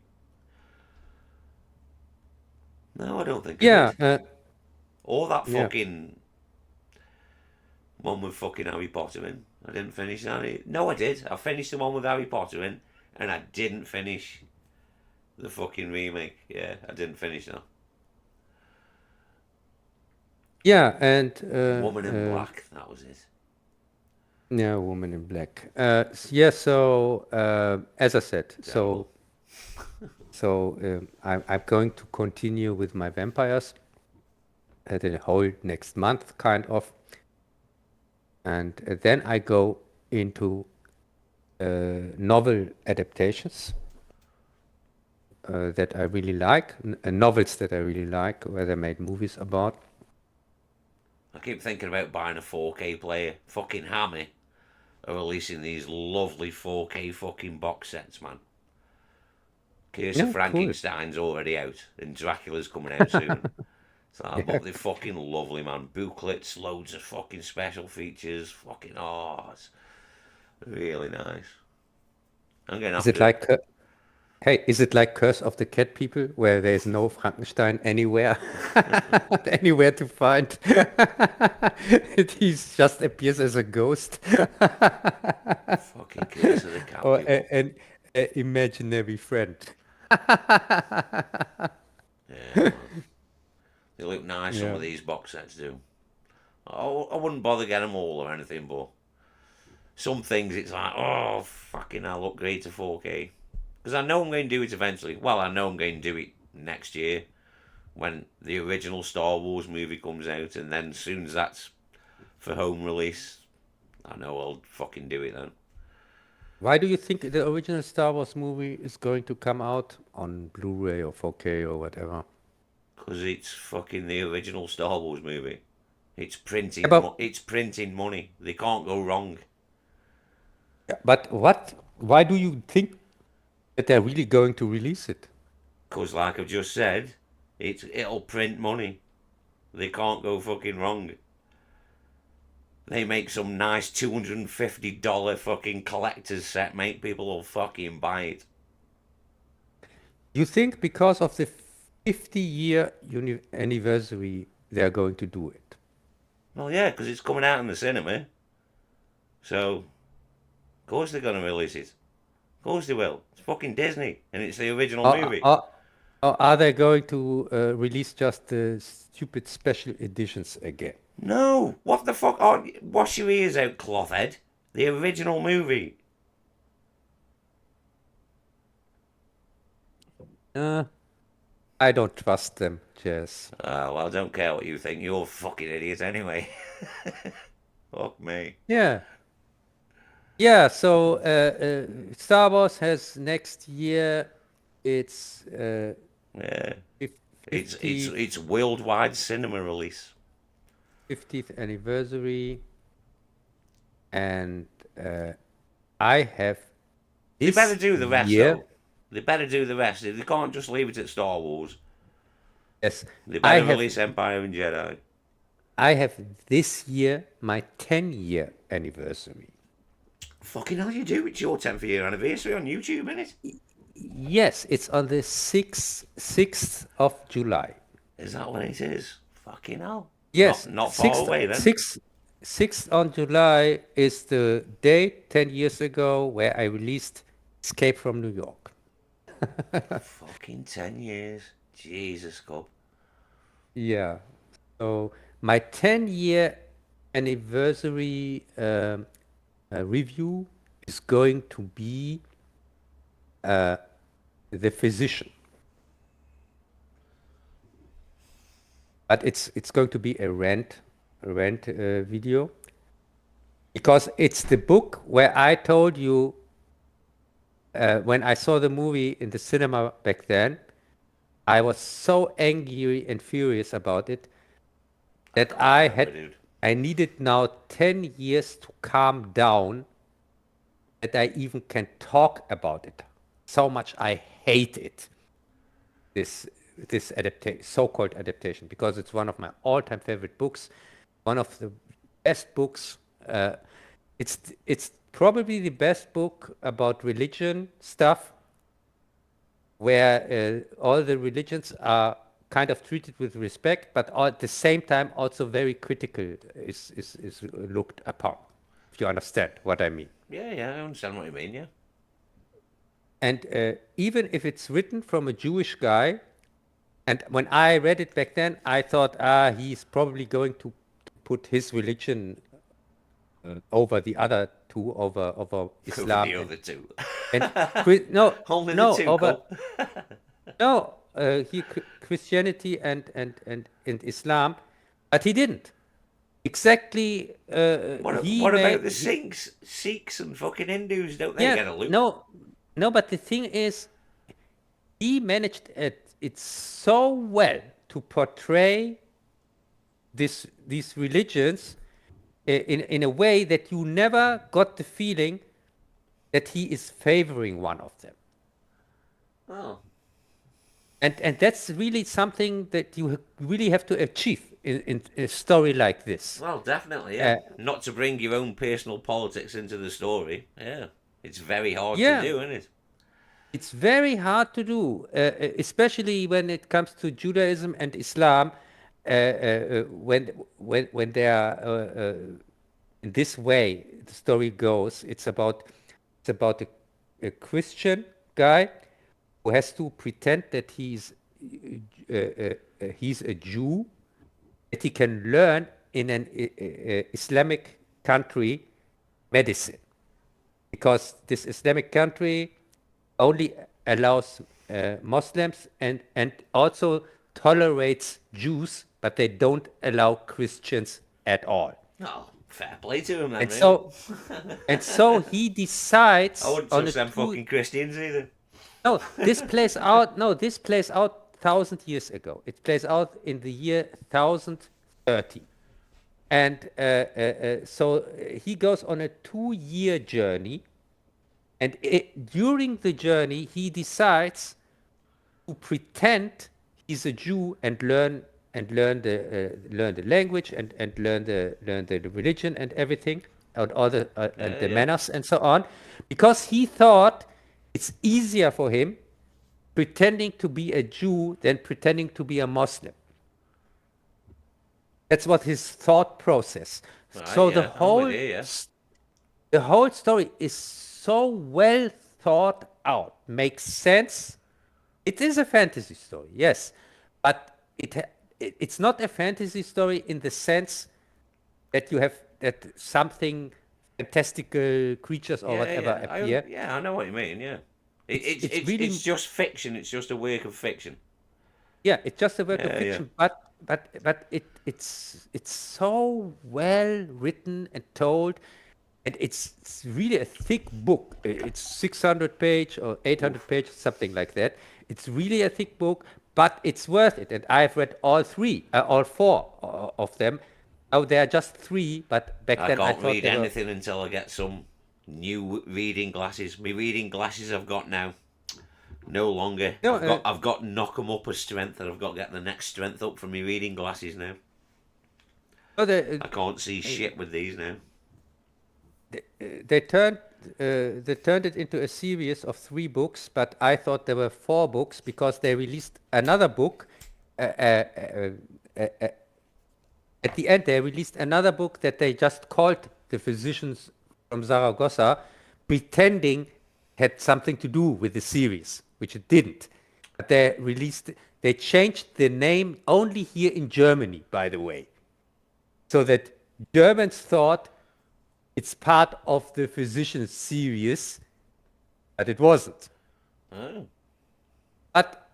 No, I don't think I Yeah. did. Or that Yeah. fucking one with fucking Harry Potter in. I didn't finish that. No, I did. I finished the one with Harry Potter in, and I didn't finish the fucking remake. Yeah, I didn't finish that. Yeah. And Woman in Black. That was it. yeah, Woman in Black. Yeah. So as I said, Terrible. I'm going to continue with my vampires at the whole next month, kind of, and then I go into novel adaptations that I really like, novels that I really like, where they made movies about. I keep thinking about buying a 4K player. Fucking Hammy are releasing these lovely 4K fucking box sets, man. Curse of Yeah, cool. Frankenstein's already out, and Dracula's coming out soon. So, Yeah. but they're fucking lovely, man. Booklets, loads of fucking special features. Fucking, it's really nice. I'm going to Is have it to. like, hey, is it like Curse of the Cat People, where there's no Frankenstein anywhere, anywhere to find? He just appears as a ghost Fucking Curse of the Cat or People. an imaginary friend. Yeah, man. They look nice, some Yeah. of these box sets do. I wouldn't bother getting them all or anything, but some things it's like, oh, fucking hell, look great to 4K. Because I know I'm going to do it eventually. Well, I know I'm going to do it next year when the original Star Wars movie comes out, and then as soon as that's for home release, I know I'll fucking do it then. Why do you think the original Star Wars movie is going to come out on Blu-ray or 4K or whatever? Because it's fucking the original Star Wars movie. Yeah, but It's printing money. They can't go wrong. why do you think that they're really going to release it? Because, like I've just said, it'll print money. They can't go fucking wrong. They make some nice $250 fucking collector's set, mate. People will fucking buy it. You think because of the 50-year anniversary, they're going to do it? Well, yeah, because it's coming out in the cinema. So, of course they're going to release it. Of course they will. It's fucking Disney, and it's the original Or, movie. or, or are they going to release just the stupid special editions again? No! What the fuck? Oh, wash your ears out, clothhead. The original movie. Uh, I don't trust them, Jess. Well, I don't care what you think. You're a fucking idiot anyway. Fuck me. Yeah. Yeah, so Star Wars has next year its Yeah. fif- It's worldwide cinema release. 50th anniversary, and I have They better this do the rest, year, though. They better do the rest. They can't just leave it at Star Wars. yes, They I better have release Empire and Jedi. I have this year my 10-year anniversary. Fucking hell, you do. It's your 10th year anniversary on YouTube, innit? Yes, it's on the 6th of July. Is that when it is? Fucking hell. Yes, Not far away then. 6th on July is the date 10 years ago where I released Escape from New York. Fucking 10 years. Jesus, Cub. Yeah. So my 10-year anniversary review is going to be The Physician. But it's going to be a rant video, because it's the book where I told you when I saw the movie in the cinema back then, I was so angry and furious about it that Can't remember, dude. I needed now 10 years to calm down that I even can talk about it so much I hate it. This so-called adaptation, because it's one of my all-time favorite books, one of the best books. It's probably the best book about religion stuff, where all the religions are kind of treated with respect, but at the same time also very critical is looked upon. If you understand what I mean. Yeah, I understand what you mean, yeah. And even if it's written from a Jewish guy, and when I read it back then, I thought, he's probably going to put his religion over the other two, over Islam Over the other two. and Only the two, Christianity and Islam, but he didn't. Exactly. What about the Sikhs and fucking Hindus? Don't they get a look? No, but the thing is, he managed it so well to portray these religions in a way that you never got the feeling that he is favoring one of them. Oh. And that's really something that you really have to achieve in a story like this. Well, definitely, yeah. Not to bring your own personal politics into the story. Yeah. It's very hard to do, isn't it? It's very hard to do, especially when it comes to Judaism and Islam. When they are in this way, the story goes. It's about a Christian guy who has to pretend that he's a Jew, that he can learn in an Islamic country medicine, because this Islamic country only allows Muslims and also tolerates Jews, but they don't allow Christians at all. Oh, fair play to him, then. And so he decides. I wouldn't trust them fucking Christians either. No, this plays out 1,000 years ago. It plays out in the year 1030, and so he goes on a 2-year journey. And during the journey, he decides to pretend he's a Jew and learn the language and learn the religion and everything, and all the manners and so on, because he thought it's easier for him pretending to be a Jew than pretending to be a Muslim. That's what his thought process. So the whole story is so well thought out, makes sense. It is a fantasy story, yes, but it's not a fantasy story in the sense that you have that something fantastical creatures or whatever appear. I know what you mean. Yeah, it's just fiction. It's just a work of fiction. Yeah, it's just a work of fiction, but it's so well written and told. And it's really a thick book. It's 600 page or 800 page, something like that. It's really a thick book, but it's worth it. And I've read all four of them. Now there are just 3, but back then I can't read anything until I get some new reading glasses. My reading glasses I've got now, no longer. No, I've got knock 'em up a strength, and I've got to get the next strength up from my reading glasses now. I can't see shit with these now. They turned it into a series of 3 books, but I thought there were 4 books because they released another book. At the end, they released another book that they just called The Physicians from Zaragoza, pretending had something to do with the series, which it didn't. But they changed the name only here in Germany, by the way, so that Germans thought it's part of the Physicians series, but it wasn't. Oh. But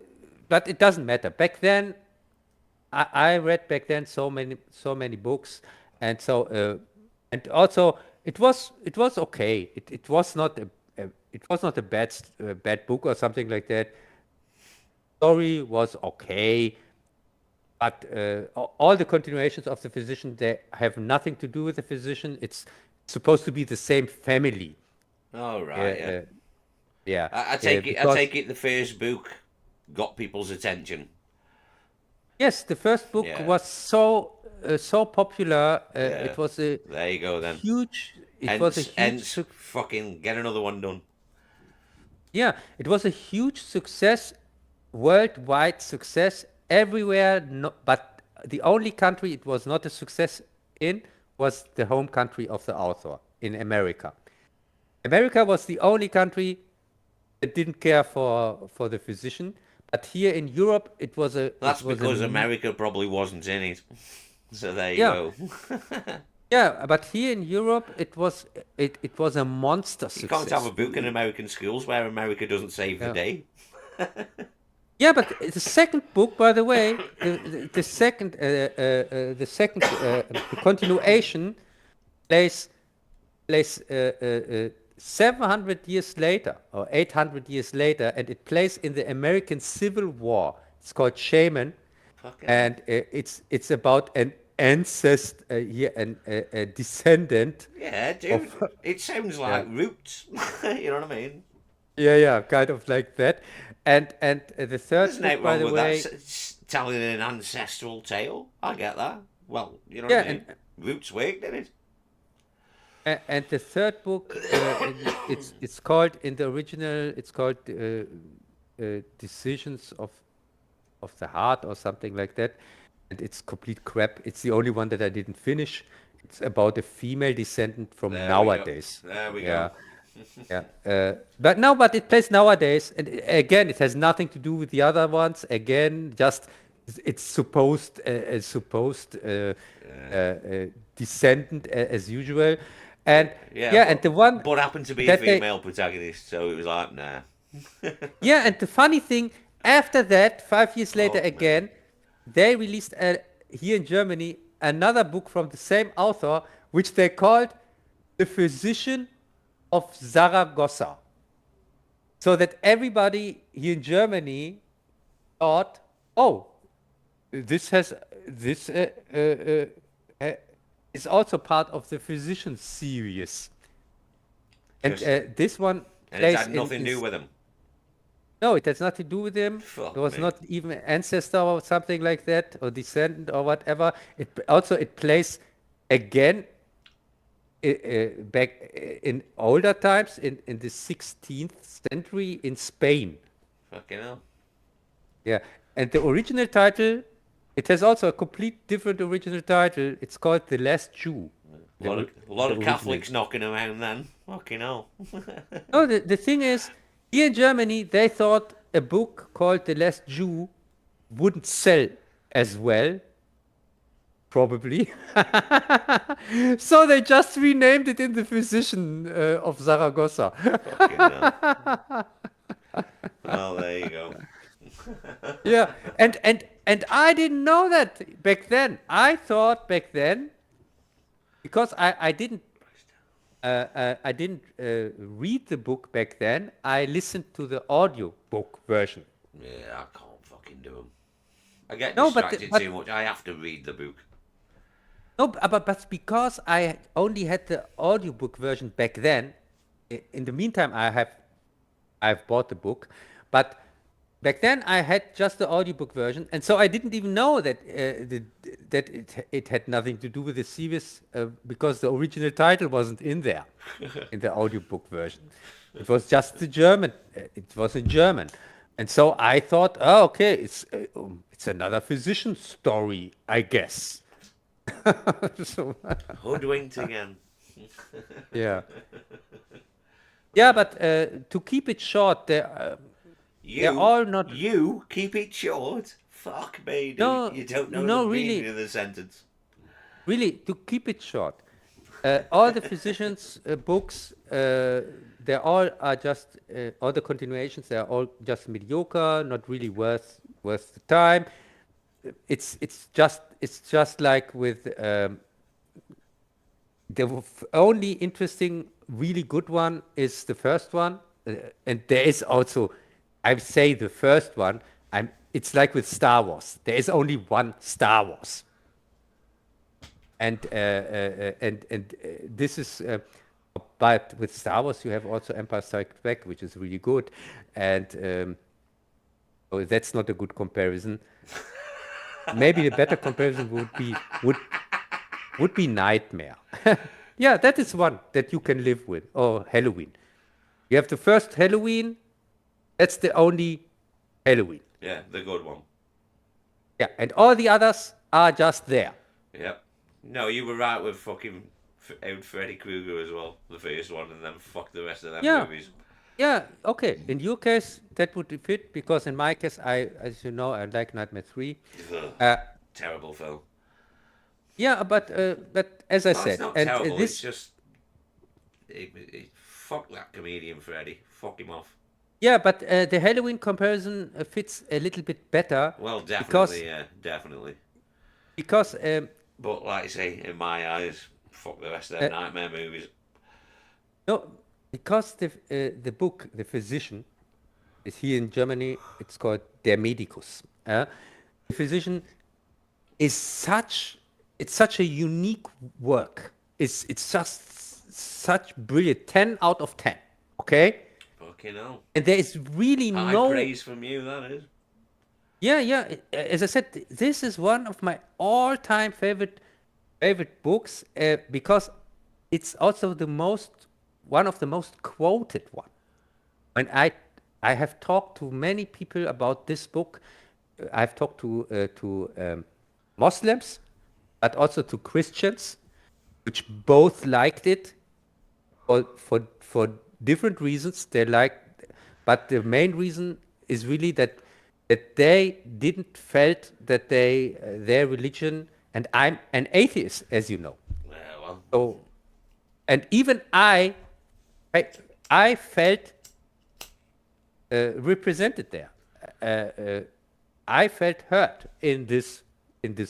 it doesn't matter. Back then, I read back then so many books, and so and also it was okay. It was not a bad book or something like that. Story was okay, but all the continuations of the Physician, they have nothing to do with the Physician. It's supposed to be the same family. Oh, right, yeah. Yeah, I take it. I because take it. The first book got people's attention. yes, the first book Yeah, was so popular. yeah. It was a There you go then. huge Hence, fucking get another one done. yeah, it was a huge success, worldwide success everywhere. No, but the only country it was not a success in was the home country of the author in America. America was the only country that didn't care for the physician. But here in Europe, That's because America probably wasn't in it. So there you yeah, go. yeah. But here in Europe, it was a monster You can't have a success. book in American schools where America doesn't save the Yeah. day. Yeah, but the second book, by the way, the second the continuation plays plays 700 years later or 800 years later, and it plays in the American Civil War. It's called Shaman, Fucking hell. and it's about an ancestor here, a descendant Yeah, of dude. It sounds yeah. like Roots. You know what I mean? Yeah, kind of like that. And the There's third book, nothing by wrong the with that. way, Telling an ancestral tale. I get that. Well, you know what yeah, I mean? Roots worked, didn't it? and the third book, it's called in the original, it's called Decisions of the Heart or something like that, and it's complete crap. It's the only one that I didn't finish. It's about a female descendant from There we go. nowadays. There we Yeah, go. yeah. But it plays nowadays, and again, it has nothing to do with the other ones. Again, just it's supposed descendant as usual, and Yeah, yeah, and the one but happened to be a that they female protagonist, so it was like, nah. yeah, and the funny thing, after that, 5 years later Fuck me. again, they released here in Germany another book from the same author, which they called The Physician of Zaragoza. So that everybody here in Germany thought, oh, this is also part of the physician series. And Just, this one and it's plays had nothing to do with him. no, it has nothing to do with him. It Fuck was me. not even ancestor or something like that, or descendant or whatever. It plays again back in older times in the 16th century in Spain. Fucking hell. Yeah, and the original title, it has also a complete different original title. It's called The Last Jew. A lot The of original. Catholics knocking around then. Fucking hell. No, the thing is, here in Germany, they thought a book called The Last Jew wouldn't sell as well, probably. So they just renamed it in The Physician of Zaragoza. Fucking hell. Well, there you go. Yeah, and I didn't know that back then. I thought back then, because I didn't read the book back then. I listened to the audio book version. Yeah, I can't fucking do them. I get No, distracted too much. I have to read the book. no, but because I only had the audiobook version back then. In the meantime, I've bought the book, but back then I had just the audiobook version, and so I didn't even know that that it had nothing to do with the series because the original title wasn't in there in the audiobook version. It was just the German. It was in German, and so I thought, oh, okay, it's another physician story, I guess. So, Hoodwinked again. yeah, yeah, but to keep it short, they're all not. You keep it short. Fuck me, dude. No, You don't know no, the meaning really, of the sentence. really, to keep it short, all the physicians' books, they all are just all the continuations. They are all just mediocre, not really worth the time. It's just like with the only interesting, really good one is the first one, and there is also, I would say, the first one. It's like with Star Wars. There is only one Star Wars, and this is But with Star Wars, you have also Empire Strikes Back, which is really good, and so that's not a good comparison. Maybe a better comparison would be Nightmare. Yeah, that is one that you can live with, or Halloween. You have the first Halloween. That's the only Halloween. Yeah, the good one. Yeah, and all the others are just there. Yep. No, you were right with fucking out Freddy Krueger as well, the first one, and then fuck the rest of them Yeah, movies. yeah, okay. In your case, that would fit because in my case, as you know, I like Nightmare 3. Ugh, terrible film. Yeah, but as I No, said, it's not and terrible. It's this, just fuck that comedian Freddy. Fuck him off. yeah, but the Halloween comparison fits a little bit better Well, because definitely, yeah, definitely. because But like I say, in my eyes, fuck the rest of them Nightmare movies. no, because the book, The Physician, is here in Germany. It's called Der Medicus. The Physician is such a unique work. It's just such brilliant. 10 out of 10. Okay, Fucking hell. and there is really High no. praise from you, that is. Yeah. As I said, this is one of my all-time favorite books because it's also one of the most quoted one. And I have talked to many people about this book. I've talked to Muslims, but also to Christians, which both liked it for different reasons. They liked, but the main reason is really that they didn't felt that their religion, and I'm an atheist, as you know. Yeah, well. So, and even I felt represented there. I felt hurt in this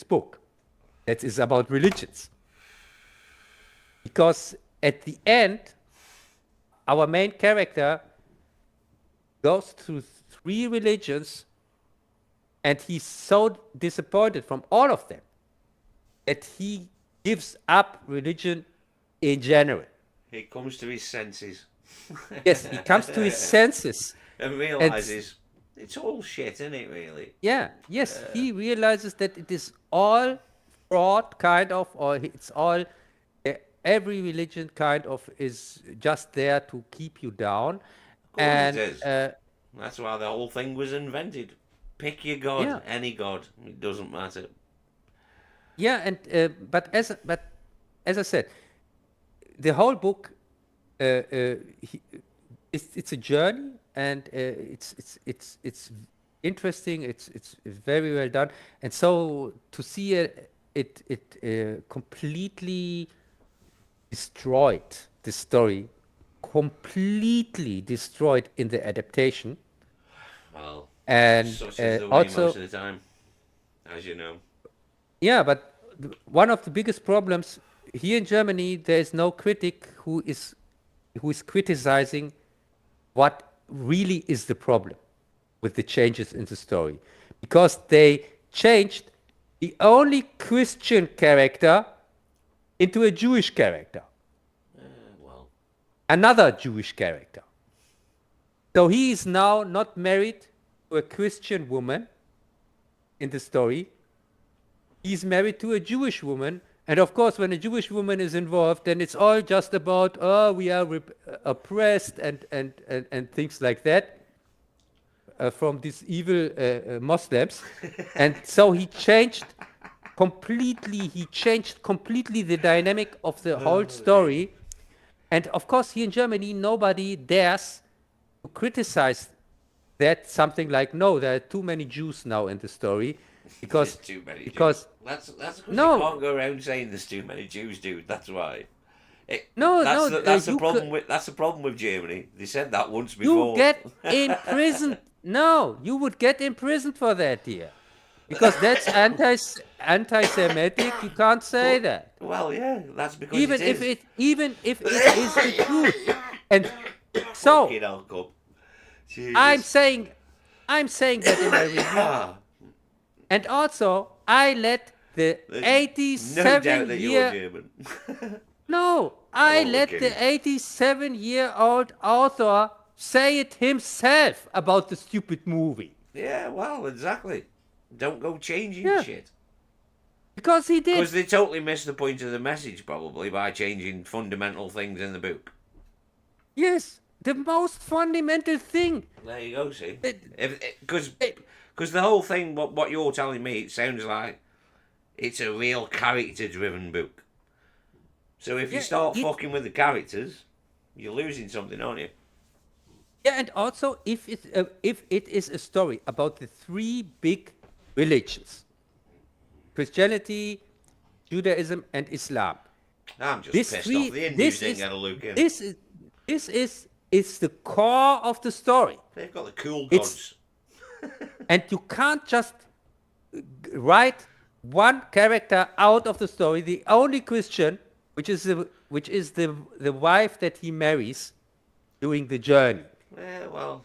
book that is about religions, because at the end, our main character goes through 3 religions, and he's so disappointed from all of them that he gives up religion in general. He comes to his senses. Yes, he comes to his senses. And realizes it's all shit, isn't it, really? Yeah, yes, he realizes that it is all fraud, kind of, or it's all, every religion kind of is just there to keep you down. Of course And it is. That's why the whole thing was invented. Pick your god, Yeah. any god. It doesn't matter. yeah, and but as I said, the whole book, it's a journey, and it's interesting. It's very well done, and so to see it completely destroyed the story, completely destroyed in the adaptation, Well, and such is the way also. most of the time, as you know. Yeah, but one of the biggest problems here in Germany, there is no critic who is criticizing what really is the problem with the changes in the story, because they changed the only Christian character into a Jewish character, Well, another Jewish character. So he is now not married to a Christian woman in the story. He's married to a Jewish woman, and of course, when a Jewish woman is involved, then it's all just about, oh, we are oppressed and things like that from these evil Muslims. And so he changed completely the dynamic of the whole story. And of course, here in Germany, nobody dares to criticize that, something like, no, there are too many Jews now in the story. Because there's too many because Jews. That's because No. you can't go around saying there's too many Jews, dude. That's why. No, That's the you problem with that's the problem with Germany. They said that once you before. get imprisoned. No, you would get imprisoned for that here, because that's anti-Semitic. You can't say that, Well, yeah, that's because even it if is. it is the truth. And so Fucking hell, Cub. Jesus. I'm saying that in my review. Ah, And also, I let the there's no doubt that you're 87-year German. No, I'm I only let the kidding. 87-year-old author say it himself about the stupid movie. Yeah, well, exactly. Don't go changing Yeah, shit. because he did. Because they totally missed the point of the message, probably, by changing fundamental things in the book. Yes, the most fundamental thing. There you go, see? It, Because it, the whole thing, what you're telling me, it sounds like it's a real character-driven book. So if you yeah, start it, fucking with the characters, you're losing something, aren't you? yeah, and also if it is a story about the three big religions, Christianity, Judaism, and Islam. I'm just This pissed off three, the Hindus didn't get a look in. this is, this is the core of the story. They've got the cool It's gods. and you can't just write one character out of the story. The only Christian, which is the wife that he marries during the journey, Yeah, well,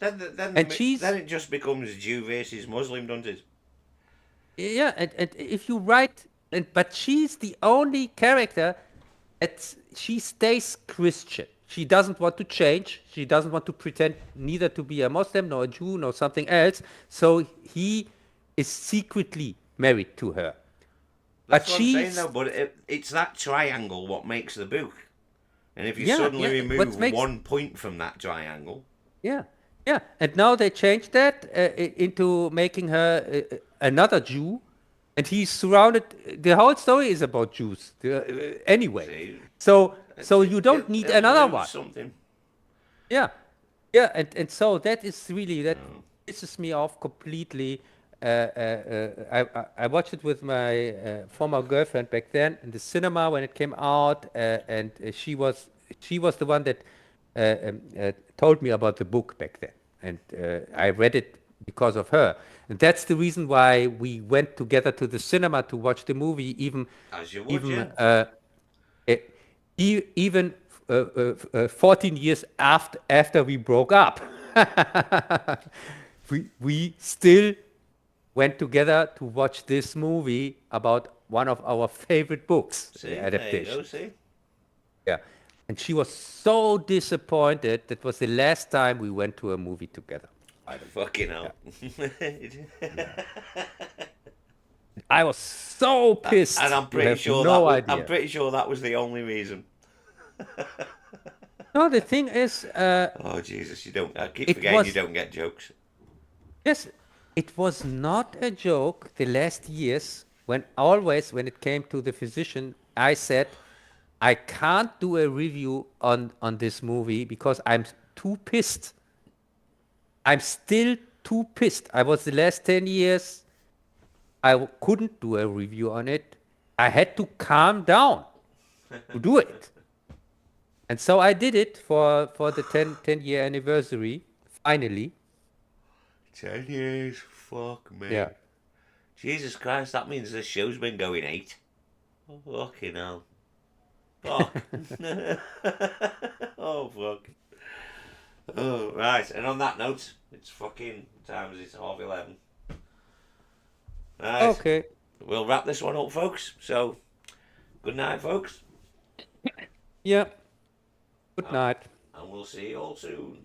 and then she's it just becomes Jew versus Muslim, doesn't it? yeah, and if you write, but she's the only character that she stays Christian. She doesn't want to change. She doesn't want to pretend neither to be a Muslim nor a Jew nor something else. So he is secretly married to her. But That's what I'm saying, though. she's But it's that triangle what makes the book. And if you yeah, suddenly yeah. remove What makes 1 point from that triangle, yeah, yeah. And now they changed that into making her another Jew, and he's surrounded. The whole story is about Jews anyway. see, So you don't need it'll another lose one. something. Yeah, yeah. And so that is really that No. pisses me off completely. I watched it with my former girlfriend back then in the cinema when it came out, and she was the one that told me about the book back then, and I read it because of her, and that's the reason why we went together to the cinema to watch the movie, As you would, even yeah. e- even 14 years after we broke up. We still went together to watch this movie about one of our favorite books, See, the there you go, adaptation. see. Yeah. And she was so disappointed. That was the last time we went to a movie together. By the way. Fucking hell. I was so pissed. And I'm You pretty have sure no I'm idea. pretty sure that was the only reason. No, the thing is, Oh Jesus, you don't. I keep it forgetting you was don't get jokes. yes, it was not a joke. The last years, when it came to the physician, I said, I can't do a review on this movie because I'm too pissed. I'm still too pissed. I was the last 10 years, couldn't do a review on it. I had to calm down to do it. And so I did it for the 10-year anniversary, finally. 10 years, fuck me. Yeah. Jesus Christ, that means this show's been going 8. Fucking hell. Fuck. Oh, fuck. Oh, right, and on that note, it's fucking times it's 11:30. Right, Okay. we'll wrap this one up, folks. So, good night, folks, Yeah. Good night. and we'll see you all soon.